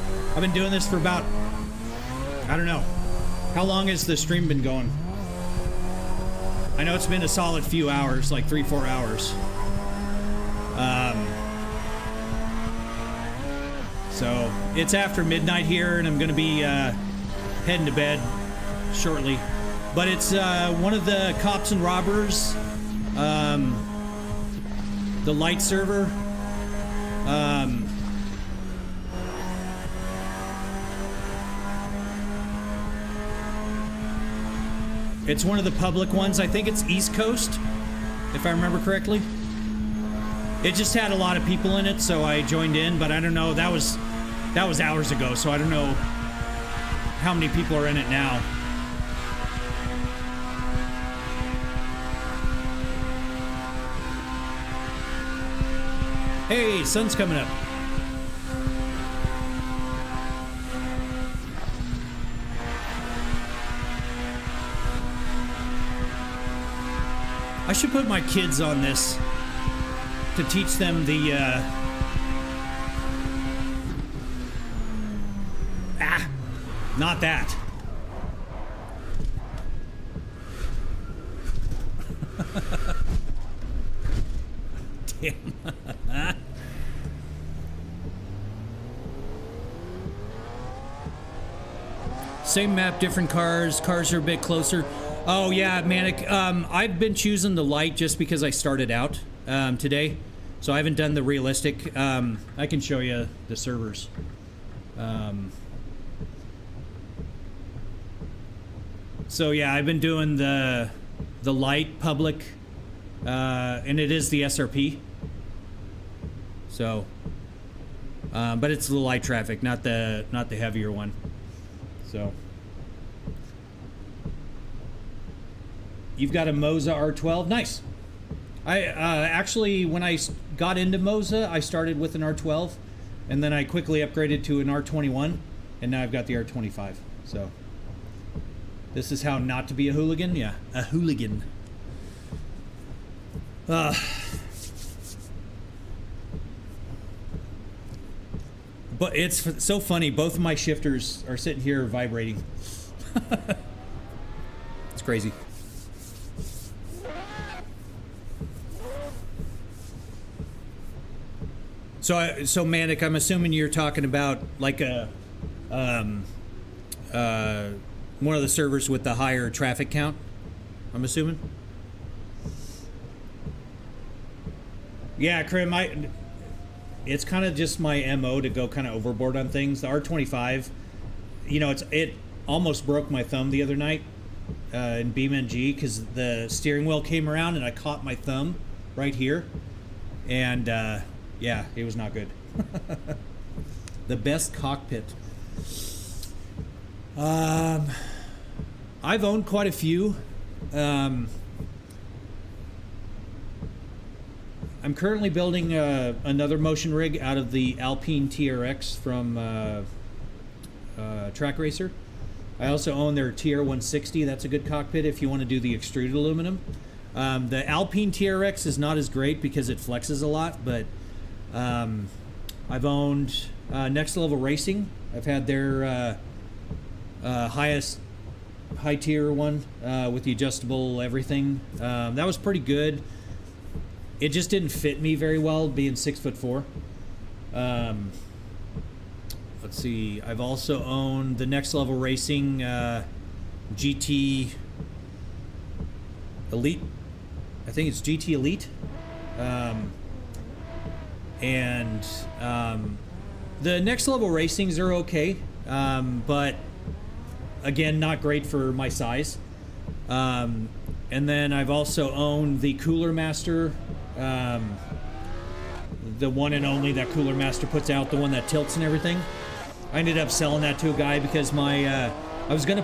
doing this for about, I don't know. How long has the stream been going? I know it's been a solid few hours, like 3-4 hours. So it's after midnight here, and I'm going to be heading to bed shortly. But it's one of the cops and robbers, the light server. It's one of the public ones. I think it's East Coast, if I remember correctly. It just had a lot of people in it, so I joined in, but I don't know. That was hours ago, so I don't know how many people are in it now. Hey, sun's coming up. I should put my kids on this to teach them the not that. Damn. Same map, different cars. Cars are a bit closer. Oh yeah, Manic. I've been choosing the light just because I started out today, so I haven't done the realistic. I can show you the servers. So yeah, I've been doing the light public, and it is the SRP. So, but it's the light traffic, not the heavier one. So. You've got a Moza R12. Nice. I actually, when I got into Moza, I started with an R12, and then I quickly upgraded to an R21, and now I've got the R25. So this is how not to be a hooligan. Yeah, a hooligan. But it's so funny. Both of my shifters are sitting here vibrating. It's crazy. So Manic, I'm assuming you're talking about like a one of the servers with the higher traffic count. I'm assuming. Yeah, Krim, it's kind of just my MO to go kind of overboard on things. The R25, you know, it almost broke my thumb the other night in BeamNG because the steering wheel came around and I caught my thumb right here, and yeah, it was not good. The best cockpit. I've owned quite a few. I'm currently building another motion rig out of the Alpine TRX from Track Racer. I also own their TR160. That's a good cockpit if you want to do the extruded aluminum. The Alpine TRX is not as great because it flexes a lot, but I've owned Next Level Racing. I've had their high tier one with the adjustable everything. That was pretty good. It just didn't fit me very well, being 6'4". Let's see. I've also owned the Next Level Racing GT Elite. I think it's GT Elite. The Next Level Racings are okay, but again, not great for my size. And then I've also owned the Cooler Master, the one and only that Cooler Master puts out, the one that tilts and everything. I ended up selling that to a guy because my I was gonna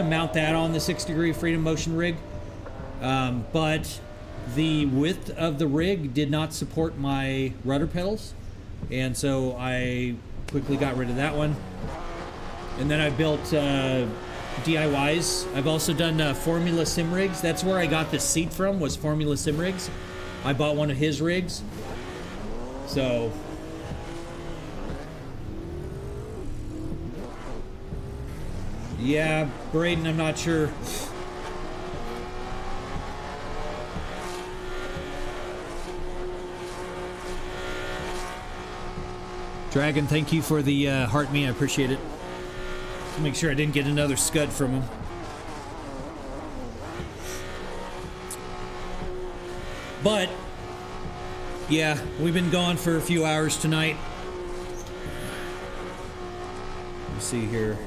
mount that on the 6-degree Freedom Motion rig, but the width of the rig did not support my rudder pedals, and so I quickly got rid of that one. And then I built DIYs. I've also done Formula Sim rigs. That's where I got this seat from, was Formula Sim rigs. I bought one of his rigs. So yeah, Braden, I'm not sure. Dragon, thank you for the heart me. I appreciate it. Make sure I didn't get another scud from him. But yeah, we've been gone for a few hours tonight. Let me see here.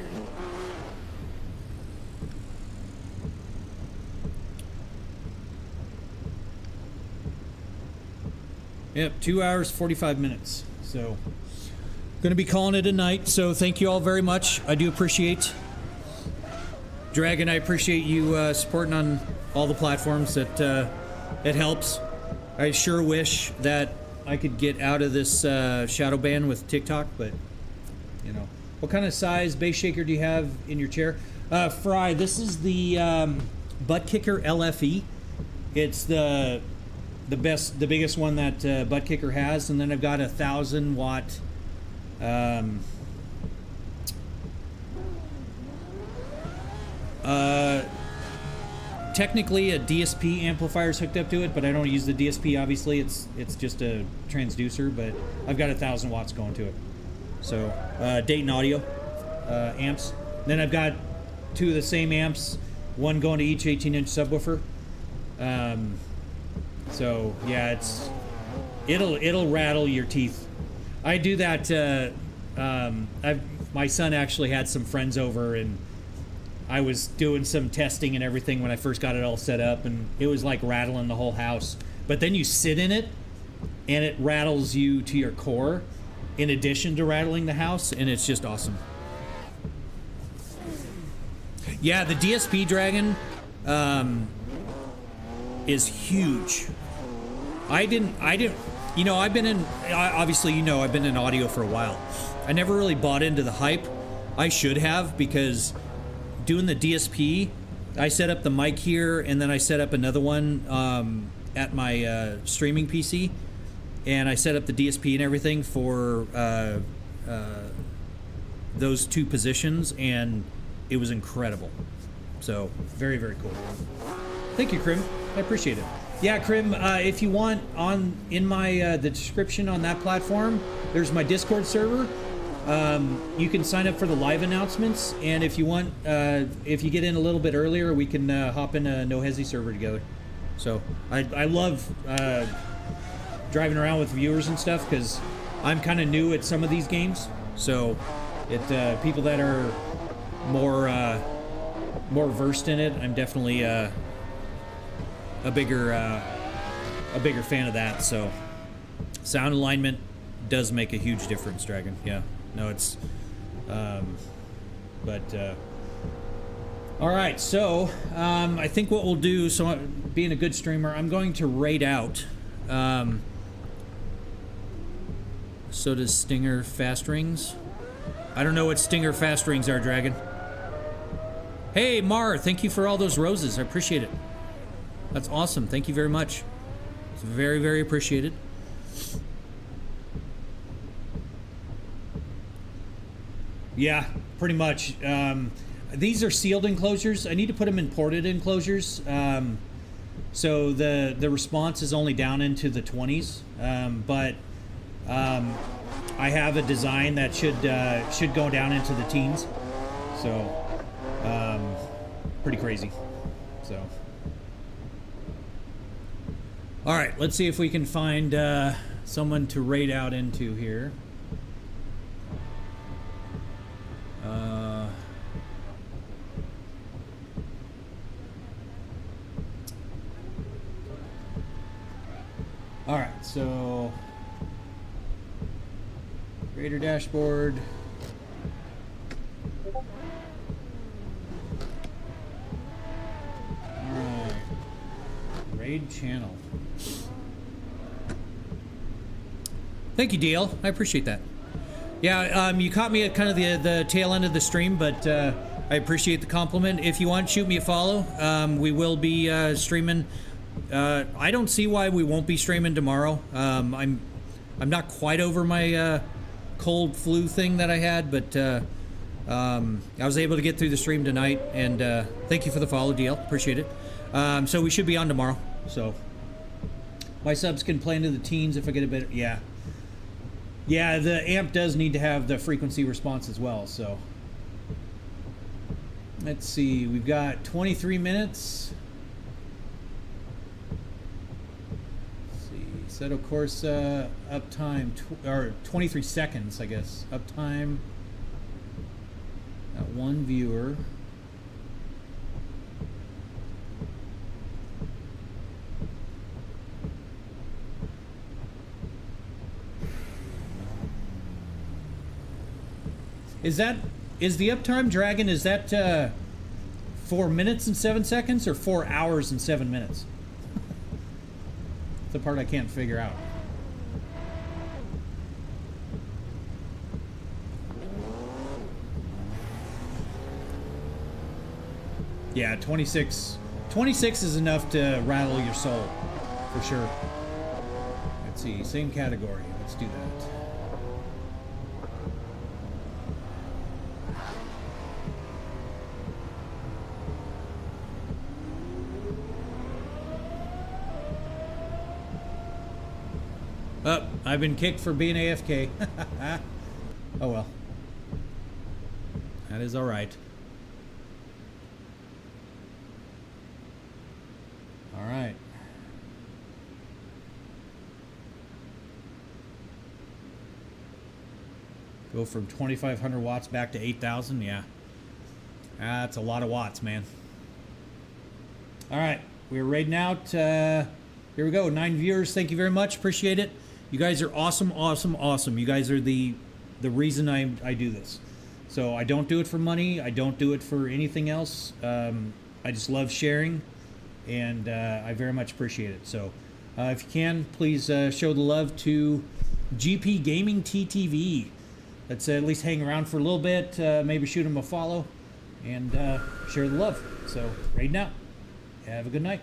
Yep, 2 hours, 45 minutes. So, going to be calling it a night. So, thank you all very much. I do appreciate. Dragon, I appreciate you supporting on all the platforms. That it helps. I sure wish that I could get out of this shadow ban with TikTok, but you know. What kind of size bass shaker do you have in your chair? Fry, this is the Butt Kicker LFE. It's the biggest one that Butt Kicker has, and then I've got a 1,000-watt technically a DSP amplifier is hooked up to it, but I don't use the DSP. Obviously, it's just a transducer, but I've got 1,000 watts going to it. So Dayton Audio amps. Then I've got two of the same amps, one going to each 18-inch subwoofer. So yeah, it'll rattle your teeth. I do that. My son actually had some friends over, and I was doing some testing and everything when I first got it all set up, and it was like rattling the whole house. But then you sit in it, and it rattles you to your core, in addition to rattling the house, and it's just awesome. Yeah, the DSP Dragon is huge. I didn't, you know, I've been in, obviously, you know, I've been in audio for a while. I never really bought into the hype. I should have, because doing the DSP, I set up the mic here, and then I set up another one at my streaming PC, and I set up the DSP and everything for those two positions, and it was incredible. So, very, very cool. Thank you, Krim. I appreciate it. Yeah, Krim, if you want, in my the description on that platform, there's my Discord server. You can sign up for the live announcements, and if you want, if you get in a little bit earlier, we can hop in a No Hesi server together. So I love driving around with viewers and stuff, because I'm kind of new at some of these games. So people that are more versed in it, I'm definitely a bigger fan of that. So sound alignment does make a huge difference, Dragon. Yeah. No, it's But all right, so I think what we'll do, so being a good streamer, I'm going to raid out. So does Stinger fast rings. I don't know what Stinger fast rings are, Dragon. Hey, Mar, thank you for all those roses. I appreciate it. That's awesome. Thank you very much. It's very, very appreciated. Yeah, pretty much. These are sealed enclosures. I need to put them in ported enclosures. So the response is only down into the 20s. But I have a design that should go down into the teens. So pretty crazy. So all right, let's see if we can find someone to raid out into here. All right, so Raider dashboard. All right, raid channel. Thank you, DL. I appreciate that. Yeah, you caught me at kind of the tail end of the stream, but I appreciate the compliment. If you want, shoot me a follow. We will be streaming. I don't see why we won't be streaming tomorrow. I'm not quite over my cold flu thing that I had, but I was able to get through the stream tonight, and thank you for the follow, DL. Appreciate it. So we should be on tomorrow. So my subs can play into the teens if I get a bit. Yeah. Yeah, the amp does need to have the frequency response as well, so. Let's see, we've got 23 minutes. Let's see, Assetto Corsa, uptime, or 23 seconds, I guess. Uptime, got one viewer. Is the uptime, Dragon, is that 4 minutes and 7 seconds or 4 hours and 7 minutes? It's the part I can't figure out. Yeah, 26. 26 is enough to rattle your soul, for sure. Let's see, same category. Let's do that. Oh, I've been kicked for being AFK. Oh well. That is alright. Alright. Go from 2,500 watts back to 8,000? Yeah. That's a lot of watts, man. Alright. We're raiding out. Here we go. 9 viewers. Thank you very much. Appreciate it. You guys are awesome, awesome, awesome. You guys are the reason I do this. So I don't do it for money. I don't do it for anything else. I just love sharing, and I very much appreciate it. So if you can, please show the love to GP Gaming TTV. Let's at least hang around for a little bit. Maybe shoot them a follow, and share the love. So raid now. Have a good night.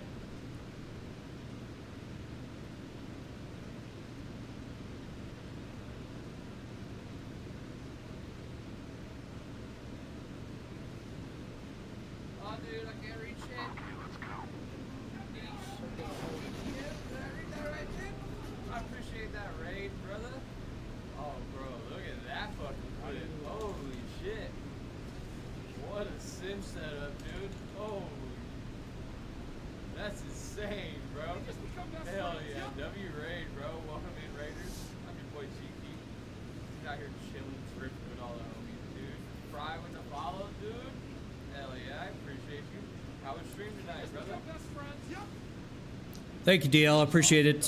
Thank you, DL. I appreciate it.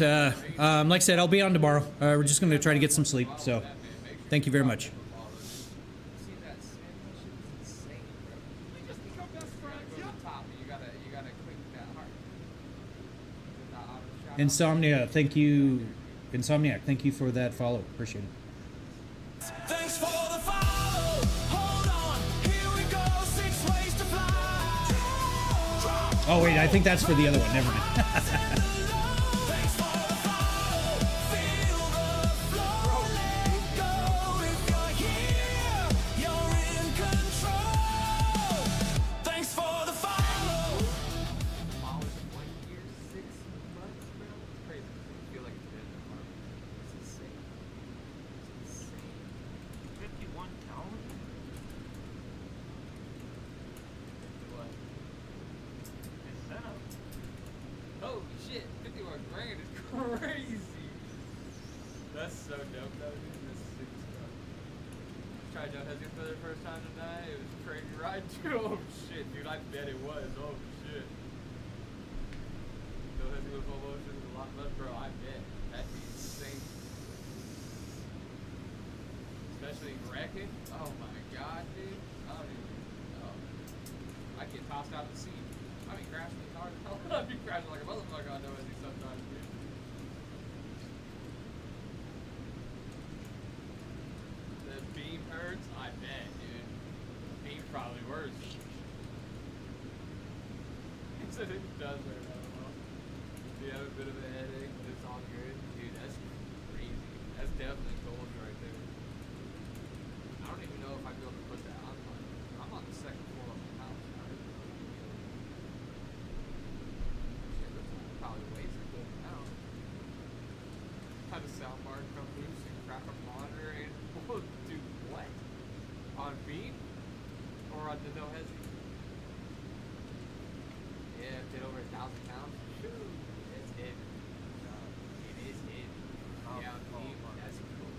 Like I said, I'll be on tomorrow. We're just going to try to get some sleep. So, thank you very much. Insomnia, thank you. Insomniac, thank you for that follow. Appreciate it. Thanks for the follow. Hold on, here we go. 6 ways to fly. Oh wait, I think that's for the other one. Never mind. Thanks for the follow. Feel the flow. Let go. If you're here, you're in control. Thanks for the follow. Follow in 1 year, 6 months, bro. It's crazy. I feel like it's been that long. It's insane. It's insane. 51 dollars? What? Assetto. Holy shit, 51 grand is crazy. That's so dope though, dude. That's sick stuff. Tried No Hesi for the first time tonight. It was a crazy ride too. Oh shit, dude, I bet it was. Oh shit. No Hesi with full motion is a lot of fun, bro. I bet. That'd be insane. Especially wrecking. Oh my god, dude. I don't even know. I'd get tossed out of the seat. I'd be crashing the car. I'd be crashing like a motherfucker on No Hesi sometimes, dude. The beam hurts? I bet, dude. Beam probably worse. He said it does hurt, I don't know. You have a bit of a headache, but it's all good. Dude, that's crazy. That's definitely gold right there. I don't even know if I'd be able to put that on. I'm on the second floor of my house. I don't even know if I'd be able to. Shit, this one probably weighs a good amount. Had a sound bar come loose and crack a monitor and oh, dude, what? On beam? Or on the No Hesi? Yeah, if it over 1,000 pounds. Shoot, it's heavy. It is heavy. Yeah, on beam, that's cool.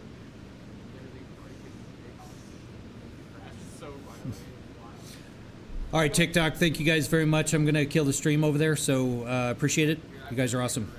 Literally breaking the crash so violently. All right, TikTok, thank you guys very much. I'm gonna kill the stream over there, so appreciate it. You guys are awesome.